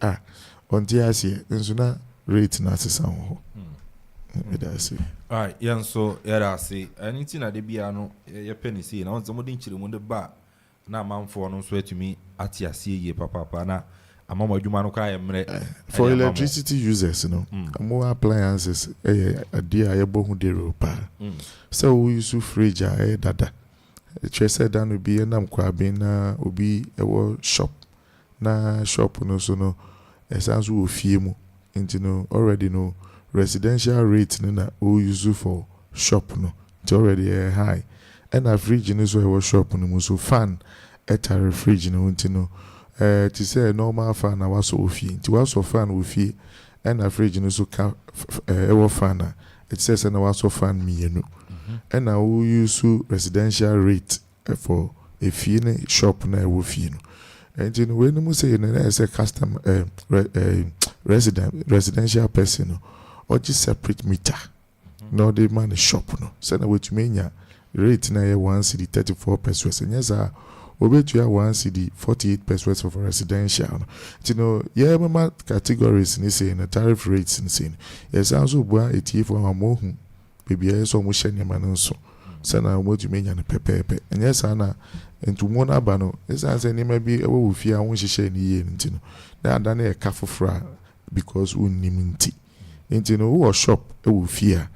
[SPEAKER 16] onti ase nso na rate na asesa ho. That's it.
[SPEAKER 6] All right, yeah, so yeah, I say anything that they be no ye penny see na once somebody chire mo de ba na Amanfo no so to me ati ase ye papa na amamo adwuma no kra emre
[SPEAKER 16] for electricity users, more appliances a dear ayebo dero pa. So we use fridge dada. Chese dan obi enam kwa bin na obi ewo shop na shop no so no esanso wo fie mu nti no already no residential rate na o use for shop no it's already high and a fridge no so ewo shop no mu so fan etare fridge no nti no to say normal fan na waso ofie nti waso fan wo fie and a fridge no so ka ewo fan na it says na waso fan mienu and now we use residential rate for a fee shop na ewo fee no and you know when we say na as a customer residential person no or just separate meter no dey man shop no so na what you mean rate na 1 cedi 34 pesos and yes obetua 1 cedi 48 pesos for residential no you know yeah mama categories ni say na tariff rates ni say yes also bua etie for amohu baby so mo hye nyama no so sana mo tu menya no pepepe enye sana entumo na aba no esa say nyama bi ewo wo fie a wo hye ni ye ntino na ada na e ka fofora because unnim nti no wo shop ewo fie a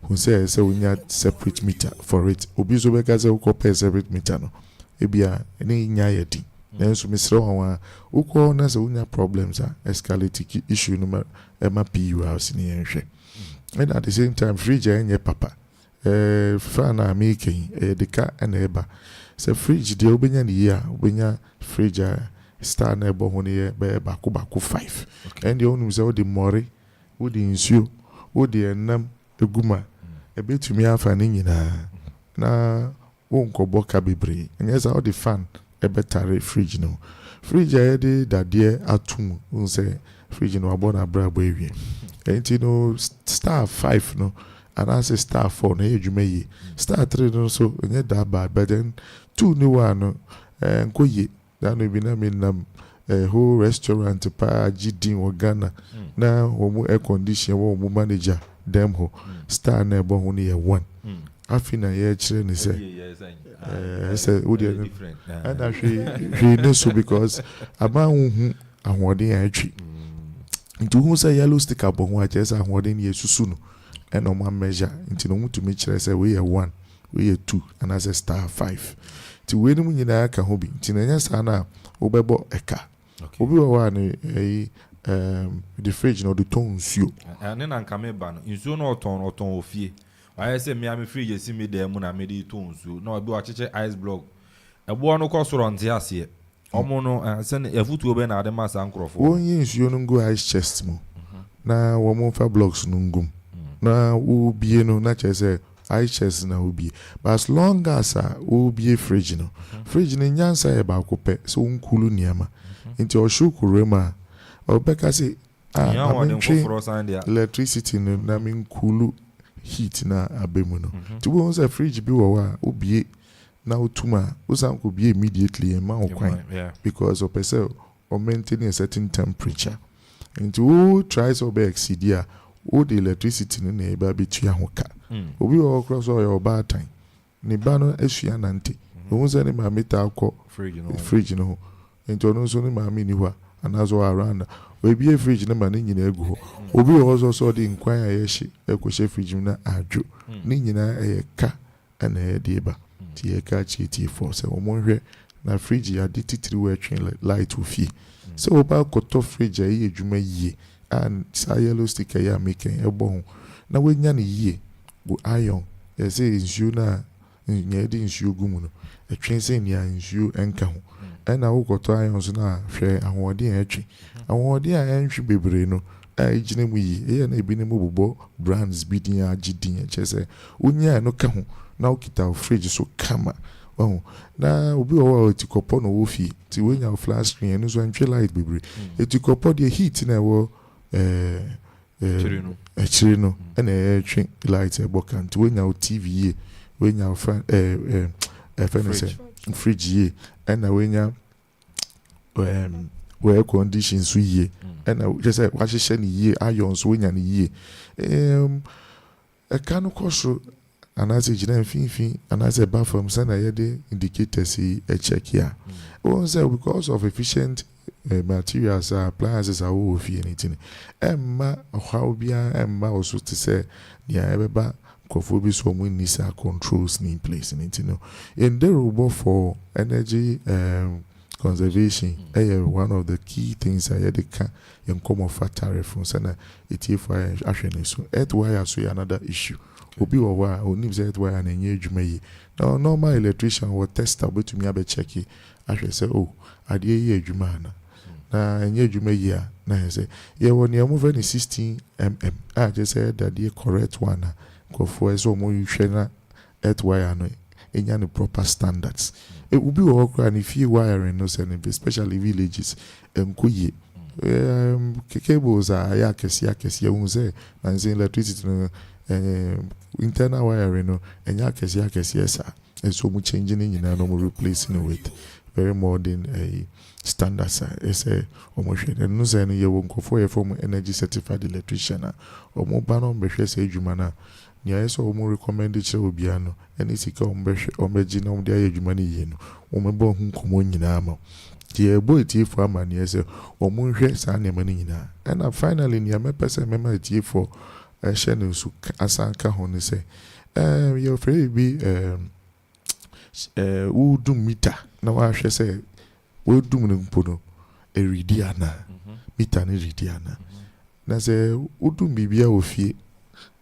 [SPEAKER 16] who say unya separate meter for it obi so be ka say wo pay separate meter no ebia eni nya yedi nanso misre wa wo na say unya problems a escalate issue no ma pu house ni enhwe. And at the same time, fridge enye papa. Fan na making the car and eba. So fridge the obenya ni year, obenya fridge star na ebo honi be baku 5. And the only say the mori, wo the insuo, wo the enam eguma. Ebetumi afa ni nyina. Na wo nkobo ka bebre. And yes all the fan ebetare fridge no. Fridge de dadie atum, wo say fridge no abona bra boy. And you know, star 5 no, and I say star 4 no, you may star 3 no, so not that bad, but then 2 new one and go ye. That will be a whole restaurant pa GD or Ghana. Now, one air condition, one manager, them ho star never only 1. I feel a year children say, I said, would you different? And actually, know so because about and what they actually. Into who say yellow stick up on what yes, I'm holding ye susuno and on one measure into no to make sure I say we are 1, we are 2, and as a star 5. To win when you know can hobby, Tinanya Sana, Obebo Eka. Obi one the fridge no the tones you.
[SPEAKER 6] And then I'm coming ban, in so no ton or ton of fee. I say me, I'm free, you see me there, when I made it tones you. No, I do a ice block. A boy no cost on the ass here. Omono send a foot to ben Además Akropong.
[SPEAKER 16] One years you don't go ice chest mo. Na woman for blocks nungum. Na ubi no na chese ice chest na ubi. But as long as ubi fridge no. Fridge ni nyansa e ba kope so unkulu niama. Inti oshuku rema. Obeka say electricity no na minkulu heat na abemu no. To go on fridge bi wa ubi now tuma usam could be immediately a man because of person or maintaining a certain temperature. And to tries to be exceed all the electricity in the neighbor between hoka. We all cross all your bad time. Nibano eshianante. Who's any mamita fridge no. And to know so my miniwa and as well around. We be a fridge no man in ego. We also saw the inquiry a question fridge na aju. Nina a ka and a deba. Tie catch it for so one na fridge ya dititri we train light to fee. So about koto fridge ye dwuma ye and sa yellow sticker ya making e bon. Na we nya ne ye go iron. E say nsuo na nya di nsuo gumu no. E train say nya nsuo enka ho. E na wo koto iron so na hwe ahode e twi. Ahode a entwi bebre no e gine mu yi. E na ebi ne mu bobo brands bi din agidin e chese. Unya no ka ho. Now kita fridge so kama. Oh, na obi owa tikopo no wo fi. Ti we nya flash screen no so antwe light bebre. E tikopo de heat na wo chiri no. E na twi light e bokan. Ti we nya TV ye. We nya fan fridge ye. E na we nya air condition so ye. E na just say wa hye ni ye iron so we nya ni ye. E kanu koso and as a general fin and as a buffer from Sana Yede indicators a check here. One say because of efficient materials appliances are all of anything. Emma how be Emma also to say near everybody Kofobi so we need controls in place in it, you know. In the robot for energy conservation, one of the key things I had in common fat tariff from Sana it for actually so earth wire so another issue. Obi or why only earth wire and engage me. Now normal electrician will test about to me abe check it. I should say, oh, I did ye jumana. Na engage me ya. Na I say, yeah, when you're moving 16 mm, I just said that the correct one. For so more you share earth wire no in the proper standards. It will be work and if you wiring no send especially villages kuye cables are yakesi won't say and say electricity no internal wiring no and yakesi yes and so much changing in no more replacing with very modern standards is a almost and no say you won't go for a form energy certified electrician or more banon be say jumana. Nya so mo recommend it show biano any sika ombeji na omde ayedwumani yenu omebo hu komo nyina ma tie boy tie for ama ne se omo hwe sa ne mani nyina and finally nya me person me ma tie for channel su asanka ho ne se your free be udum meter na wa hwe se udum ne mpono eridi ana meter ne ridi ana na se udum bibia ofie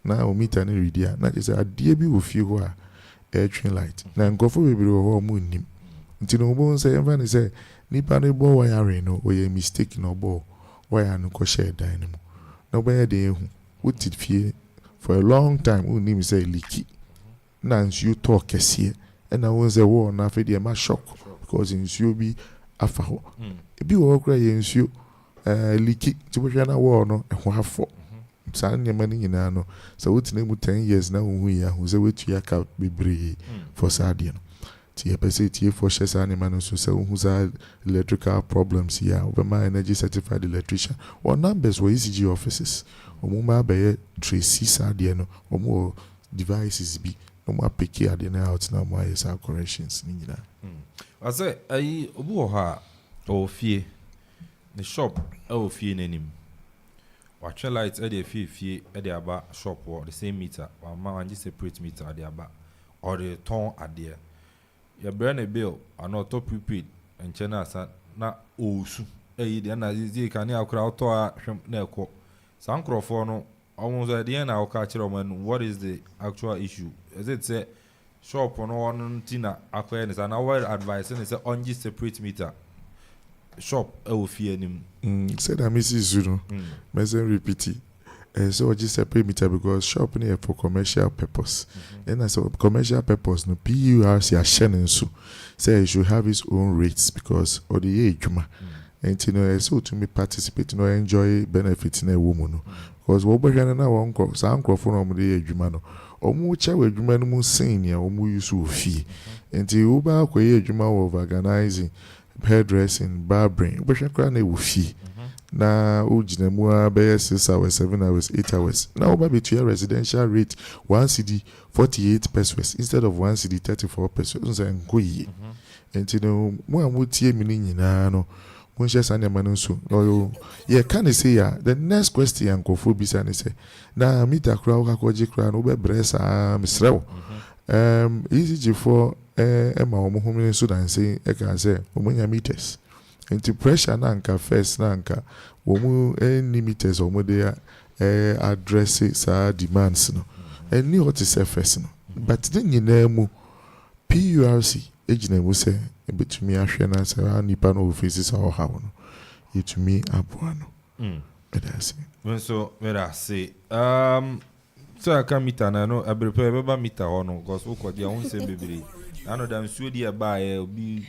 [SPEAKER 16] na o meter ne redia na je say adie bi wo fie ho a airtrain light na nkofo bebere ho mu nnim nti no bo say emfa ne say nipa ne bo wire no o ye mistake no bo wire no ko share dan mu na oba ye de ehu wuti fie for a long time o nnim say leaky na nsu talk kese e na won say wo na fe de ma shock because nsu bi afa ho e bi wo kra ye nsu leaky ti bo hwa na wo no e ho afọ San Yamani Yinano, so what's name 10 years now we are who's a way to yak out be for Sardian. Tia Pesati for Chess Animan, so who's electrical problems here over my energy certified electrician or numbers were ECG offices or Muma Bay Tracy Sardiano or more devices be no more picky at the out now. Why is our corrections?
[SPEAKER 6] I say, I Obuha or fear the shop or fear name. Watch lights at the fee at the aba shop or the same meter or man just separate meter at the aba or the tone at there. You burn a bill and not top prepaid and China na osu. The another can now crowd to a shrimp Some Akropong almost at the end I'll catch it on what is the actual issue. As it say shop on one tina acquaintance and our advice and it's on just separate meter. Shop fear him.
[SPEAKER 16] Said I miss Zulu. Mesen repeat it. So just separate meter because shop near for commercial purpose. And as a commercial purpose, no PURC are sharing so say you should have his own rates because of the age. And you know, so to me participate, no enjoy benefits in a woman. Because what we're going now on call, some Akropong the age man. Omu chawe juma no mu senior omu yusu fee. And you uba kwa juma of organizing hairdressing, barbering, but I will fee. Na ujine mua be 6 hours, 7 hours, 8 hours. Now baby to your residential rate 1 CD 48 pesos instead of 1 CD 34 pesos. And go ye. And you know, more mutie mini no. Munche sanya manusu. No, yeah, can I say ya? The next question Akuffo bisa ni say. Na mita kura uka koji kura no be bresa misrew. Easy for Emma omuhumini Sudan say can say umunya meters. Into pressure nanka first nanka womu any meters omu they address sa demands no. And ni what is first no. But then you know PURC ejine mu say betumi ahwe na say nipa no faces how no. Yetumi aboa no. That's it.
[SPEAKER 6] So I say so I can meet and I know I prepare ever meet or no because what they won't say baby. I know them Swedish buy be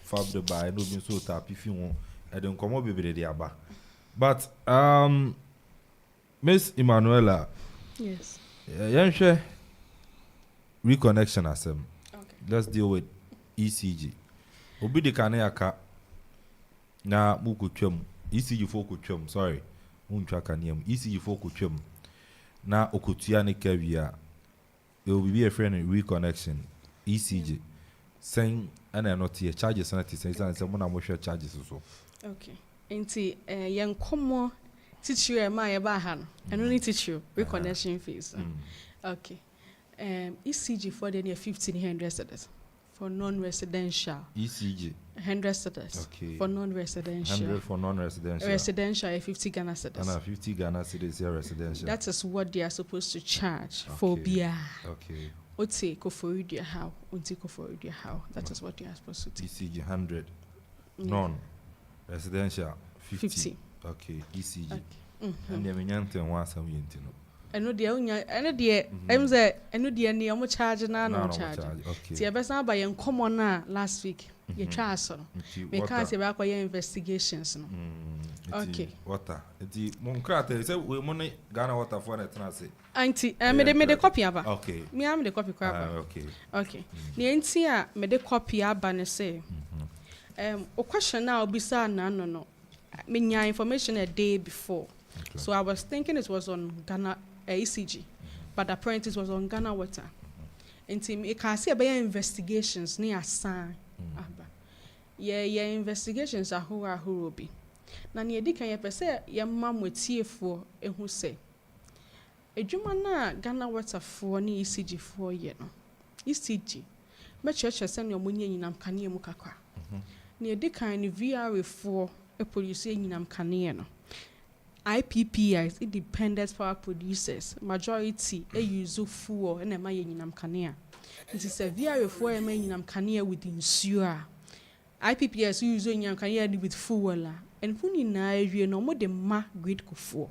[SPEAKER 6] fab the buy no been so tap if you want I don't come up baby there ba. But Miss Emanuela.
[SPEAKER 13] Yes.
[SPEAKER 6] Yeah, share reconnection as them.
[SPEAKER 13] Okay.
[SPEAKER 6] Let's deal with ECG. Obi de kaneka na muku twem ECG for twem sorry. Uncha kaniem ECG for twem. Na okutua ne kawia. It will be a friend in reconnection. ECG. Saying and not here charges and it says and someone I'm sure charges also.
[SPEAKER 13] Okay. Nti yen komo teacher e ma ye ba ha no. Eno ni teacher reconnection fees. Okay. ECG for the near 1500 cedis for non-residential.
[SPEAKER 6] ECG
[SPEAKER 13] 100 cedis for non-residential.
[SPEAKER 6] 100 for non-residential.
[SPEAKER 13] Residential 50 Ghana cedis.
[SPEAKER 6] And 50 Ghana cedis here residential.
[SPEAKER 13] That is what they are supposed to charge for BR.
[SPEAKER 6] Okay.
[SPEAKER 13] Ote Koforidia how? Unti Koforidia how? That is what they are supposed to take.
[SPEAKER 6] ECG 100. Non-residential 50. Okay. ECG.
[SPEAKER 13] Okay.
[SPEAKER 6] And the Minyante once a week.
[SPEAKER 13] I know the I'm say I know the any omo charge na no charge.
[SPEAKER 6] Okay.
[SPEAKER 13] Ti ebesa ba yen common na last week. Ye twa aso. Me can say ba kwa investigations no. Okay.
[SPEAKER 6] Water. Enti mon krata say we money Ghana water for na tena say.
[SPEAKER 13] Auntie, me the copy aba.
[SPEAKER 6] Okay.
[SPEAKER 13] Me am the copy kwa aba.
[SPEAKER 6] Okay.
[SPEAKER 13] Okay. Ni enti a me the copy aba ne say. O question na obisa na no. Me nya information a day before. Okay. So I was thinking it was on Ghana ECG, but apparently it was on Ghana water. And you can see about investigations near sign. Yeah, investigations are who be. Na near di can you per se your mom with TF4 and who say a Jumana Ghana water for ni ECG 4 year no. ECG. But church send your money in Amkania Mukaka. Near di kind VR4 a producer in Amkania no. IPPIs, independent power producers, majority use fuel and a my yinam kania. It is a VR4 yinam kania with insure. IPPIs use yinam kania with fuel and who na you no more the ma great kufu.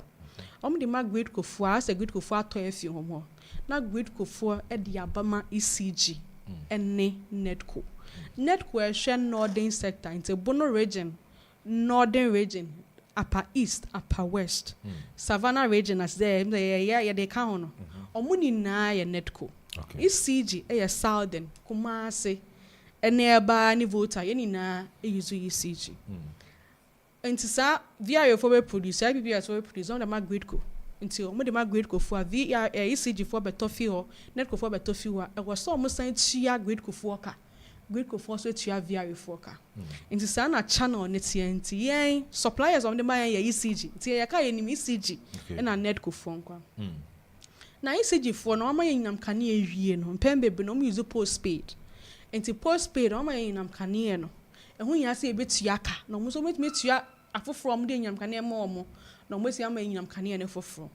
[SPEAKER 13] The ma great kufu as a good kufu to a few more. Not great kufu at the Abama ECG and ne netco. Netco share northern sector into Bono region, northern region. Upper East, Upper West, Savannah region as there, they count. Omuni na ya netco. ECG, Southern, Kumasi, and nearby any voter, any na use ECG. And to say, via for producer, IPPS for producer on the Magridco. Until the Magridco for VR ECG for Betofio, netco for Betofio, I was almost saying Chia Gridco for Great Kofoso to have VR4 car. Into Sana channel on TNT, suppliers on the Maya ECG, Tiaka any ECG, and a net phone. Now ECG for no my in Canian, Pembe Benom use postpaid. Into postpaid on my in Caniano. And when you say a bit yaka, no most of it meets ya from the Yam Cania Momo, no most Yama in Canian for from.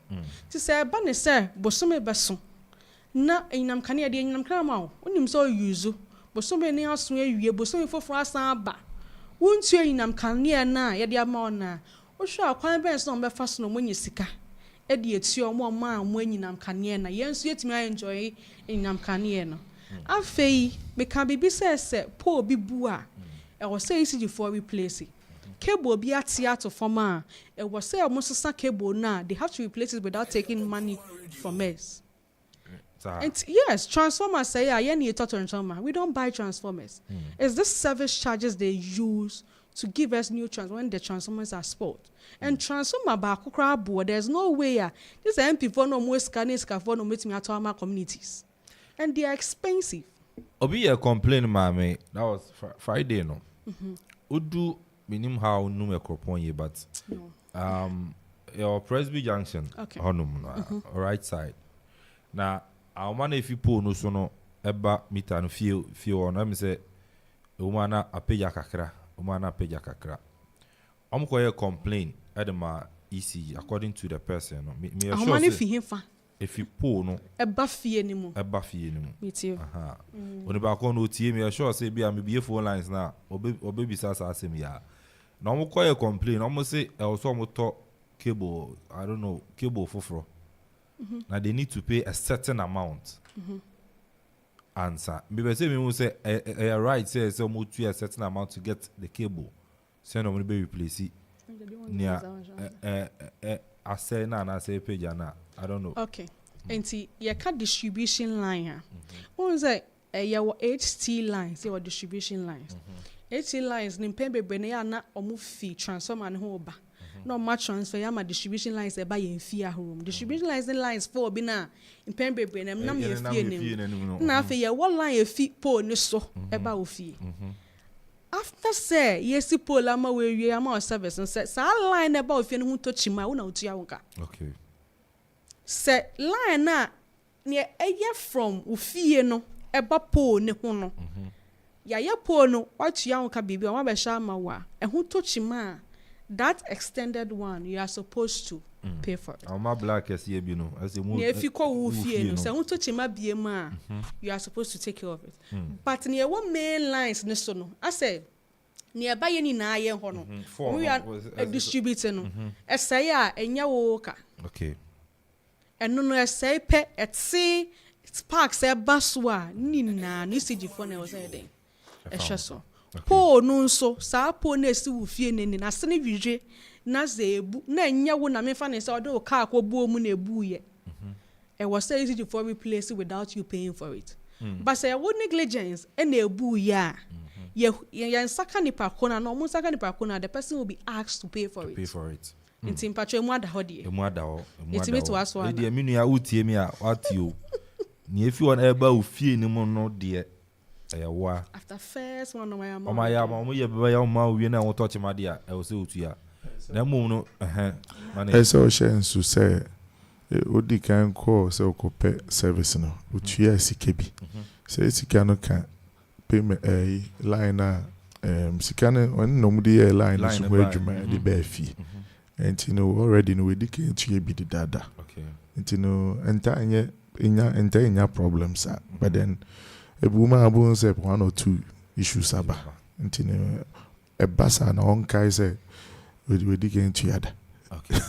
[SPEAKER 13] To say, Bunny, sir, Bosume Basson. Na in Cania de Yam Cramau, when him so use. But so many else we but so for us ba. Won't you in Kania na ya dia na. O sure kwan ben so be fast no monyi sika. E de eti o mo ma amwenyi nam Kania na yen so yetimi enjoy in nam Kania no. Afei me can be say po bi bu a. E was say ECG for replace. Cable be at former. E was say almost sisa cable na they have to replace it without taking money from us. And yes, transformers say, I need a transformer. We don't buy transformers. It's the service charges they use to give us new transformers when the transformers are spoiled. And transformer back board, there's no way. This MP for no more scanners for no meeting at our communities. And they are expensive.
[SPEAKER 6] Obi a complain, mammy. That was Friday, no. Udu minim how no Akropong-Akuapem, but your Presby Junction, right side. Now, our man if you pull no sono eba meter no feel on am say umana apeja kakra umana apeja kakra koye complain edema ECG according to the person no me sure if you pull no
[SPEAKER 13] eba fie ni mu me too
[SPEAKER 6] oni ba ko no tie me sure say bia me be phone lines na obe bisa sa asem ya na koye complain say also to cable I don't know cable foforo. Now they need to pay a certain amount. Answer. Because say me say a right say so mo to a certain amount to get the cable. Say no be replace it. Near I say na I say page na. I don't know.
[SPEAKER 13] Okay. Enti your cut distribution line here. One say your HT lines, your distribution lines. HT lines ni pembe bene ya na omu fee transformer ne ho ba. No much transfer yama distribution lines e ba ye fee home. Distribution lines for bi na in pembe bene nam ye fee nem. Na afi ye what line ye fee po ni so e ba o fee. after say yes pole ama we ama service and say sa line about if you to chima una utia wonka
[SPEAKER 6] Okay.
[SPEAKER 13] Say line na near eye from ufie no eba pole ne ho no ya ye pole no watua wonka bibi o ma be sha ma wa ehu to chima that extended one you are supposed to pay for it.
[SPEAKER 6] Our black is here, you know. As
[SPEAKER 13] Near if you call ufie no say hu to chima biema you are supposed to take care of it. But near one main lines ne so no I say nearby any na ye ho no we are distributing no esay a enya wo ka
[SPEAKER 6] okay
[SPEAKER 13] eno no esay pe etsi sparks e baswa ni na ni CG for na was den e hweso po no nso sa po na esi wo fie neni na se ne hwihwe na zebu na enya wo na me fa ne se odo ka akobuo mu na ebu ye e was say CG for replace it without you paying for it but say wo negligence e na ebu ya yeah, saka nipa kona no mo saka nipa kona the person will be asked to pay for it.
[SPEAKER 6] Pay for it.
[SPEAKER 13] Nti mpacho emu ada hodi.
[SPEAKER 6] Emu ada ho.
[SPEAKER 13] Iti me to aso ana.
[SPEAKER 6] De minu ya utie mi a watio. Ni efi won eba ofie ni mo no de wa.
[SPEAKER 13] After first one my mama.
[SPEAKER 6] Oma ya ma mo ye beba ya ma wie na won touch ma de a e wo se otu ya. Na mo no
[SPEAKER 16] Eso shensu say odi kan call say okope service no. Otua sike bi. Say sika no kan payment line sikane on no mudi line so where juma the be fee and you know already no we dike to be the dada
[SPEAKER 6] okay
[SPEAKER 16] and you know enter problems but then a woman abun say one or two issues aba and you know a basa na on kai say we dike to yada
[SPEAKER 6] okay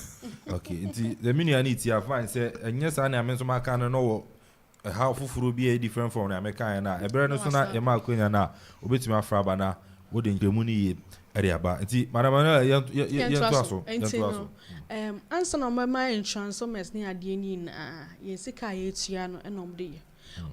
[SPEAKER 6] okay nti the mini ani ti afan say enye sa na me so maka no how fufuru be different from America na ebere no so na e ma akonya na obetumi afra ba na wo de nkremu ni ye area ba nti madam na ye to aso
[SPEAKER 13] answer no my insurance ni ade ni na ye sika ye tua no enom de ye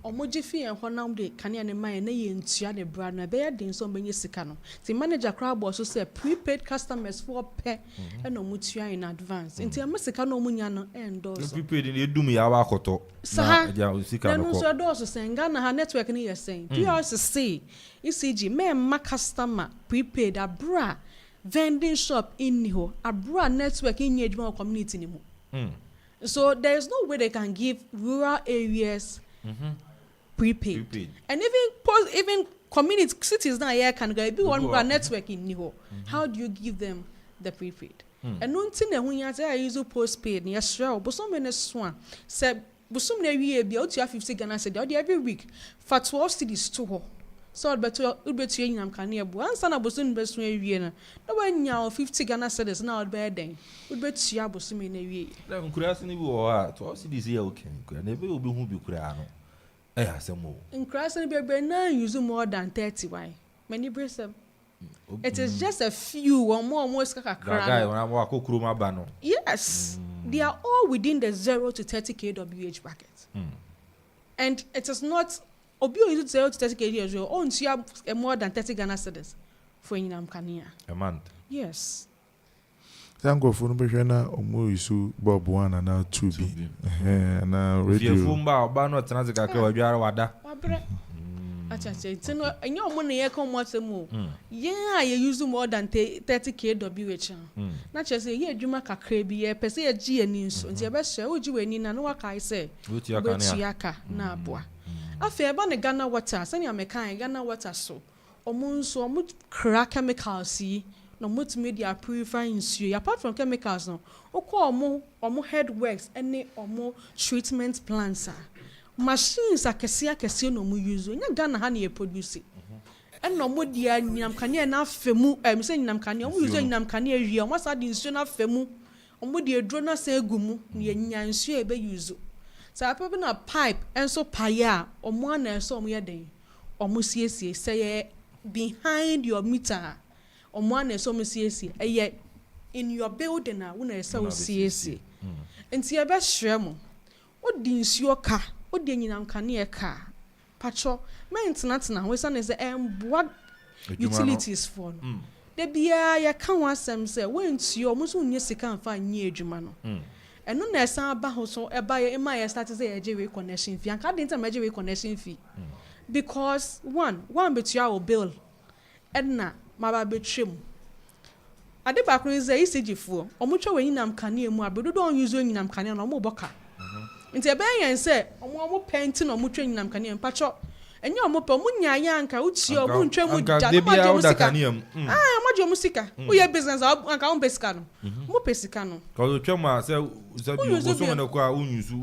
[SPEAKER 13] omoji fi en honam de kane ne man na ye ntua ne bra no be ye den so benye sika no ti manager crowd boss so say prepaid customers for pay enom tua in advance nti am sika no munya no endorse
[SPEAKER 6] prepaid ni edum ya wa akoto
[SPEAKER 13] na
[SPEAKER 6] ja sika no
[SPEAKER 13] ko no so do senga na ha network ni ye sen PRC ECG me ma customer prepaid abra vending shop in ho abra network in ejuma community ni mu so there is no way they can give rural areas prepaid. And even community cities now here can go be one network in Niho. How do you give them the prepaid? And no thing that when you say I use postpaid, yes sure, but some in swan say but some we be out to 50 Ghana said every week for 12 cities to ho. So better you am can near once and abosun best we na. No when you 50 Ghana cedis now be den. Would bet you abosun in a way.
[SPEAKER 6] Then could ask any war to all cities here okay. Could never be who be kura no.
[SPEAKER 13] In Christ be now using more than 30 why. Many brace it is just a few or more almost yes. They are all within the 0 to 30 kWh bracket. And it is not Obio is 0 to 30 kWh on you have more than 30 Ghana cedis for Inam Kania.
[SPEAKER 6] A month.
[SPEAKER 13] Yes.
[SPEAKER 16] Thank for no be na omo isu bob 1 and now 2 bi na radio
[SPEAKER 6] if you fumba ba no tena zika ka wadwara wada
[SPEAKER 13] acha tino enye omo na ye come what mu yeah you use more than 30 kWh na che say ye adwuma kakra bi ye pese ye gi ani nso nti e be hye ogi wani na no wakai say obetuaka na aboa afa eba ne Ghana water sani amekan Ghana water so omo nso omo crack chemicals yi no multimedia purifying nsuo apart from chemicals no okọ omo head works any omo treatment plants machines akese no mu use nya Ghana ha na ye produce and omo dia nyam kane na afemu say nyam kane omo use nyam kane awie omo sa di nsuo na afemu omo dia dro na sa egumu na ye nya nsuo e be use sa apebi na pipe enso paya omo na enso omo ye den omo siesie say behind your meter omo na so mesiesi eye in your building na wo na so siesi enti e be hwere mo odi nsuo ka odi nyinam ka na e ka pacho maintenance na we say na say emboa utilities for no de bia ya ka ho asem say we ntuo mo so nye sika mfa nye adwuma no eno na esan aba ho so e ba ye ma ye start say ye jewe connection fee anka de ntam jewe connection fee because one betua o bill ɛna maba betwem ade ba kro is ECG fo omutwa we nyinam kane mu abedo don use nyinam kane na omo boka nti ebe yen se omo penti na omutwa nyinam kane mpacho enye omo pe omunya yanka utie omo ntwa mu da na majo musika uye business anka on pesika no mo pesika no
[SPEAKER 6] cause twema say so na kwa unyusu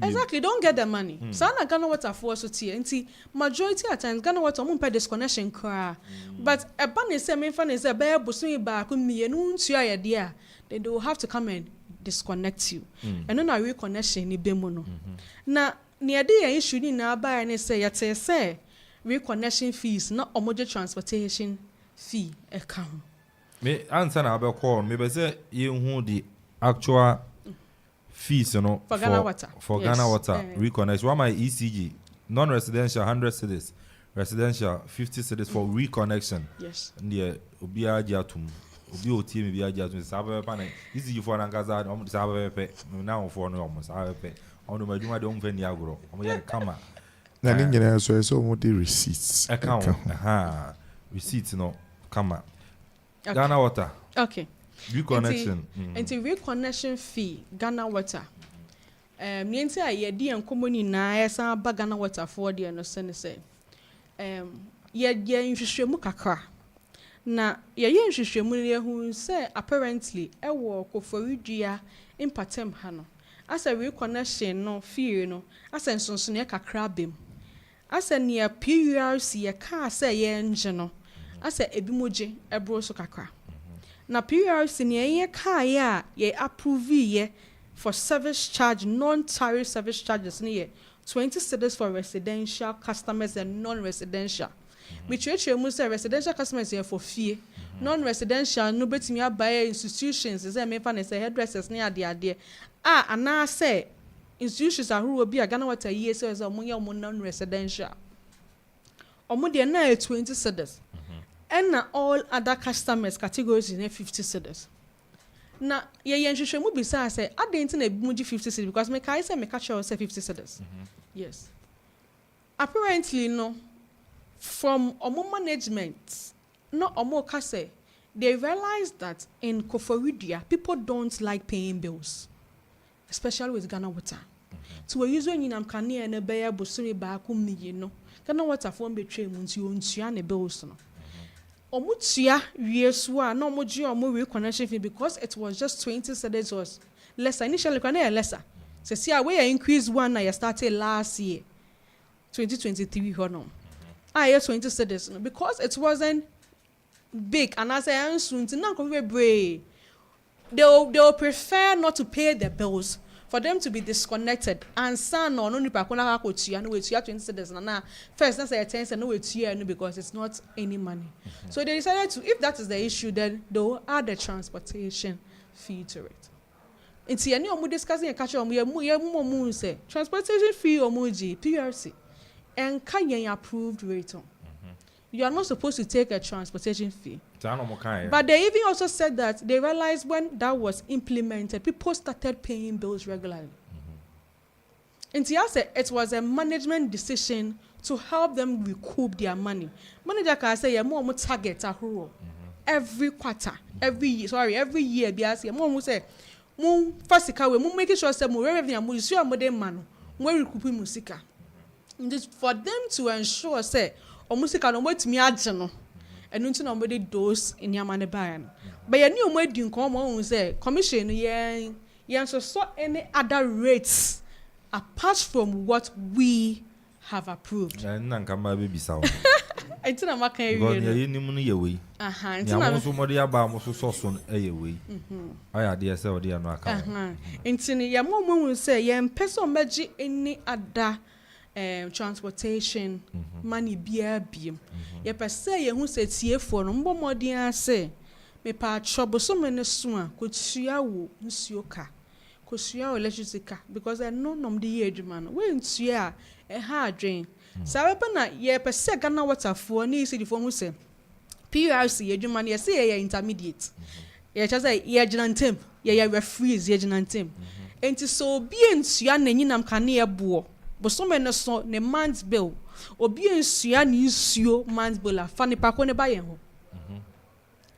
[SPEAKER 13] exactly don't get the money so na Ghana water for so tie nti majority at times Ghana water omo pe disconnection kra but eba ne say me fa ne say be bosun ba ko mienu ntua ye de they will have to come and disconnect you and no na reconnection ni be mu no na near the issue ni na buy and say yet say reconnection fees not omoje transportation fee account
[SPEAKER 6] me answer na be call me be say you hu the actual fees you know
[SPEAKER 13] for Ghana water
[SPEAKER 6] Ghana water reconnect one my ECG non-residential 100 cedis residential 50 cedis for reconnection
[SPEAKER 13] yes
[SPEAKER 6] there obi ajatum obi otie me bi ajatum sabe pa na ECG for angaza o sabe pe na for no o sabe pe ono madwuma de omfa ni agoro omo ye kama
[SPEAKER 16] na ni nyina so mo the receipts
[SPEAKER 6] account receipts no kama Ghana water
[SPEAKER 13] okay
[SPEAKER 6] reconnection
[SPEAKER 13] and reconnection fee Ghana water nienti a ye di enkomoni na esa ba Ghana water for de no se ne se ye nhwehwemu kakra na ye nhwehwemu ne hu se apparently ewo koforidua impatem ha no as a reconnection no fee no as a nsonso kakra bem as a near PURC ye ka say ye engine no as a ebimoje ebro so kakra na PURC ne ye ka ya ye approve ye for service charge non-tariff service charges ne 20 cedis for residential customers and non-residential which mu say residential customers here for fee non-residential no betimi abuy institutions is me fa ne say hairdressers ne ade ana say institutions ahuru obi Ghana water year say omo non-residential omo de na 20 cedis and all other customers categories in 50 cedis na ye nhwehwemu bi say adent na ebimuji 50 cedis because me kai say me catch say 50 cedis yes apparently no from omo management no omo ka say they realized that in Koforidia people don't like paying bills especially with Ghana water so we use nyinam kane na be ya bosori ba ko miye no Ghana water for betwe mu nti ontua ne bills no omutua wiesu a na omoji omo reconnection fee because it was just 20 cedis was lesser initially kana lesser so see we increase one na started last year 2023 hono 20 cedis no because it wasn't big and as I answer na ko we they'll prefer not to pay their bills for them to be disconnected and son no nipa ko na ka tua no we tua 20 cedis na first na say 10 cedis no we tua no because it's not any money so they decided to if that is the issue then they'll add the transportation fee to it it's any omo discussing catch omo ye mu say transportation fee omo ji PRC and can approved rate on you are not supposed to take a transportation fee. But they even also said that they realized when that was implemented, people started paying bills regularly. And it was a management decision to help them recoup their money. Manager can say, "Yeah, more target every quarter, every year. Biasi, more say, more first we more making sure say more revenue, more issue more dem man, more recouping musika." Just for them to ensure say. Omusika no wetimi agye no enu nti na omode dose enyama ne baa no but ye ni omodi nko mo hu say commission no yen so any other rates apart from what we have approved
[SPEAKER 6] na nkamba be bisa o
[SPEAKER 13] enti na maka ewie
[SPEAKER 6] no ye nimu no ye we
[SPEAKER 13] enti na
[SPEAKER 6] mo so mode aba mo so so no ye we aya de say ode no aka
[SPEAKER 13] enti ni ye mo hu say ye mpese omagi any other transportation money bia biem ye pese ye hu se tiefo no mbomodin ase me pa trouble so many so a kotua wo nsuo ka kotua wo electricity ka because I know nom de ye adwuma no we ntua e ha adwen sabe na ye pese Ghana water fo ni isi difo hu se PRC ye adwuma no ye se ye intermediate ye cha say ye ginantem ye refreeze ye ginantem enti so bi ntua na nyinam kane ye bo bosome no so ne month bill obi ensua ni nsuo manbola fa nipa ko ne ba yen ho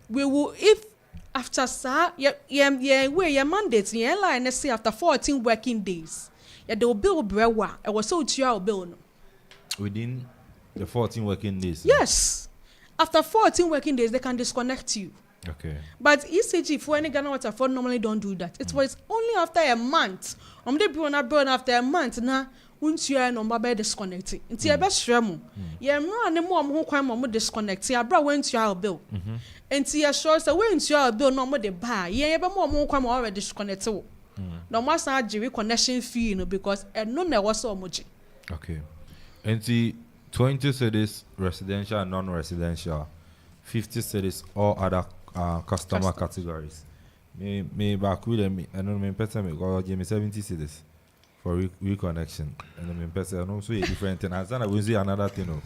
[SPEAKER 13] we will if after sa we mandate ye line say after 14 working days they will bill brewa e was so tua bill no
[SPEAKER 6] within the 14 working days.
[SPEAKER 13] Yes, after 14 working days they can disconnect you.
[SPEAKER 6] Okay.
[SPEAKER 13] But ECG for any Ghana Water Fund normally don't do that. It was only after a month. They burn after a month now. Once you are no more disconnected. It's your best remo. You are no more who come disconnect. You are went to your bill. And you are sure so when you are bill no more the bar. You are more come already disconnected. No more surgery connection fee, you know, because no there was so much.
[SPEAKER 6] Okay. And see 20 cedis residential and non-residential, 50 cedis all other customer categories. Me back with me, and then me person me go give me 70 cedis for reconnection, and then me person and also a different thing. As I will see another thing.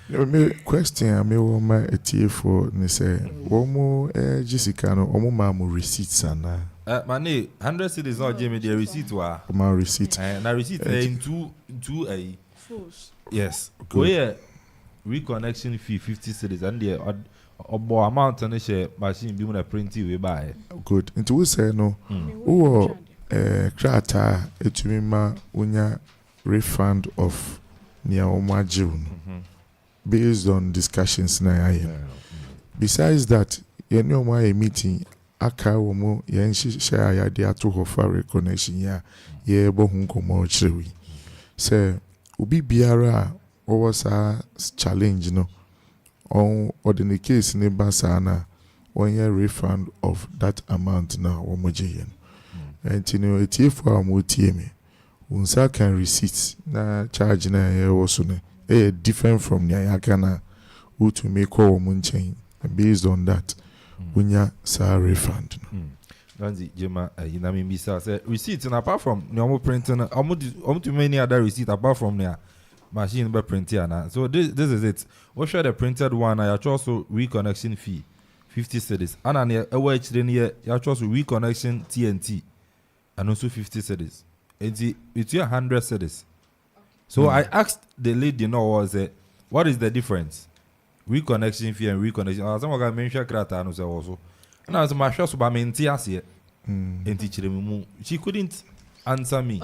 [SPEAKER 16] Me question I me woma etie for ne say womo Jessica no omo ma mo receipts ana.
[SPEAKER 6] Mane 100 cedis not give me the receipt wa.
[SPEAKER 16] Ma receipt.
[SPEAKER 6] Na receipt in two a. Yes.
[SPEAKER 16] Good.
[SPEAKER 6] Yeah. Reconnection fee 50 cedis and the obo amount on the machine be na print we buy.
[SPEAKER 16] Good. Into we say no. Wo krata etumi ma unya refund of near omajiun based on discussions na aye. Besides that, you know my meeting aka womo yen share ya dia to ho for reconnection ya ye bo hu komo chirewi. Say obi biara o was a challenge no on ordinary case ne basana 1 year refund of that amount na womoje yen. And you know it if for me unsa can receipts na charge na ye also ne different from nya yakana who to make call munchen based on that unya sa refund.
[SPEAKER 6] Ganzi Jema ina mbisa say receipt na apart from no printing to many other receipt apart from their machine be printer na. So this is it. We share the printed one I also reconnection fee 50 cedis. And na e wa chire ne ya also reconnection TNT and also 50 cedis. It's 100 cedis. So I asked the lady what is the difference? Reconnection fee and reconnection. Some guy mention krata no say also. And I was my shop ba menti ase. She couldn't answer me.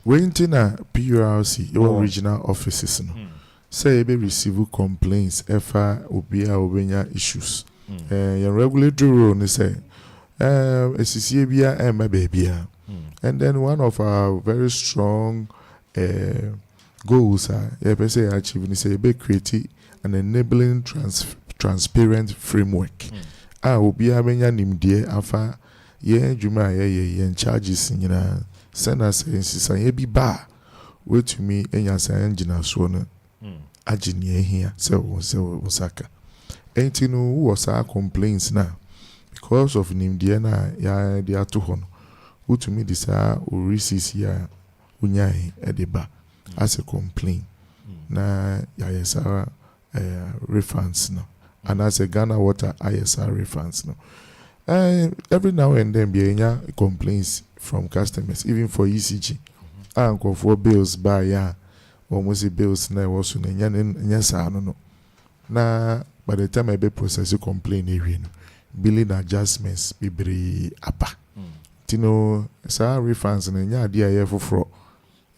[SPEAKER 16] Waiting na PURC your regional offices no. Say be receive complaints efa obenya issues. Your regulatory rule ni say esisi bia e ma bia. And then one of our very strong goals are achieving is a create an enabling transparent framework. Obi amenya nimdie afa ye juma ye charges nyina send us insisan ye bi ba wetumi enya san engine so no agenie hia se wo saka enti no wo sa complaints na because of nimdie na ya dia to ho no wotumi disa o receipt ya unyai edeba as a complaint na ya yesa refunds no and as a Ghana Water ISR refunds no. Every now and then be any complaints from customers, even for ECG. Akropong bills by ya almost bills na was no. Na by the time I be process a complaint area, billing adjustments be very apa. Tino sa refunds na nya dia ye foforo.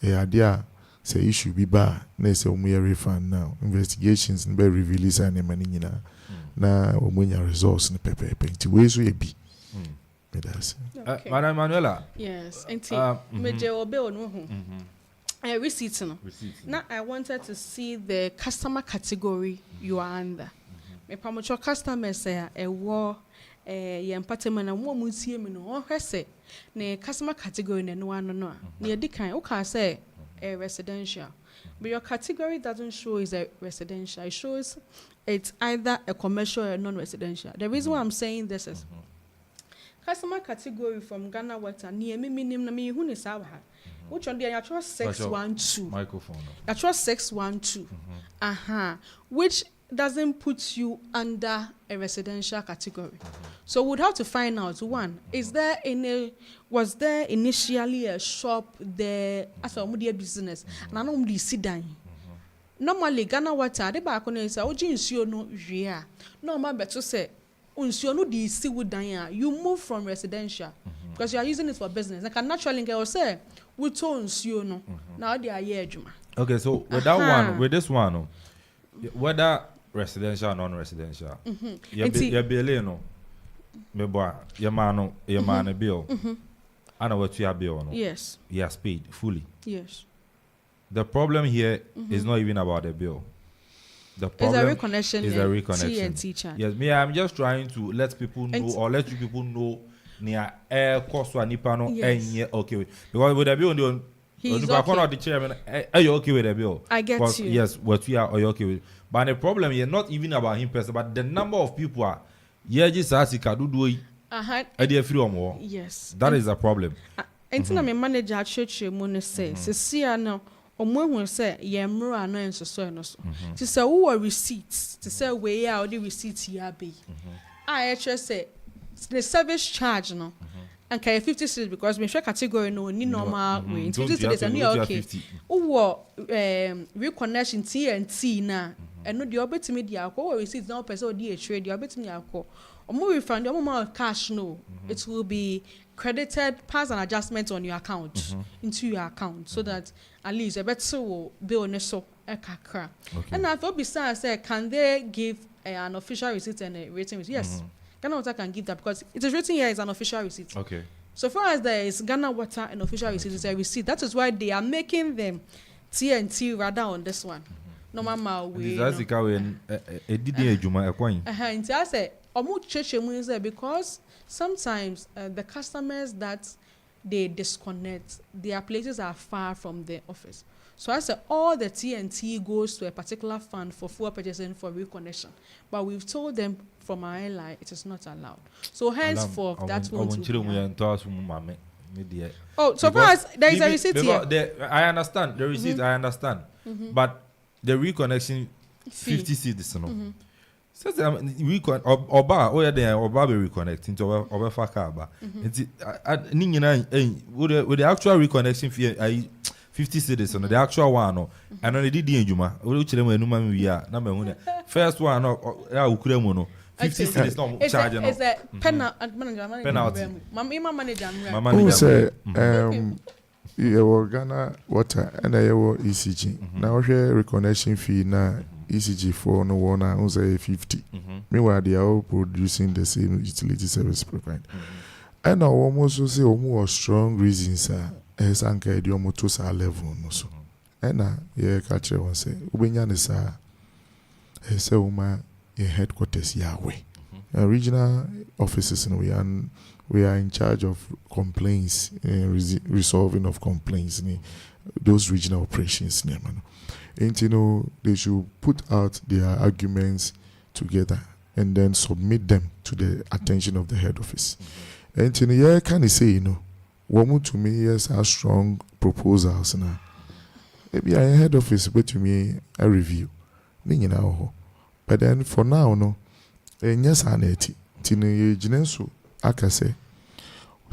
[SPEAKER 16] Idea say issue be ba na say refund now. Investigations be reveal say na mani nyina. Na omunya results ni pepe nti wezo ye bi
[SPEAKER 6] Madam Manuela.
[SPEAKER 13] Yes, nti meje obe onu ho receipt no na I wanted to see the customer category you are under. Me pamocho customers say ewo ye mpatema na mo muntie me no ohwese na customer category na no ano no a na ye dikan o ka say residential, but your category doesn't show is a residential. It shows it's either a commercial or non-residential. The reason why I'm saying this is customer category from Ghana Water near me minim na me hu ni sawa ha. Which one there? I trust 612.
[SPEAKER 6] Microphone.
[SPEAKER 13] I trust 612. Which doesn't put you under a residential category. So we'd have to find out, one, was there initially a shop there as a media business? And I know see down. normally Ghana water de ba ko no say oji nsuo no hwe a normal beto say nsuo no dey see with dan you move from residential because you are using it for business like naturally get say we to nsuo no now they are here adwuma.
[SPEAKER 6] Okay, so with that one, with this one, whether residential or non-residential, you be no, me boy, your man bill, I know what you are bill no.
[SPEAKER 13] Yes.
[SPEAKER 6] He has paid fully.
[SPEAKER 13] Yes.
[SPEAKER 6] The problem here is not even about the bill. The problem
[SPEAKER 13] is a reconnection. TNT charge.
[SPEAKER 6] Yes, me. I'm just trying to let people know or let you people know near air cost or nipano and okay because with the bill
[SPEAKER 13] he's
[SPEAKER 6] okay. The chairman, are you okay with the bill?
[SPEAKER 13] I get you.
[SPEAKER 6] Yes, what we are you okay with? But the problem here not even about him person, but the number of people are just asking do free or more.
[SPEAKER 13] Yes,
[SPEAKER 6] that is a problem.
[SPEAKER 13] And so my manager at church money say see now. Omo say yemro ano enso so no so to say who receipts to say we are the receipts here be I just say the service charge no and can 50 cedis because me share category no ni normal way 50 cedis and okay who reconnection TNT na and no the obetimi dia ko receipts now person dey trade the obetimi akọ omo refund omo cash no it will be credited pass an adjustment on your account into your account so that at least a better will bill ne so kakra. And I thought besides say can they give an official receipt and a written receipt? Yes. Ghana Water can give that because it is written here as an official receipt.
[SPEAKER 6] Okay.
[SPEAKER 13] So far as there is Ghana Water an official receipt is a receipt. That is why they are making them TNT rather on this one. No mama we.
[SPEAKER 6] That's the car when did Juma a coin.
[SPEAKER 13] Until I say because sometimes the customers that they disconnect, their places are far from the office. So I said all the TNT goes to a particular fund for fuel purchasing for reconnection. But we've told them from our airline it is not allowed. So henceforth that won't be. Oh, so far as there is a receipt here.
[SPEAKER 6] I understand the receipt. I understand, but the reconnection 50 cedis, no. Says recon oba oh yeah there oba be reconnect into oba fakaba. With the actual reconnection fee 50 cedis on the actual one no and on the did njuma we chire mu enuma mi ya na me hu first one no ya ukure mu no 50 cedis no charge no.
[SPEAKER 13] Is a penalty. Mama manager.
[SPEAKER 16] Who say you Ghana Water and you ECG. Now share reconnection fee na ECG for no one on say 50. Meanwhile, they are all producing the same utility service provider. And I almost say almost strong reasons as anchor the motosa level so. And yeah, catch one say Ubenya sa say uma in headquarters Yahweh. Regional offices and we are in charge of complaints resolving of complaints those regional operations and you know they should put out their arguments together and then submit them to the attention of the head office. And you know, yeah, can you say, you know, one to me yes are strong proposals now. Maybe I head office but to me a review. But then for now no yes aneti tino ye jinenso aka say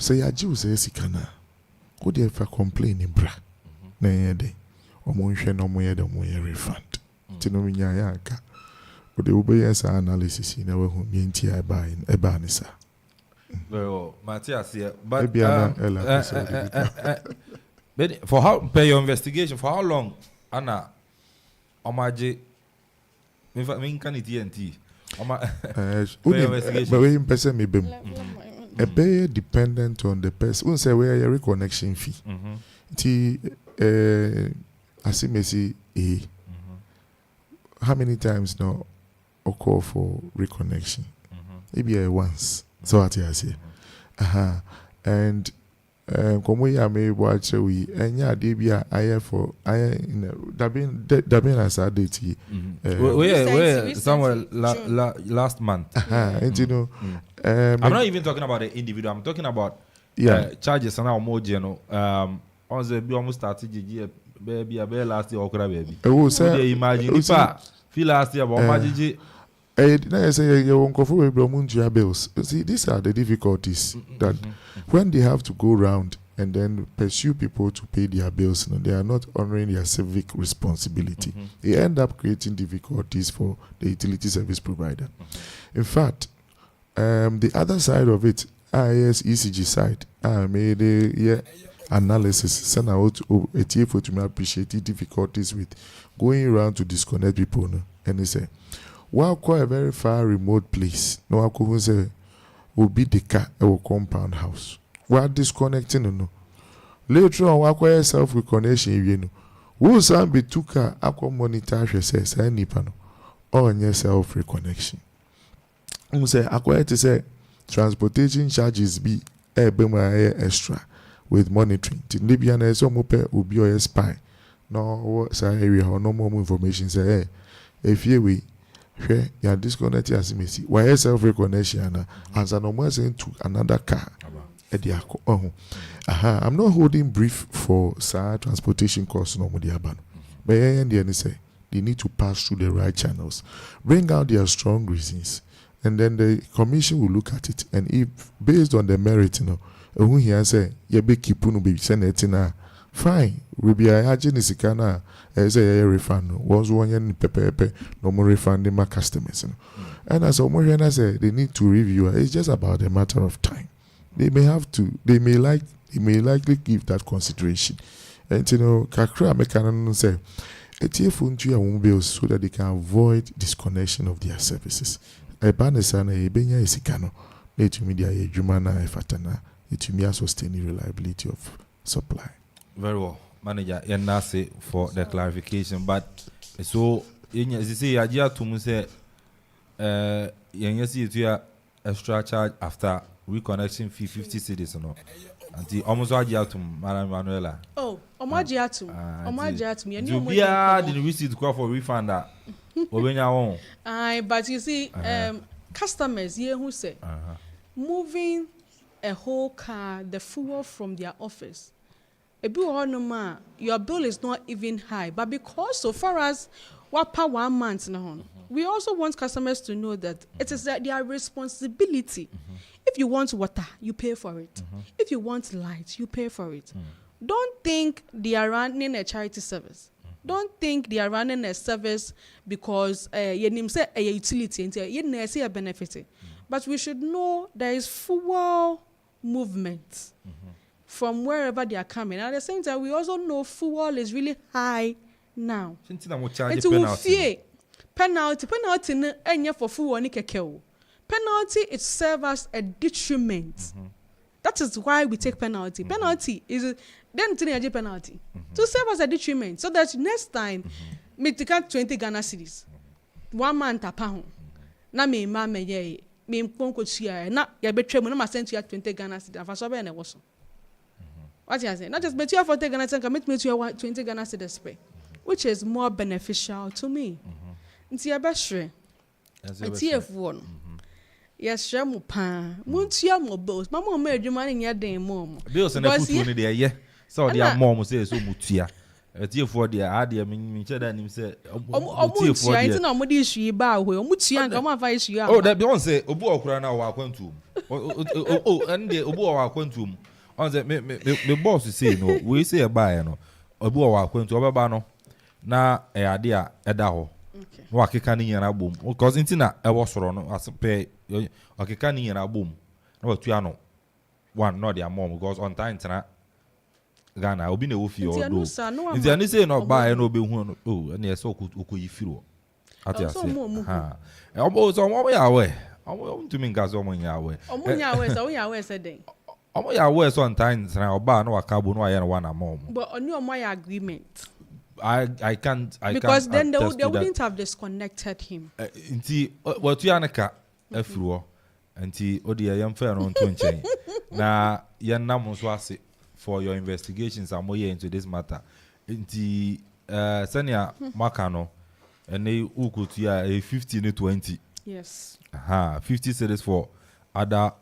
[SPEAKER 16] ya jiu say sikana. Wo dey fa complain bra. Na yede. Omo nhwe no mo yede mo ye refund. Tino mi nya ya aka. Wo dey obey analysis na we hu mi nti eba ni sa.
[SPEAKER 6] Well, Matthias here, but
[SPEAKER 16] for
[SPEAKER 6] how per your investigation for how long Anna Omaje me can TNT
[SPEAKER 16] but we person me bem a be dependent on the person. We say where your reconnection fee. Ti asimesi how many times now occur for reconnection? Maybe once. So what I say. And come we are maybe watch we and yeah debia I for I dabin as a date
[SPEAKER 6] where somewhere last month.
[SPEAKER 16] And you know
[SPEAKER 6] I'm not even talking about the individual. I'm talking about charges and how more general on the be almost started baby last year or baby.
[SPEAKER 16] Oh say
[SPEAKER 6] imagine if feel last year about magic.
[SPEAKER 16] I say you won't go for bills. See, these are the difficulties that when they have to go round and then pursue people to pay their bills, they are not honoring their civic responsibility. They end up creating difficulties for the utility service provider. In fact, the other side of it, IS ECG side, I made a analysis. Send out to TFO to me appreciate the difficulties with going around to disconnect people. And they say, well, quite a very far remote place. No, I could say, will be the car or compound house. We are disconnecting. Later on, we acquire self reconnection. We'll sound be took a monitor says, any panel or your self reconnection. We say, acquire to say, transportation charges be extra with monitoring. Tindibian is almost will be your spy. No, area or no more information. Say, if you are disconnected as you may see. Why self reconnection as an almost into another car. I'm not holding brief for transportation costs no more. But they need to pass through the right channels, bring out their strong reasons. And then the commission will look at it. And if based on the merit, who he say, you be keeping be senating, fine. We be a nisikana as a refund. Was 1 year pepe, no more refunding my customers. And as Omoriana said, they need to review. It's just about a matter of time. They may have to. They may likely give that consideration. And Kakra Mekanan say, a bills so that they can avoid disconnection of their services. A banesana a benya isikano, to media a jumana fatana, to me sustain the reliability of supply.
[SPEAKER 6] Very well, manager. Yenase for the clarification, but so as you say, Ajia to me say, yensi to extra charge after reconnection fee 50 cedis no. Anti almost Ajia to Madam Manuela.
[SPEAKER 13] Oh, Omajiatum. Omajiatum.
[SPEAKER 6] You be the receipt call for refund that.
[SPEAKER 13] But you see, customers here who say moving a whole car, the fuel from their office. Your bill is not even high, but because so far as what per 1 month now, we also want customers to know that it is their responsibility. If you want water, you pay for it. If you want light, you pay for it. Don't think they are running a charity service. Don't think they are running a service because you say a utility and you see a benefit. But we should know there is fuel movement from wherever they are coming. At the same time, we also know fuel is really high now. And to fear penalty for fuel penalty it serves as a detriment. That is why we take penalty. Penalty is then to penalty to serve as a detriment, so that next time me take 20 Ghana cedis 1 month apahon na me ma me ye me ponko tua na ya betwe mu na ma send you 20 Ghana cedis afa so be na woso. What you say? Not just bet you for 40 Ghana cedis, commit me to 20 Ghana cedis pay, which is more beneficial to me. Nti ya be hwe nti efu no. Yes, shamu pa. Muntia mo bills. Mama mo adwuma ne nya den mo.
[SPEAKER 6] Bills na futu ne de ye. So they are mom say so mutua. Etiefo de a de me che da nim say
[SPEAKER 13] etiefo de. Nti na mo de issue ba ho. Mutua nka mo afa issue a.
[SPEAKER 6] Oh, that be on say obu okura na wa kwantum. Oh, and de obu wa kwantum. On say me boss say no. We say e ba ye no. Obu wa kwantum obeba no. Na e ade a eda ho. Okay. Wa keka ni yana bom. Because nti na e wo soro no aspe okeka ni yana bom. Na watua no. One not their mom because on time tana Ghana obi na wo fi odo. Nti ani say no ba e no be hu no. Oh, na so okuyifiro. Ati ase. Ha. E obo so mo ya we. Omo ntumi nka so mo ya we.
[SPEAKER 13] Omo ya we so ya we say den.
[SPEAKER 6] Omo ya we so on time tana oba na waka bo no aye no one mom.
[SPEAKER 13] But oni omo ya agreement.
[SPEAKER 6] I can't
[SPEAKER 13] because then they wouldn't have disconnected him.
[SPEAKER 6] Nti what you anaka afiro nti odi yam fa no nto nchen na yen nam so ase for your investigations am here into this matter nti senior makano ene ukutu ya 50 to 20.
[SPEAKER 13] Yes.
[SPEAKER 6] 50 cedis for other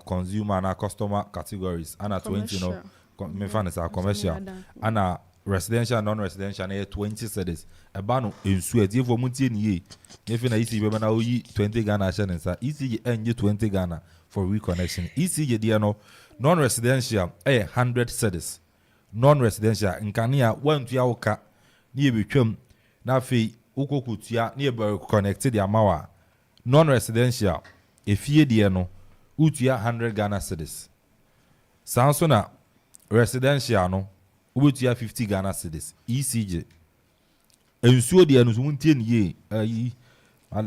[SPEAKER 6] consumer and customer categories and 20 no me fan say commercial and residential non-residential na 20 cedis eba no ensu edi for mutie ni ye if na isi be na oyi 20 Ghana share nsa isi enye 20 Ghana for reconnection isi ye dia no non-residential 100 cedis non-residential nkania wantua woka ni ebetwam na afei ukokutua ni ebe connected amawa non-residential efie de no utua 100 Ghana cedis sanso na residential no ubetua 50 Ghana cedis ECG ensuo de no so muntie ne ye ayi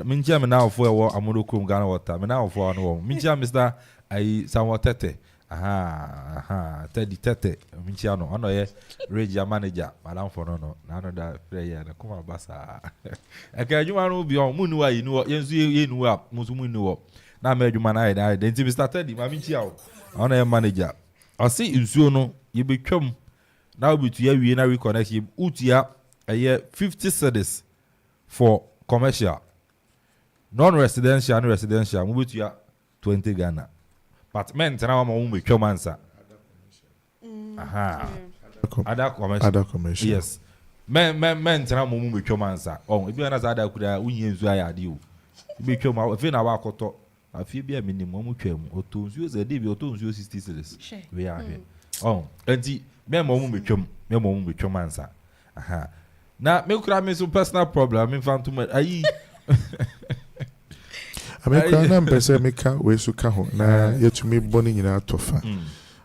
[SPEAKER 6] minja me now for wo amodokrom Ghana water me now for no minja Mr. ayi sanwotete tete minja no ono ye regional manager madam for no na no da prayer na kuma basa aka adwuma no bi on munu ayi no yensu ye nu a musu munu wo na ma adwuma na ayi da nti Mr. Teddy ma minja o ono ye manager ase insuo no ye betwam na obitu ya wie na reconnect ye utia aye 50 cedis for commercial non-residential and residential move to ya 20 Ghana but men tena ma mu betwa mansa other commercial yes men tena mu betwa mansa ebi na za da kura unye nzu ayade o betwa ma efi na wa akoto afi bia minimum mu twam otonzu ze de bi otonzu 60 cedis we are here enti men mo mu betwa mansa na me kura me so personal problem me fantum ayi
[SPEAKER 16] America na mpese meka we suka ho na yetumi boni nyina atofa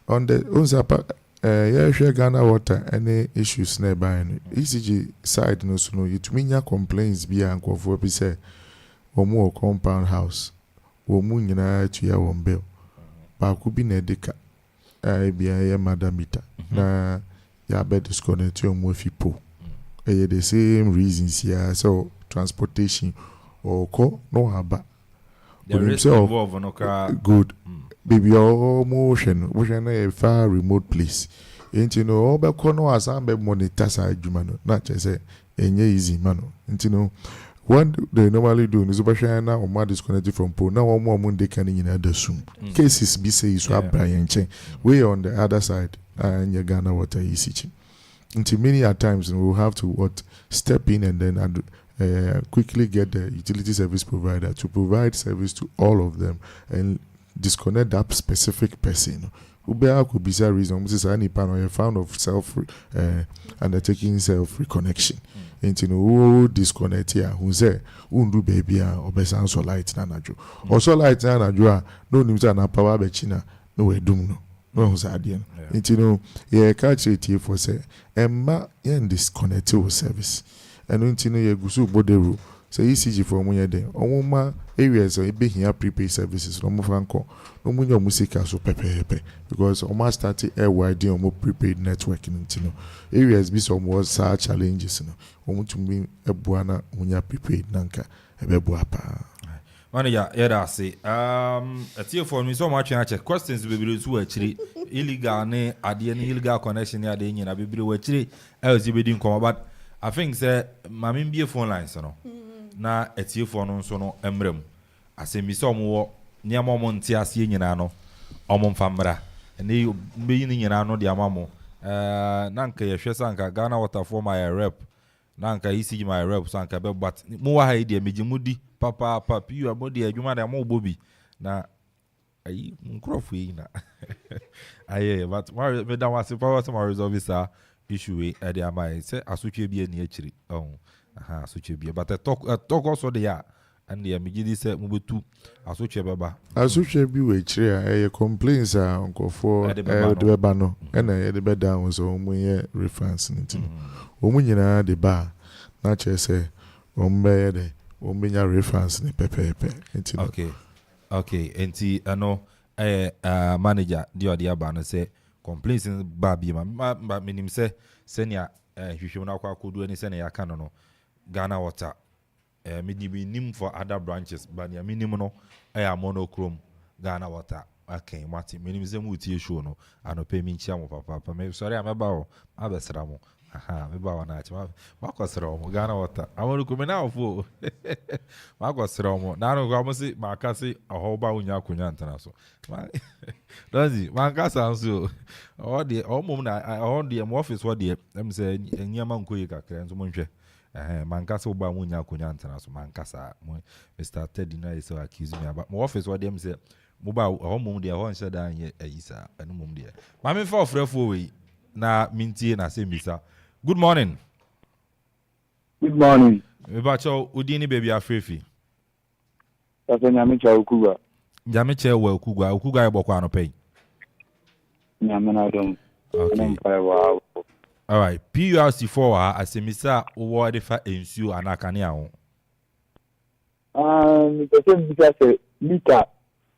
[SPEAKER 16] on the unzapa ya hwe Ghana water any issues na by ECG side no so no yetumi nya complaints bi ankofo bi say omo compound house omo nyina tuya wombe ba ku bi na edeka bia ya madamita na ya be disconnect omo fipo the same reasons here so transportation or ko no haba
[SPEAKER 6] the risk involved no
[SPEAKER 16] good baby motion a far remote place ain't you know all be no asambe monitor sa adwuma no na che say enye easy man no what they normally do is na o disconnected from pole na one more monday can in other soon cases be say is Brian Chen we on the other side and your Ghana water ECG until many at times we'll have to step in and then quickly get the utility service provider to provide service to all of them and disconnect that specific person. Ubea could be a reason. This is any panel a found of undertaking self reconnection. And you know who disconnect here who say undu baby or besan so light na najo. Also light na najo no nimsa na power bechina no we dum no. No Zadian. You know, yeah, catch it here for say, Emma yen disconnect your service. And you know, you go bodero. Say ECG for money then. Oma areas are be here prepaid services. No more franco. No more your music so pepe because Oma started air wide on more prepaid networking. You know, areas be some more such challenges. You know, Omo to me a buana unya prepaid nanka ebe buapa.
[SPEAKER 6] Manager, yeah, say. A tier for me so much. Questions we will do actually illegal ne illegal connection ya de nyina bibiri we actually else be din come but I think say mama be phone lines no. Na a tier for no so no emrem. Ase mi so mo niam mo ntia ase nyina no omo famra. Ne be yin nyina no de amamo. Na nka ye hwesa nka Ghana water for my rep. Na nka ECG my rep sanka be but mo wa ha ide megimudi papa you abodi adwuma da mo bobi na ayi nkrofo yi na aye but me da wase power to resolve this issue we e dey amai say asotwe bi ani akiri asotwe bi but talk also dey and the megidi say mo betu asotwe beba
[SPEAKER 16] asotwe bi we akiri a complaints nkofo de beba no na e de beda won so mo ye reference nti o mo nyina de ba na che say o mbe de Ominya reference ni pepe.
[SPEAKER 6] Okay. Enti ano manager di odi aba no say complaints in babi ma minim say senia hwehwem na kwa kodu ani senia ya kan no Ghana water minim for other branches but ya minim no monochrome Ghana water okay mati minim say mu tie show no ano pe mi nchia mo papa me sorry ameba o abesra mo me ba wana achi ma kwasira omo Ghana water awon ko me na ofo ma kwasira omo na no kwa musi ma kasi ahoba unya akunya ntana so dozi ma kasa nso o de omo na o de mo office wo de em say enyama nkoyi kakra nso mo nhwe man kasa oba unya akunya ntana so man kasa Mr. Teddy na so accuse me about mo office wo de em say mobile home dia hon said dan ye ayisa enu mum dia ma me fa ofrefo we na mintie na se misa. Good morning.
[SPEAKER 17] Good morning.
[SPEAKER 6] Me ba cho udi ni baby afrefi.
[SPEAKER 17] Asa nyame cha okuga.
[SPEAKER 6] Nyame che wa okugwa e bokwa no pay.
[SPEAKER 17] Nyame na dom.
[SPEAKER 6] Okay. All right. PURC4 asemisa wo de fa ensuo anakane a ho.
[SPEAKER 17] Me person bisa se liter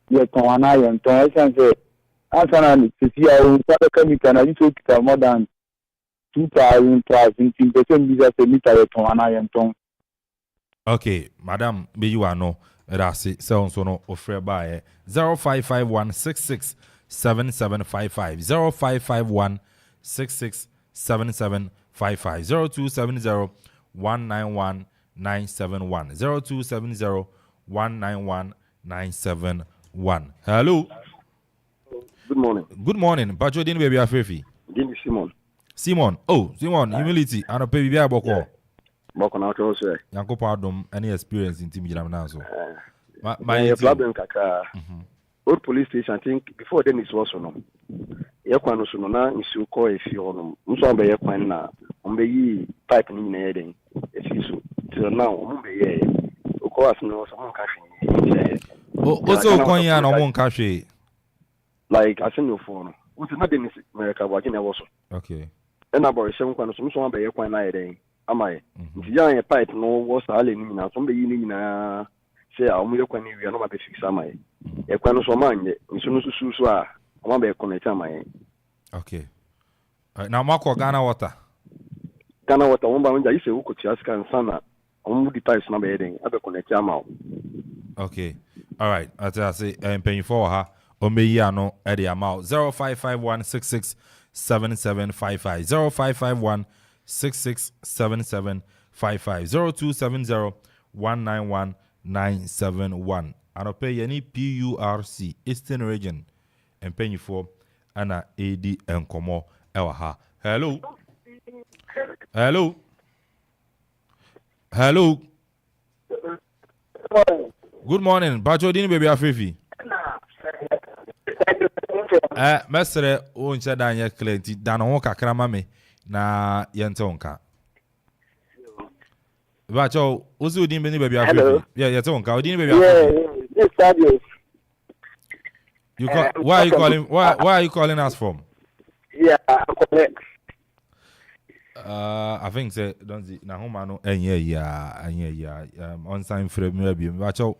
[SPEAKER 17] ye ton ana ye ton e say answer na sisi a o sa ka liter na you kita more than 2,000 person bisa se liter ye ton ana ye ton.
[SPEAKER 6] Okay, madam, be you are no. That's it. So no offer by 0551667755 0551667755 0270191971 0270191971. Hello.
[SPEAKER 17] Good morning.
[SPEAKER 6] Good morning. Pacho din baby afefi.
[SPEAKER 17] Din Simon.
[SPEAKER 6] Simon. Oh, Simon, humility. Ano pe bibia boko.
[SPEAKER 17] Boko na to so.
[SPEAKER 6] Yanko pardon any experience in team jam na so.
[SPEAKER 17] My problem kaka. Old police station, I think before then it was no. Yekwano so no na nsu ko efi ono. Nso be yekwan na ombe yi pipe ni na yeden. Efi so. Till now ombe ye. Oko as no so mon ka hwe.
[SPEAKER 6] Also kon ya no mon ka hwe.
[SPEAKER 17] Like I seen your phone. Uti na den America wa gina wo so.
[SPEAKER 6] Okay.
[SPEAKER 17] And about shem kwano so nso be yekwan na yeden. Amaye. Nti ya ye pipe no wo sa ale ni na so ombe yi ni na say amu yekwan ni wi no ma be fix amaye. Yekwan so manje nso no susu a ama be connect amaye.
[SPEAKER 6] Okay. Now mako Ghana water.
[SPEAKER 17] Ghana water womba nja ise ukoti aska nsana omu di types na be yeden abe connect amawo.
[SPEAKER 6] Okay. All right. I say paying for her omeyi ano e dey amount 0551667755 0551667755 0270191971 ano pay any PURC Eastern Region and paying for ana AD enkomo ewa ha. Hello. Hello. Hello. Good morning. Bacho dini baby afefi. Mesere o nche dan ye klenti dan ho kakra ma me na ye nte onka. Bacho ozu dini baby afefi. Yeah, ye te onka. Odini baby afefi.
[SPEAKER 17] Yes, Thaddeus.
[SPEAKER 6] You call, why are you calling? Why are you calling us from?
[SPEAKER 17] Yeah, I'm correct.
[SPEAKER 6] I think say don't see na home no yeah on time frame maybe bacho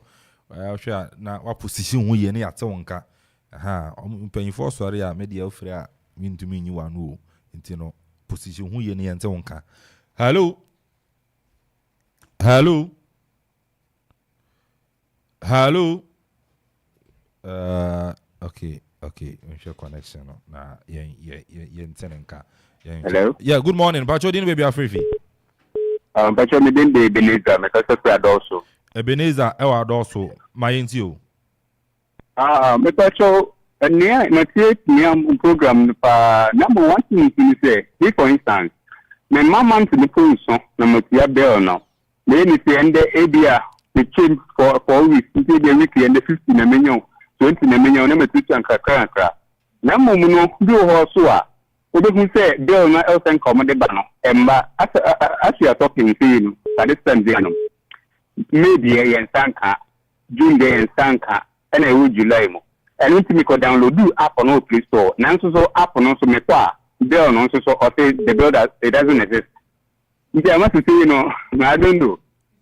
[SPEAKER 6] I sure na wa position hu ye na yate wonka aha mpanyifo sorry a media ofre a mintumi nyi wanu nti no position hu ye na yate wonka. Hello. Okay, ensure connection no na ye ntenenka.
[SPEAKER 17] Hello.
[SPEAKER 6] Yeah, good morning. Bacho din baby afrefi.
[SPEAKER 17] Bacho me den de Ebenezer, me kasa kwa doso.
[SPEAKER 6] Ebenezer ewa doso. Mayenti o.
[SPEAKER 17] Me bacho na tie ni program pa number 1 thing is say, for instance, me mama to the phone so na me tia bell no. Me ni say ende ebia the change for weeks, the week and the 50 na menyo, 20 na menyo na me tutu ankakra. Na mo no bi ho so a we say bill na else come the ban emba as you are talking to you at this time maybe a sanka June day and sanka and I would July mo and when me go download do app on all Play Store now so app on so me kwa bill no so or say the bill that it doesn't exist. If I want to say I don't know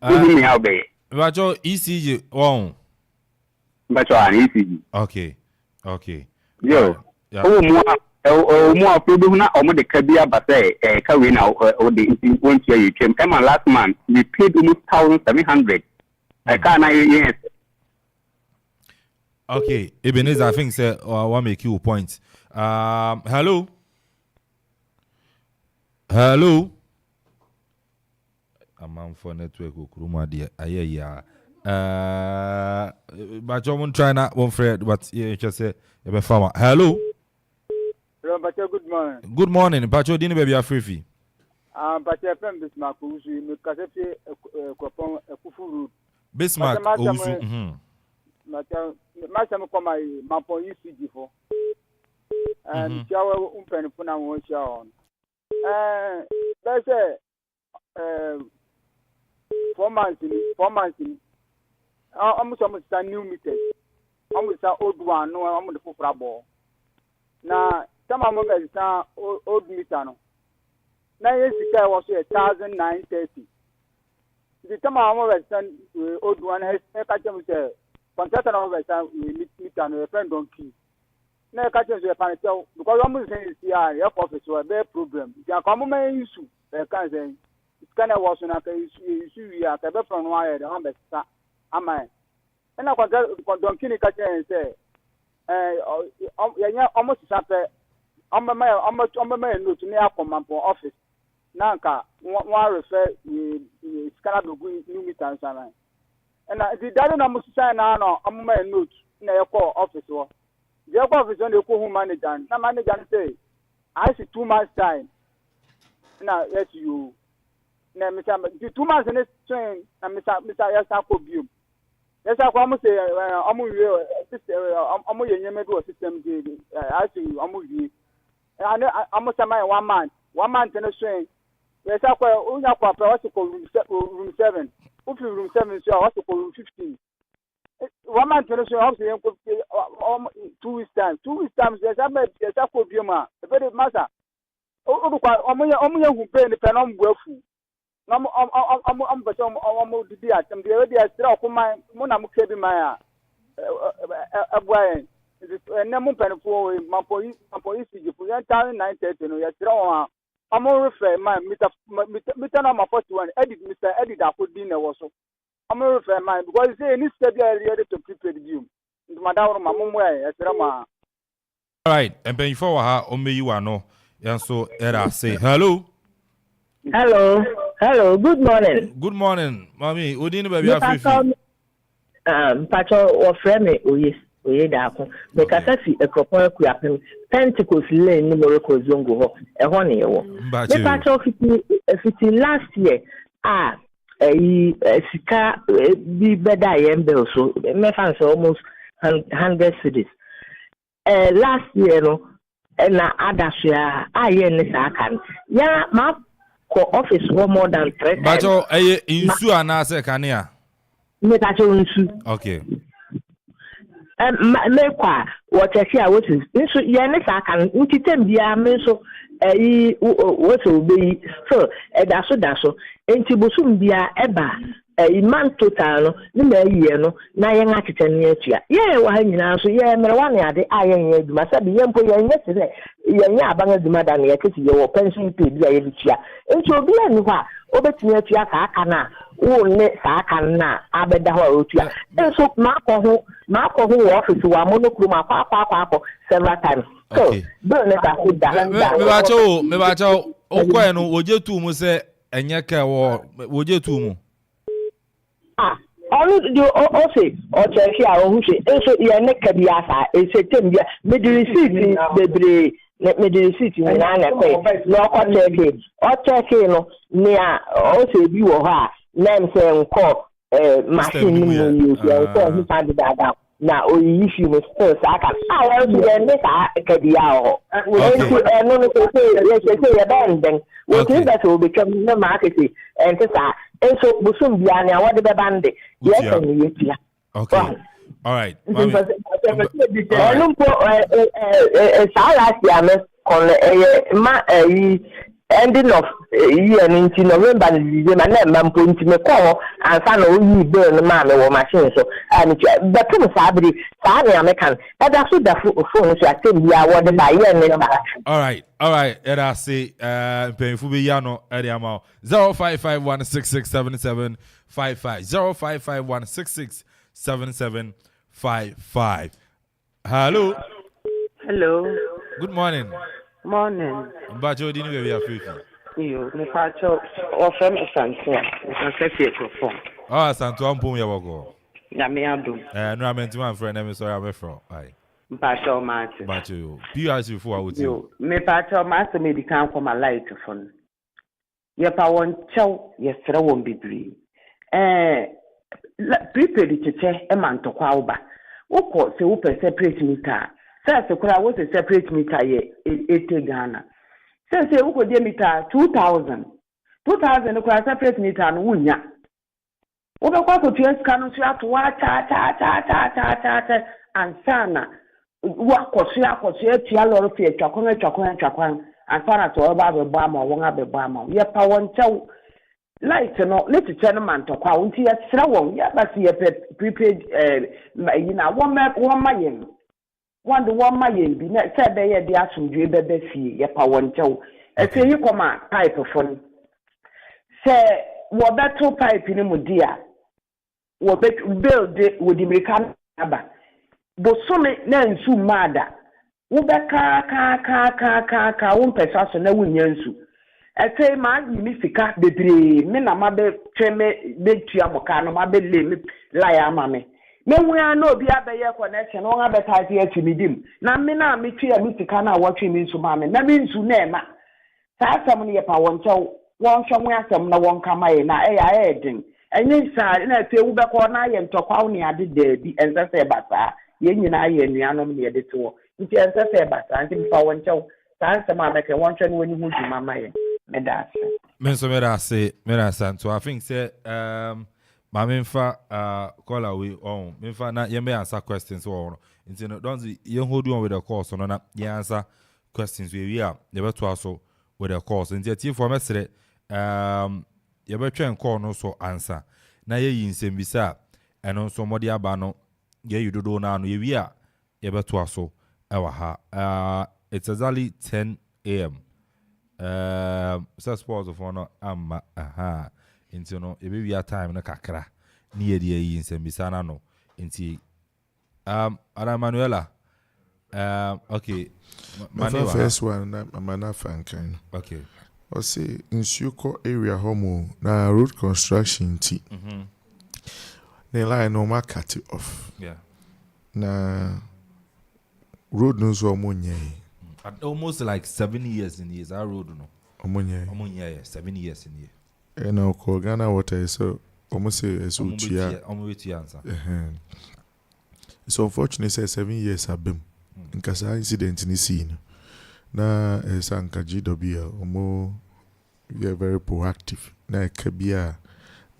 [SPEAKER 17] give me how be
[SPEAKER 6] but your ECG oh
[SPEAKER 17] but your ECG
[SPEAKER 6] okay
[SPEAKER 17] yo more problem na omo de kabia but ka we na o de won tia you came Emma last month we paid almost 1,700 can I yes.
[SPEAKER 6] Okay, Ebenezer, I think say I want make you a point. Hello. Amanfo network okuruma dia ayeya. But you won't try na one friend but you just say you be farmer. Hello.
[SPEAKER 17] Good morning.
[SPEAKER 6] Good morning. Bacho dini baby afrefi.
[SPEAKER 17] Bacho FM Bismarck usu me kasefi Akropong-Akuapem road.
[SPEAKER 6] Bismarck usu.
[SPEAKER 18] Masam come my police for and shower umpen puna one show on. That's a 4 months in almost new meters. Almost old one, no, I'm the full ball. Now, some of them is old meter. Now, yes, it was 1,930. The time I was old one has a catcher contractor of a meter and a friend on key. Now, catchers were panel because almost saying your office were their problem. They are common issue. They can't say it's kind of was an issue. We are from wire, the humble star. Am I? And I don't kill catcher and say, almost something. I'm a man to near Akropong office. Nanka, one refer is kind of new meters. And the dad almost sign now, I'm a man note in your call office. The office on the co manager. Now, manager say, I see 2 months' time. Now, yes, you. Now, the 2 months in this train, and Mr. Yasako Bium. Yes, I almost say, I'm a system. I see you, I'm almost 1 month. 1 month in a train. Yes, I call room 7. If you room 7, so I also call room 15. 1 month in a train, 2 weeks time. 2 weeks time, yes, I call Bioma. A very matter. I'm who pay the Penom Gufu. I'm almost the idea. I'm the idea. I'm keeping my Brian. And I'm open for my police. If we are telling 9:30, I'm all refer my Mr. Number 41. Edit Mr. Edit. I could dinner also. I'm all refer mine because it's any step ready to prepare the view. Madam, my mom way. All
[SPEAKER 6] right, and before her, only you are no. And so, Era say hello.
[SPEAKER 19] Hello. Good morning.
[SPEAKER 6] Good morning, mommy. Udini baby afifi.
[SPEAKER 19] Pacho or friend oye dako. Because I see Akropong-Akuapem Pentecost Lane Morocco Zongo. A 1 year. The Pacho 50 last year. Sika be better yembe so. Me fancy almost 100 cities. Last year no. Na adashia ayen sakan. Ya ma ko office more than 3 times.
[SPEAKER 6] Bacho insu anase kania.
[SPEAKER 19] Me tacho insu.
[SPEAKER 6] Okay.
[SPEAKER 19] Me kwa what here what is insu yen sakan ntitem bia me so what will be so daso enti bosum bia eba man total no na ye no na yen ateten ne atua ye wa ha nyina so ye mere wa ne ade ayen ye duma sabi ye mpo ye nyese ne ye nya abanga duma da ne ye kiti ye wo pension pay bia ye bitua enti obi ani ho a obetumi atua ka aka na wo ne ka aka na abeda ho otua enso ma ko ho office wa monokuru ma kwa several times so do ne ka ho da
[SPEAKER 6] me bacho okwa no woje tu mu se enye ka wo woje tu mu
[SPEAKER 19] onu di o se o che fi a o huse enso ye ne ka bia sa e se tem bia me di receipt bebre me di receipt ni na na pe no o check no ni a o se bi wo ha na me se nko machine ni you so he find that na o yi fi mo still sa ka ya so ye ne ka bia o enso no se ye benden we think that will become no market and sa enso busum bia na what the bande yes and yes.
[SPEAKER 6] Okay. All right.
[SPEAKER 19] Ending of year in November December na mpo ntime ko ansa na oyi bill na ma me machine so and the thing sabri sa na American that so the phone so atem bia what the buy year na.
[SPEAKER 6] All right and I say painful be ya no area amount 0551667755 0551667755. Hello. Good morning.
[SPEAKER 20] Morning.
[SPEAKER 6] Bacho didn't we are free.
[SPEAKER 20] You, me pacho or from Santo. Akropong.
[SPEAKER 6] Ah, Santo Ampum Yawago.
[SPEAKER 20] Ya me adu.
[SPEAKER 6] No, I meant to my friend, I'm sorry, I'm from. Aye.
[SPEAKER 20] Pacho Martin.
[SPEAKER 6] Bacho, PRC before I would you.
[SPEAKER 20] Me pacho master me can come a light phone. Ye pa won chow, ye throw won't be bree. Prepare the cheche, a man to quauba. Oko se upe separate meter. Se kura wo se separate meter ye 80 Ghana. Se uko de meter 2000. 2000 kura separate meter no wunya. Obe kwa ko tuya sika so ato wa cha ansana wa kosia tia loro fi twakon ansana to oba be ba ma won abeba ma ye pa won chew light no little no man to kwa unti ya sira won ya ba si ye prepaid na won ma yen won de won ma yen bi na se be ye de asumdwe be fie ye pa won chew e se yi koma pipe fon se wo beto pipe ni mu dia wo build with the mechanic aba bosome na nsu mada wo be ka wo mpesa so na wonya nsu ete ma mi sika bebre me na ma be tweme be tua boka no ma be le me la ya ma me nwua na obi abeye connection wo nga be type ya timidim na me na me tua mi sika na wo twe mi nsu ma me na me nsu na ema sa asam ne ye pa won chew won hwe asam na won kamaye na ya edin enye sa na te wo be ko na ye ntokwa ne ade daabi ense se bata ye nyina ye nuanom ne ye de to nti ense se bata nti fa won chew sa asam ameke won hwe ne woni hu dwuma maye medase
[SPEAKER 6] menso merasa so I think say ma memfa call away on memfa na ye may answer questions or nti no don't ye hold on with the course no na ye answer questions we are ye beto aso with the course nti ati for mesre ye betwen call no so answer na ye yinsem bisa eno so modi aba no ye yudodo na no ye wi a ye beto aso ewa ha it's exactly 10 a.m. So sports of no amma into no e be time na kakra ni ye die yi nsem bisa na no nti Ara Manuela okay
[SPEAKER 16] my first one na Amana Fankan
[SPEAKER 6] okay
[SPEAKER 16] o say Nsuko area home na road construction ti the line no ma cut it off na road no so omonye
[SPEAKER 6] almost like 7 years in years our road no
[SPEAKER 16] omonye
[SPEAKER 6] 7 years in year
[SPEAKER 16] and ko Ghana water so almost say so tia
[SPEAKER 6] answer
[SPEAKER 16] it's unfortunate say 7 years have been nkasa incident ni scene na sanka GW omo we are very proactive na kabia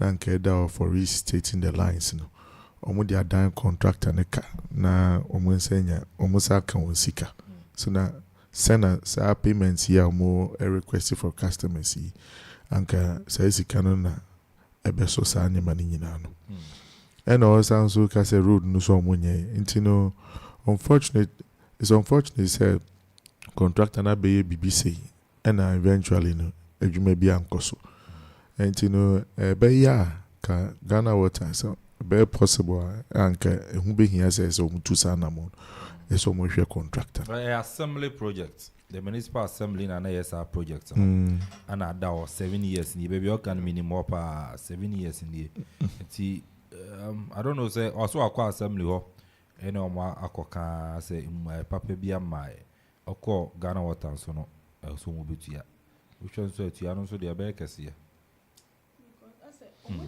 [SPEAKER 16] na nkeda for restating the lines no omo dia dan contractor na omo nsenya omo saka wonsika so na send sa payments here omo a request for customers anka say sika no na ebeso sa nyama ni nyina no and also so ka say road no so omo nye intino it's unfortunate say contractor na be BBC and eventually no adwuma bi ankoso intino be ya ka Ghana water so be possible anka ehu be hia say so mutu sa na mo eso mo hwe contractor
[SPEAKER 6] assembly project the municipal assembly na ESR project and that was 7 years in the baby can minimum 7 years in the I don't know say also akwa assembly ho ene omo akoka say papa bia mai okọ Ghana water so no so mo betua which one so etua no so de be kese ya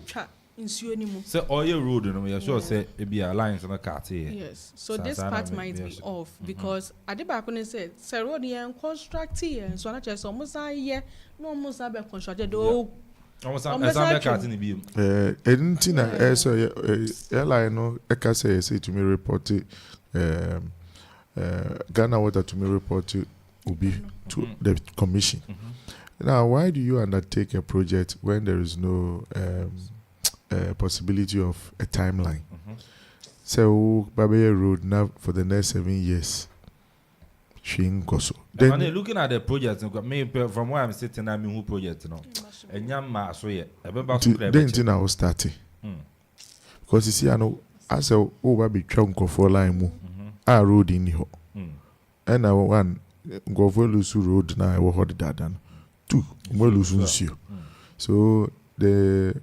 [SPEAKER 13] twa nsuo ni mu
[SPEAKER 6] say all your road no you sure say e be alliance no cut here
[SPEAKER 13] yes so this part might be off because adeba ko ne say road yen construct here so na chese omo san ye no omo san be construct do
[SPEAKER 6] almost some cut in the
[SPEAKER 16] edintina so airline no eka say to me report Ghana water to me report ubi to the commission. Now why do you undertake a project when there is no possibility of a timeline? So Babeye Road now for the next 7 years.
[SPEAKER 6] Then looking at the project, from where I'm sitting, I mean who project no. And yamma so yeah.
[SPEAKER 16] Then I was starting. Because you see, I know as a baby chunk of line mu. I road in here. And I one go for Lusu road now I will hold that down. 2 Lusu. So the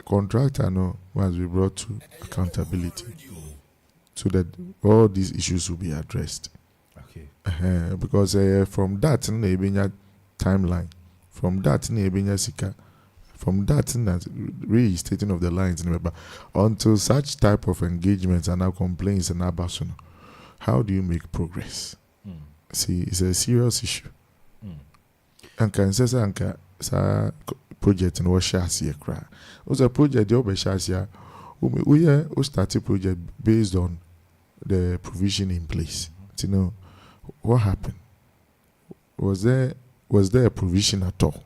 [SPEAKER 16] contractor no must be brought to accountability so that all these issues will be addressed. Because from that na ebinya timeline, from that na ebinya sika From that, restating of the lines, until such type of engagements and now complaints and now how do you make progress? See, it's a serious issue. And can say anka sa project in what shasi cry. Was a project the over shasi. We started project based on the provision in place. You know what happened? Was there a provision at all?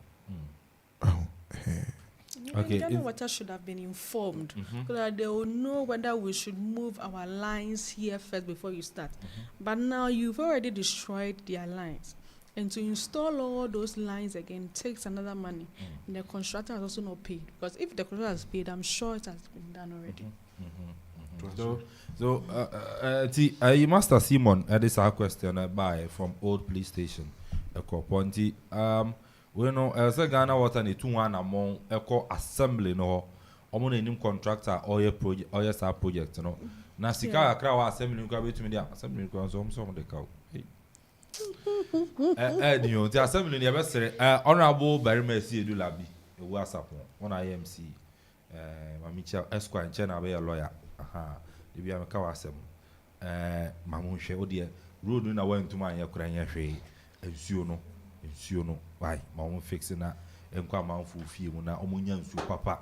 [SPEAKER 13] Okay. Ghana Water should have been informed so that they will know whether we should move our lines here first before you start. But now you've already destroyed their lines. And to install all those lines again takes another money. And the constructor has also not paid. Because if the constructor has paid, I'm sure it has been done already.
[SPEAKER 6] You Master Simon, this is our question from old police station. Akropong-Akuapem. We know as a Ghana Water ni Twumhene among eco assembly no omo na nim contractor oil project oil star project no na sika akra wa assembly nko betumi dia assembly nko so mo de ka the assembly ni e be sere honorable Barima si edu labi ewu asapon on IMC mamicha esquire nche na be lawyer de bia me ka wa asem mamu hwe ode road na wa ntuma anya kura anya hwe ensuo no why ma fix na enko Amanfo fie mu na omunya nsu papa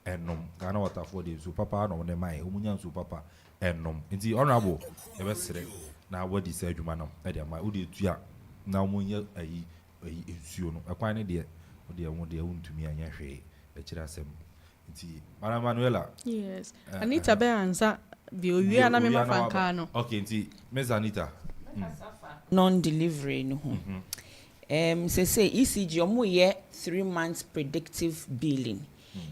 [SPEAKER 6] enom Ghana Water for the nsu papa no ne mai omunya nsu papa enom nti honorable e be sere na wadi say adwuma no e de mai odi etua na omunya ayi nsuo no ekwan ne de ode untumi anya hwe e kira asem nti Madam Manuela.
[SPEAKER 13] Yes. Anita be answer bi owie na me mafanka no.
[SPEAKER 6] Okay nti Ms. Anita.
[SPEAKER 15] Non-delivery no ho. Say ECG omo ye 3 months predictive billing.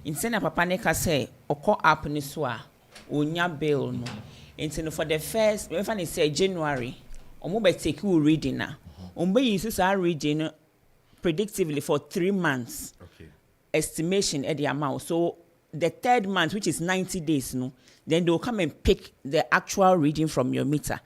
[SPEAKER 15] Instead papa ne ka say oko app ni so a onya bill no. Instead for the first if I say January omo be take you reading na. Omo use sa reading predictively for 3 months.
[SPEAKER 6] Okay.
[SPEAKER 15] Estimation at the amount. So the 3rd month, which is 90 days, no, then they'll come and pick the actual reading from your meter.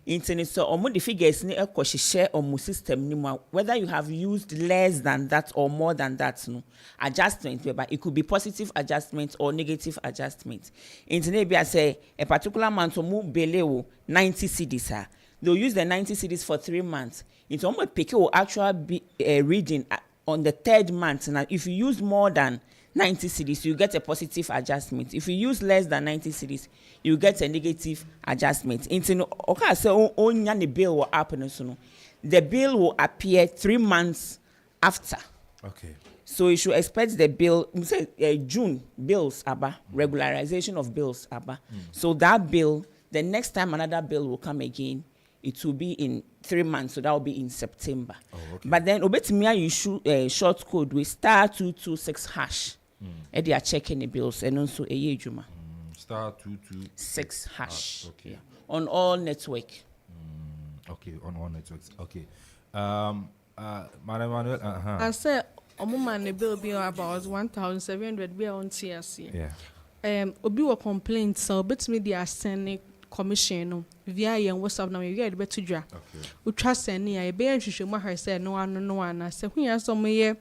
[SPEAKER 15] Internet so omo the figures ni share omo system ni whether you have used less than that or more than that, no adjustment, but it could be positive adjustment or negative adjustment. Internet be I say a particular month omo belewo 90 cedis. They'll use the 90 cedis for 3 months. It's omo pick your actual reading on the 3rd month. Now, if you use more than 90 cedis, you get a positive adjustment. If you use less than 90 cedis, you get a negative adjustment. Okay, so only the bill will happen. So the bill will appear 3 months after.
[SPEAKER 6] Okay.
[SPEAKER 15] So you should expect the bill. Say June bills aba regularization of bills aba. So that bill, the next time another bill will come again, it will be in 3 months, so that will be in September. Okay. But then obetimia you should short code with *226#. And they are checking the bills and also a year juma. *226#.
[SPEAKER 6] Okay.
[SPEAKER 15] Yeah. On all network.
[SPEAKER 6] Okay, on all networks. Okay. Madam Manuel,
[SPEAKER 13] I said man the bill be about 1,700 be on TSC.
[SPEAKER 6] Yeah.
[SPEAKER 13] Obi will complain so but me they are sending commission via your WhatsApp now you get better dra.
[SPEAKER 6] Okay.
[SPEAKER 13] We trust any I be anhwehwe ma her say no one I say when you some ye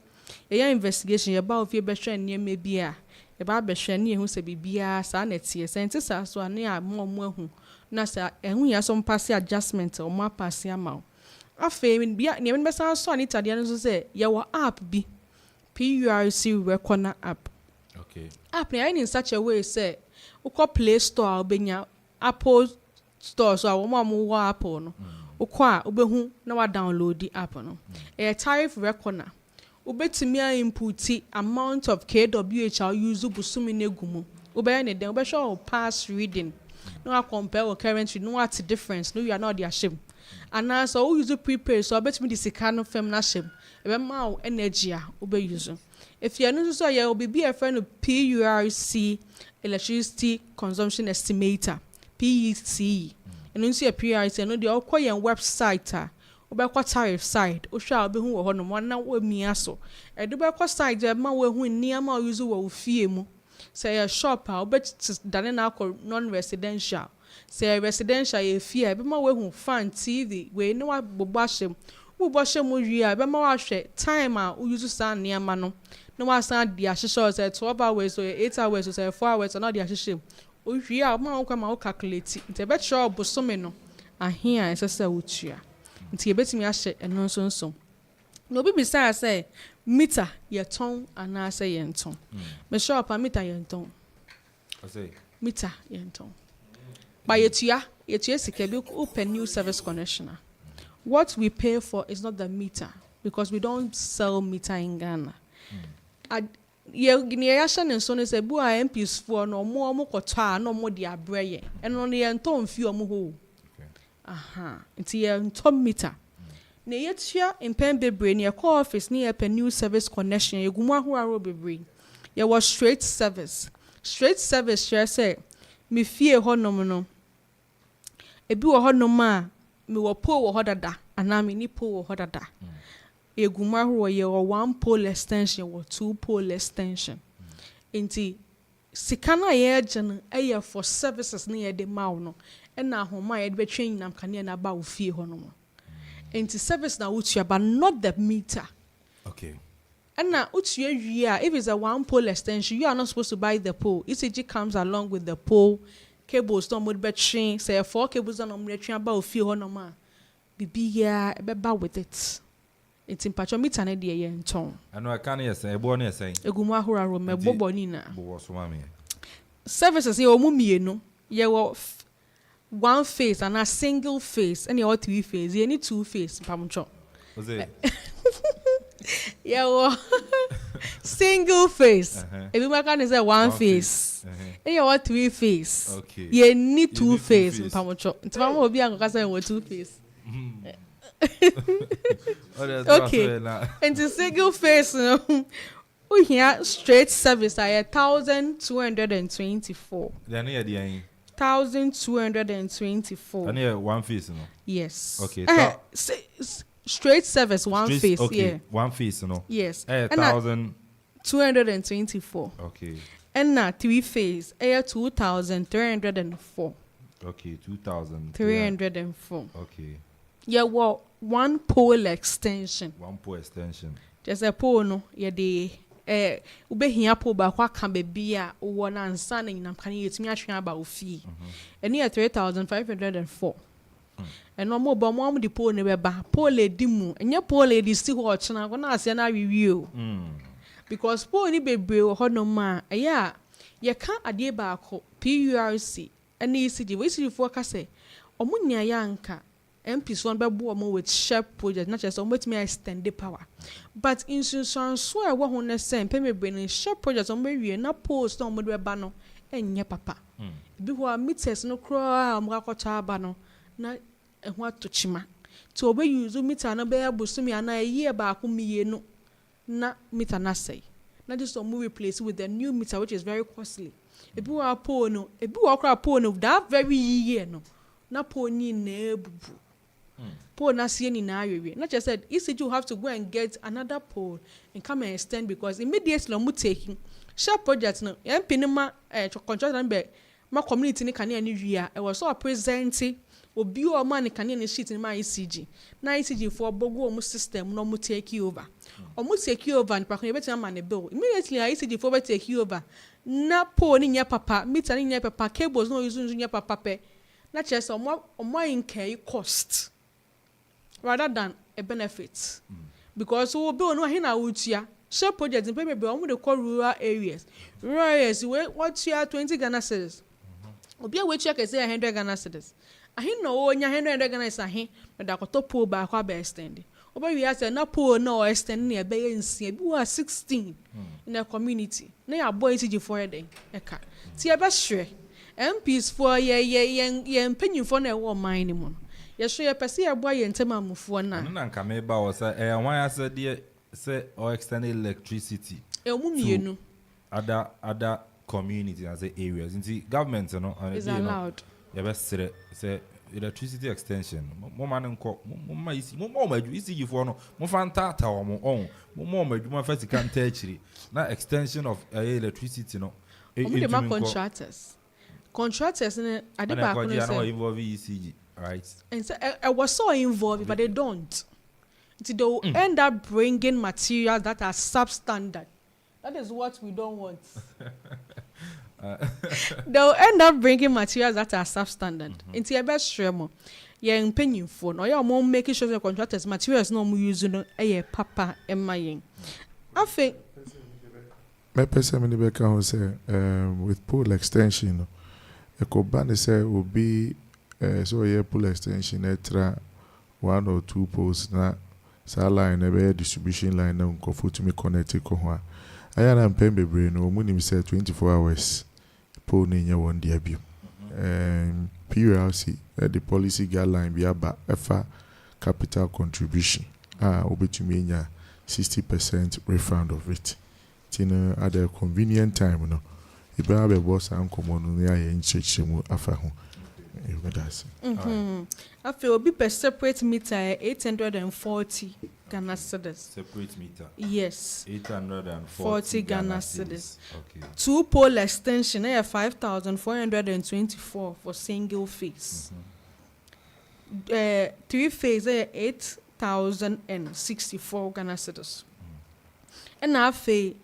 [SPEAKER 13] investigation about if you be hwe ne me bia e ba be hwe ne hu se bibia sa na tie scientist so ane a mo hu na sa ehun ya some pass adjustment o mo pass amount afa bia ne me san so ani tade no so say ye wo app bi PURC Recona app.
[SPEAKER 6] Okay.
[SPEAKER 13] App ne in such a way say uko Play Store obenya Apple Store so awon mo Apple no ukwa obehu na wa download the app no a tariff Recona ubetimi input amount of KWH use busumi negumu ubeye ne den ubesho pass reading no compare with current no what difference no you are not the shame and so use prepaid so ubetimi the sika no fem na shame ebe ma energy a ube use if you no so you will be a friend of PURC electricity consumption estimator PEC and you see a PURC no dey okoye website obekwa tariff side ohwa obehu wo ho no na wo mia so edubekwa side ma wo hu niama use wo fie mu say a shop a obet dane na akọ non residential say residential e fie be ma wo hu fan TV we no wa bobo ahyem wo bo hye mo wi a be ma wa hwe time a wo use san niam no no wa san dia hye say 12 hours or 8 hours or say 4 hours na dia hye o wi a ma wo kwa ma wo calculate nti be sure bosome no ahia esese wo tua nti e betimi ahye eno nso no obi bi say meter ye ton ana say ye nton me sure pa meter ye nton
[SPEAKER 6] I say
[SPEAKER 13] meter ye nton by yetua sika bi open new service connection. What we pay for is not the meter because we don't sell meter in Ghana. Ye yasha ne so ne se bu a MPs for no mo kota no mo di abreye eno ne ye nton fi omo ho. Aha, nti ye nton meter. Ne yetua impen bebre ne call office ne ye new service connection ye gumu ahoro bebre. Ye was straight service share say me fie ho no ebi wo ho no ma me wo pole wo ho dada ana me ni pole wo ho dada eguma ho ye wo 1 pole extension wo 2 pole extension enti sika na ye agye no for services na ye de maw no na ahoma ye de betwe nyinam kane na ba wo fie ho no enti service na wutua but not the meter.
[SPEAKER 6] Okay.
[SPEAKER 13] And now, if it's a 1 pole extension, you are not supposed to buy the pole. ECG comes along with the pole. Cables don't move battery. Say 4 cables on battery about a few honor. Bibi ya beba with it. It's in patch meter na dia yen ton.
[SPEAKER 6] I know I can't say. Ebo na say.
[SPEAKER 13] Eguma hora ro me bobo ni na.
[SPEAKER 6] Bo so mami.
[SPEAKER 13] Services ye omu mienu. Ye wo 1 phase and a single phase. And ye 3 phase. Ye need 2 phase. Pamcho.
[SPEAKER 6] Was it?
[SPEAKER 13] Yeah, single face. If you make say 1 face, and you want 3 face.
[SPEAKER 6] Okay.
[SPEAKER 13] You need 2 face. Pamocho. Nti mama obi angoka say 2 face. Okay. And the single face, we hear straight service at 1,224.
[SPEAKER 6] Then here the
[SPEAKER 13] 1,224.
[SPEAKER 6] And here 1 face, no.
[SPEAKER 13] Yes.
[SPEAKER 6] Okay.
[SPEAKER 13] Straight service 1 face,
[SPEAKER 6] okay.
[SPEAKER 13] yeah.
[SPEAKER 6] 1 face, no.
[SPEAKER 13] Yes.
[SPEAKER 6] 1,224.
[SPEAKER 13] Okay. And now 3 phase, 2,304.
[SPEAKER 6] Okay,
[SPEAKER 13] 2,304.
[SPEAKER 6] Okay.
[SPEAKER 13] Yeah, well, 1 pole extension.
[SPEAKER 6] 1 pole extension.
[SPEAKER 13] Just a pole, no. Yeah, the ube here pole ba kwa kambe bia uwa na ansana inam kani yetimi atwe aba ofi. And here 3,504. And no more but mom the pole ne beba pole dimu enye pole di si ho ochena go na ase na wiwi because pole ni bebre ho no ma eya ye ka ade ba ko PURC and ECG we see for ka say omunya ya nka MPs one bebo omo with sharp project not just omo me extend the power but in so so e wo ho ne say pemebre ni sharp project omo wie na post omo de beba no enye papa bi ho meters no kro omo ka kwata aba no na ehwa tochima to obe use meter na be abusumi ana ye ba ko mienu na meter na say na just some replace with the new meter which is very costly ebi wa pole no ebi wa kra pole no that very year no na pole ni na ebubu pole na sie ni na awewe na just said ECG you have to go and get another pole and come and extend because immediately mu taking sharp project no MP ni ma contract na be ma community ni kane ani wia e was so present obi o man kan ne sheet ni ma ECG na ECG for bogo omu system no mu take over omu take over ni pakon betima ma ne bill immediately ECG for be take over na pole ni nya papa meter ni nya papa cables no use nya papa pe na chese omo incur cost rather than a benefit because we be no hina wutia share project in pay be omu dey call rural areas we what you 20 Ghana cedis obi a we check say 100 Ghana cedis ahin no onya 100 Ghana is ahin na da koto pole ba kwa be extend oba wi ase na pole no extend na be nsia bi wa 16 in a community na ya boy ECG for dey eka ti e be hwe MPs for ye mpanyinfo na e wo man ni mu ye hwe ye pese ye boy ntema amufo na
[SPEAKER 6] na nka me ba wo say wan ase de say or extend electricity
[SPEAKER 13] mienu
[SPEAKER 6] other communities as areas in the government no
[SPEAKER 13] is allowed.
[SPEAKER 6] Yeah, best say electricity extension. Mo man nko mo ma isi mo maju isi for no mo fantata o mo on mo maju ma first can tell na extension of electricity no.
[SPEAKER 13] The contractors ne ade ba ko no say
[SPEAKER 6] involve ECG, right?
[SPEAKER 13] And so I was so involved but they don't. They will end up bringing materials that are substandard. That is what we don't want. They'll end up bringing materials that are substandard. Into your best stream, you're paying for no, you're more making sure the contractors materials no more using a papa and my. I think.
[SPEAKER 16] My person in the back say with pole extension, a cobani say will be so a pole extension extra 1 or 2 poles na sa line a distribution line na Akuffo to me connect ko ho. Aya na mpem bebre no mu nim say 24 hours pole ni nya won dia bi. PULC the policy guideline bi aba efa capital contribution obetumi nya 60% refund of it. At a convenient time, no. If I have a boss and come on, I in church after home.
[SPEAKER 13] I feel be per separate meter 840 Ghana cedis.
[SPEAKER 6] Separate meter.
[SPEAKER 13] Yes.
[SPEAKER 6] 840
[SPEAKER 13] Ghana cedis.
[SPEAKER 6] Okay.
[SPEAKER 13] 2 pole extension 5,424 for single phase. 3 phase 8,064 Ghana cedis. And I feel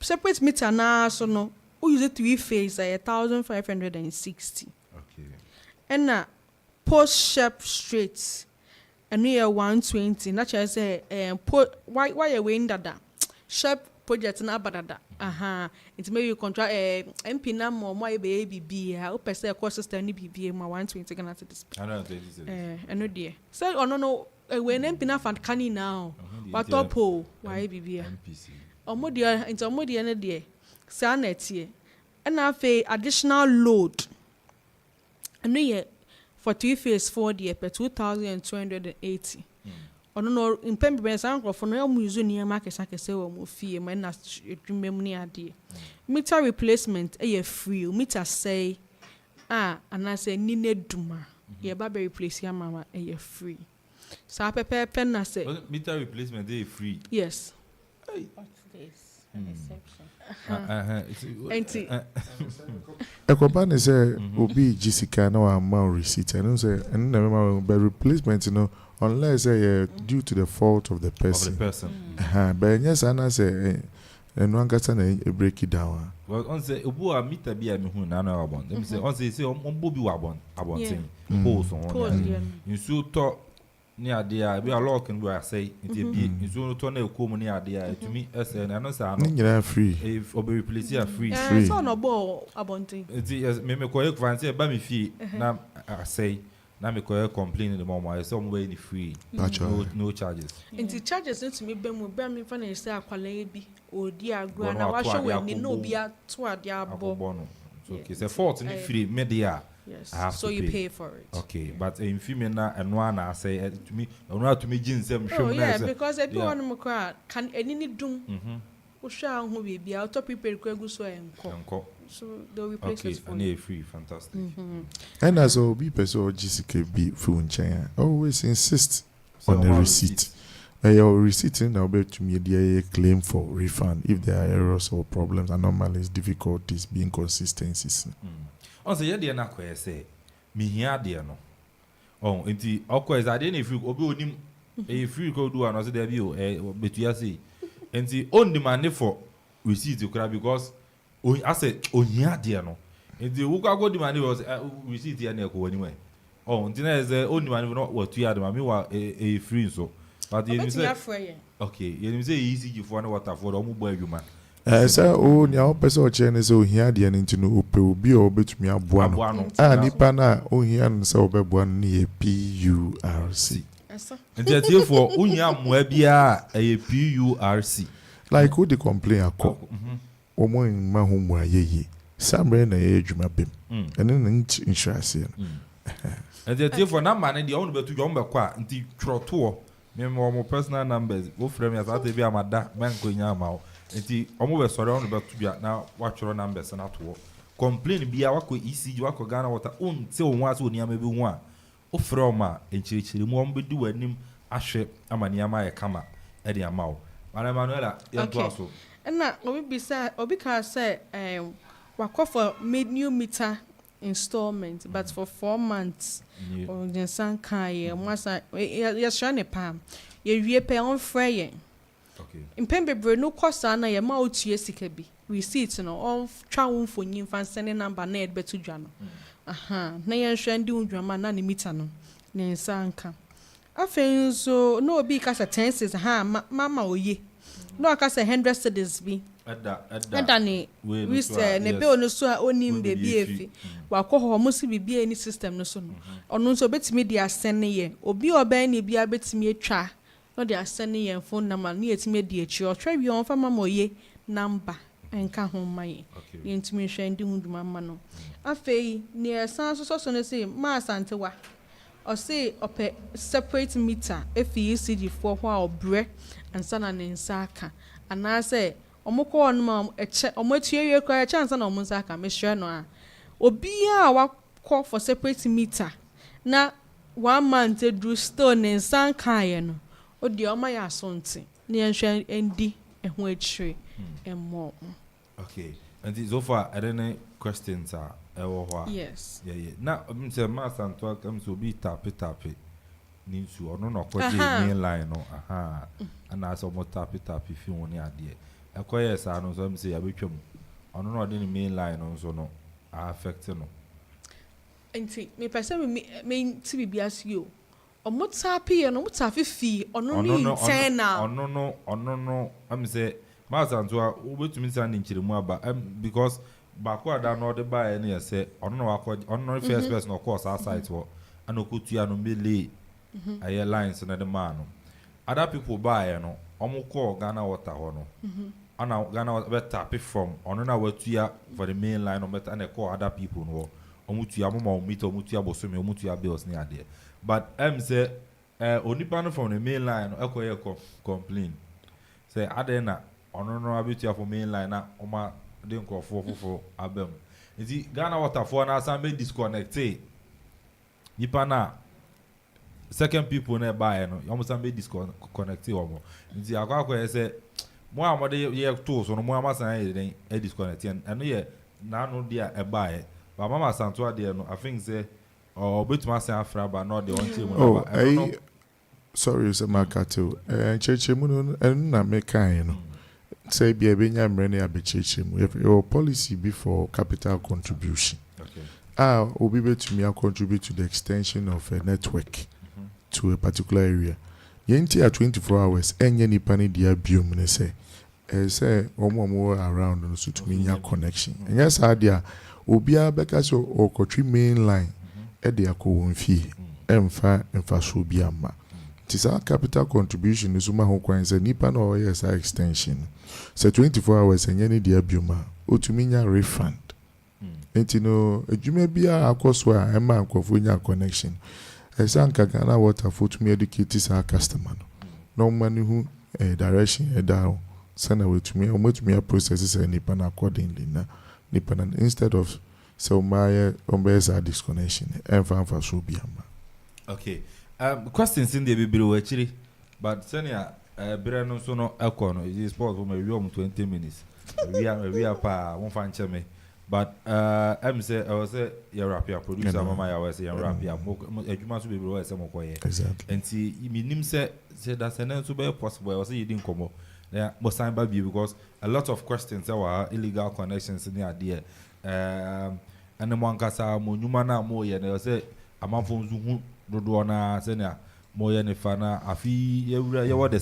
[SPEAKER 13] separate meter now, so no, we use 3 phase 1,560.
[SPEAKER 6] Okay.
[SPEAKER 13] And now post sharp straight, and we are 120. Naturally, say why you win that sharp project na badada. It's maybe you contract MP na more baby. I hope say cost system ni BBA ma 120 Ghana cedis.
[SPEAKER 6] 120.
[SPEAKER 13] I know dear. So no. When MP na fan canny now, what up why BBA? Omodia into Omodia na dear. Sanet ye. And I pay additional load. I know ye for 3 phase 4 dear per 2,280. No in Pembrokeshire uncle for no museum market say or more fee my na dream near dear. Meter replacement free. Meter say and I say nine duma. Ye baby replace your mama free. So I prepare pen na say
[SPEAKER 6] meter replacement they free.
[SPEAKER 13] Yes.
[SPEAKER 14] What's this? An exception.
[SPEAKER 16] A company say obi Jessica no amount receipt and say and remember by replacement unless due to the fault of the person. But yes and say and one gets a break it down.
[SPEAKER 6] Well, on say obu a meter be a me hu na na abon. Them say on say on bobi wabon thing. Pose on. You so talk ni adea be a lock and do say it be you to na ekuo mu ni adea to me say na no say
[SPEAKER 16] no free
[SPEAKER 6] if obi replace ya free
[SPEAKER 13] so no bo abontin
[SPEAKER 6] it me ko fancy ba me fee na say na me ko complain the mom I say mo be free no charges
[SPEAKER 13] into charges to me be me fa na say akwala bi odi agua na wa show we ni no bi ato ade abo
[SPEAKER 6] okay say fault ni free media.
[SPEAKER 13] Yes. So you pay for it.
[SPEAKER 6] Okay, but in female na and one I say to me, to me jeans them show.
[SPEAKER 13] Oh yeah, because everyone mo can any dum. O sha ho be out top people go so enko. So they will replace it for
[SPEAKER 6] you. Free, fantastic.
[SPEAKER 16] And as a be person Jessica be phone chain. Always insist on the receipt. Your receipt now be to me a claim for refund if there are errors or problems, anomalies, difficulties, inconsistencies.
[SPEAKER 6] On say ye na kwa say me hia de no oh enti okwa is ade na free obi onim free ko do an say there be o betua say enti on demand for receipt kra because I say ohia de no enti wo kwa go demand was receipt ya na ko wani we oh enti na say on demand no what you had me wa free so but you say okay you say easy for na water for omo boy adwuma
[SPEAKER 16] say ni a person o che ne say ohia de no ntino ope obi o betumi aboa no nipa na ohia no say obeboa no ne PURC
[SPEAKER 6] nti atie for ohia moa bia PURC
[SPEAKER 16] like who the complain akọ omo ma ho mu ayeye samre na ye adwuma bem ene na insurance
[SPEAKER 6] nti atie for na ma ne de onu betu jo mbekọ a nti troto me mo personal numbers wo frame ya sa te bia amada banko nya ma enti omo be sori onu betu bia na watchoro numbers na to complain bia wako ECG wako Ghana water on te o nwa so oniama bi hu a o from a enchirichiri mu ombe di wanim ahwe amaniama ye kama e de ama o Mara Manuela yanto aso
[SPEAKER 13] na obi ka say wako for new meter installment but for 4 months or the san kai masa yes shane pam ye wie pe on frɛ yɛn
[SPEAKER 6] okay
[SPEAKER 13] mpɛn bebree no kɔ saa na yɛ ma otue sika bi receipt no on twa wo mfonyin fan send number na yɛ beto dwa no na yɛn hwɛ ndi undwama na ne meter no ne nsa nka afei nso no obi kasa 10 cedis mama oye no akasa 100 cedis bi Eda ne we say ne bill no so a onim de bi efi wakɔ hɔ mo si bibia ni system no so no ɔno nso betimi de asɛn ye obi ɔbɛn ne bia betimi atwa no de asɛn ye phone number ne yetimi de akyi ɔtwa wi on fa mama oye number enka ho maye ne ntimi hwɛ ndi hunduma ma no afei ne ɛsan so no say ma asantewa ɔse ɔpɛ separate meter efi ECG for hɔ a ɔbrɛ ansa na ne nsa aka anaasɛ omukɔ on ma eche omotuye kwa chance na omunsa aka mehwe no a obi a wakɔ for separate meter na 1 month do still ne nsan kae no odi o ma ya asonte ne nhwe endi eho achire emmo
[SPEAKER 6] okay and so far I don't questions are
[SPEAKER 13] yes
[SPEAKER 6] yeah na say ma santo am so bi tape ni nsu ono no ko main line no ana so mo tape fi woni ade akoye sa no so say abetwam ono no de main line no so no affect no
[SPEAKER 13] enti me person me ti bibia asio omo tape ye no mo tape fi ono ni internal
[SPEAKER 6] ono no am say ma santo a obetumi san ni nkyeremu aba because bako ada no de ba na say ono no akọ ono no first person of course site wo ana okotua no mele aye lines na de man no other people buy no omo call Ghana water ho no ana Ghana be tap from ono na watua for the main line no better and call other people no omo tua mo meet omo tua bosomi omo tua bills ni ade but say onipa no from the main line no ekoye complain say ade na ono no abetua for main line na oma de nkofo abem nti Ghana water for na some be disconnected nipa na second people na buy no almost some be disconnected omo nti akwa say mo amode ye tools no mo amasan ye den disconnected and ye na no dia e buy but mama santo ade no I think say obetuma san afra ba no de on team no I don't know
[SPEAKER 16] sorry say marketo chechemu no na me kan no say be nya mre na abechechemu your policy before capital contribution okay obi betumi contribute to the extension of a network to a particular area yenti at 24 hours enye nipa ne dia biom ne say omo around no so to nya connection enye sa dia obi abeka so okotwi main line e de akowonfie emfa so bi ama tisa capital contribution is uma ho kwan say nipa na yes extension so 24 hours enye ne dia bioma otumi nya refund enti no adwuma bia akoso a ema ankofo nya connection esanka Ghana water for to me educate sa customer no money who direction down send away to me or to me process nipa na accordingly na nipa na instead of so my ombeza disconnection enfa so biama
[SPEAKER 6] okay questions in the bibiro actually but senior bere no so no echo no is sport for me 20 minutes we are pa won fan cheme but I'm say I was say your rapper producer mama ya was your rapper adwuma so bibiro say mokoye
[SPEAKER 16] exactly
[SPEAKER 6] and see minim say that's an so be possible I was say you didn't come yeah but sign by because a lot of questions were illegal connections in the idea and the one kasa mo nyuma na mo ye na say Amanfo nzu dodo na senior moye ne fana afi ye what the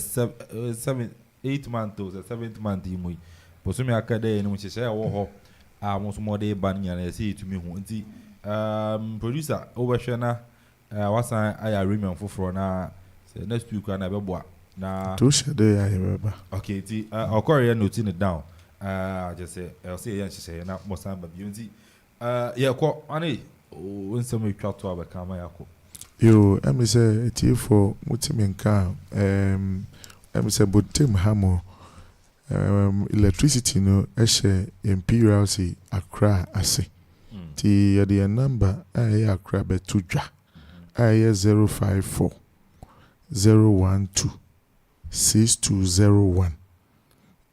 [SPEAKER 6] 8 month to 7th month imu posumi akade ni mo chese wo ho mo so mo de ban nya na say itumi hu nti producer obehwe na wasan aya remion foforo na say next week na beboa na
[SPEAKER 16] to shede ya beba
[SPEAKER 6] okay ti okore note it down just say I say yan chese na mo san ba bi nti ye ko ani o nsem etwa to abaka ma yako
[SPEAKER 16] yo em say for mutimenka em say botem hamo electricity no ehye imperial say Accra ase ti ya the number ay Accra betu dwa ay 054 012 6201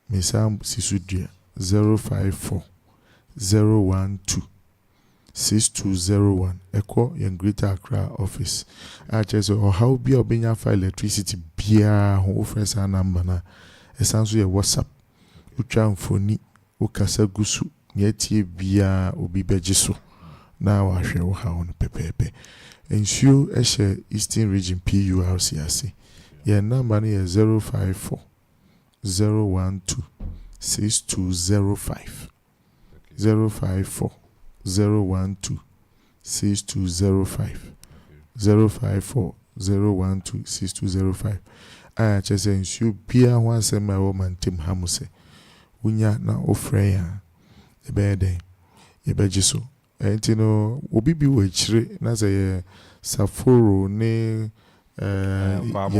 [SPEAKER 16] misam sisudia 054 012 6201 Eko yen Greater Accra office. Aches or how be obenya for electricity bia ho friends a number na esanso ye WhatsApp utwa mfoni ukasa gusu yetie bia obi bejiso na wa hwe wo ha on pepepe ensure ehye Eastern Region PURC ase ye number no ye 054 012 6205 054 012 6205 054 012 6205 I just say ensure bia ho asem a wo mantem hamuse unya na ofre ya ebede yebejiso enti no obi bi wo chire na say Saforo ne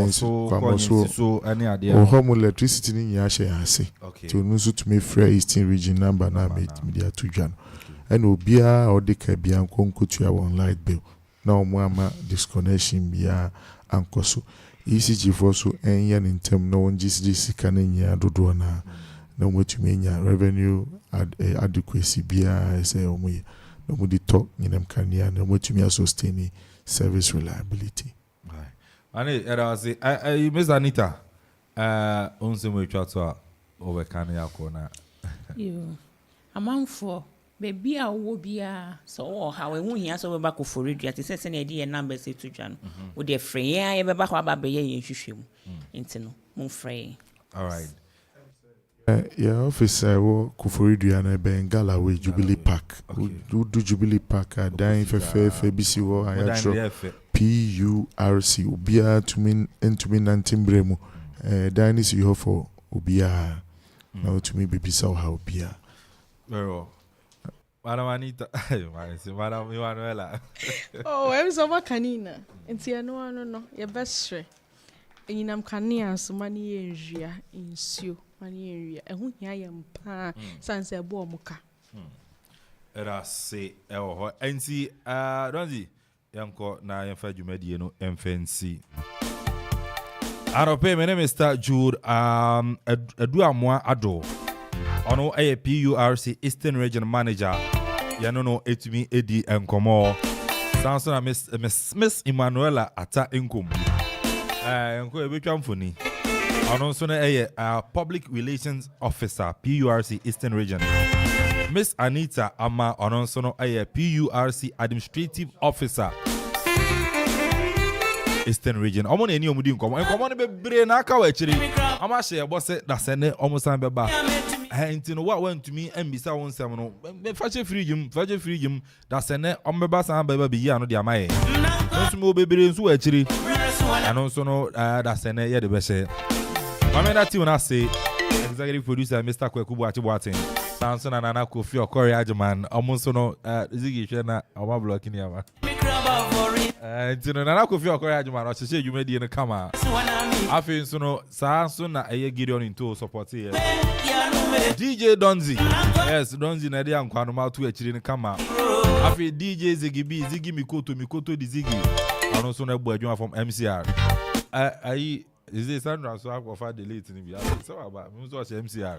[SPEAKER 6] so any idea
[SPEAKER 16] home electricity ni ya she ase to no so to me free Eastern Region number na media to dwan and obia odika bia nkonkotua on light bill na omo ama disconnection bia ankoso ECG for so enya ntem na on GCC kan nya dodo na mwetumi nya revenue adequacy bia say omo ye no mo di talk nyinem kania na mwetumi sustain service reliability.
[SPEAKER 6] Right. Era was Miss Anita onse mo twa to over kan yakọ na.
[SPEAKER 15] Yo. Amanfo baby a wo bia so wo ha we hu hia so we ba ko for radio ati se na e number say to dwan wo de frɛ ya ye be ba ko aba be ye hwehwɛ mu enti no mo frɛ.
[SPEAKER 6] All right.
[SPEAKER 16] Yeah, officer wo Kuforidu na Bengala we Jubilee Park. Do Jubilee Park dan fefe bisi wo ayatro PURC ubia to nantim bremu. Dan is you for ubia na to me bibisa wo ha ubia.
[SPEAKER 6] Very well. Madam Anita, Madam Emanuela.
[SPEAKER 13] Oh, I'm so kanina. Enti no. Your best share. Enyinam kanea so mani enjia insio. Ehu hia yam pa sanse bo omuka
[SPEAKER 6] era se ho enti donzi yanko na yemfa dwumadie no MFNC Akropong my name is Mr. Jude Aduamoa Ado ono PURC Eastern Region Manager yano no etumi edi enkomo sanso na Miss Emanuela ata enkom yanko ebetwa mfoni also Public Relations Officer, PURC Eastern Region. Miss Anita Ama also PURC Administrative Officer, Eastern Region. I'm on any of them. Come on, be brain. I can't actually. I'm actually boss that send almost time beba. And you know what went to me and be someone seven. Fashion freedom. That send on my bass and baby be no dia mai. Don't move baby so actually. And also know that send yeah the best. That thing when I say executive producer Mr. Kwekubu Achibwatin Samson and Akuffo Addi almost no Ziggy Shena our blocking yama. Nana Akuffo Addi or say you made in a camera. I feel so no Samson na Gideon into support here. DJ Donzi. Yes, Donzi na dia nkwanoma to actually in the camera. I feel DJ Ziggy Mikoto the Ziggy. And also na boy from MCR. Is this Sandra so I for delete in the so about MCR.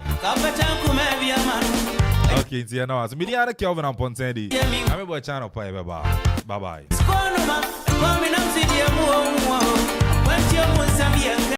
[SPEAKER 6] Okay, see now. So me Kelvin Amponsah Addi. I'm a boy channel bye bye.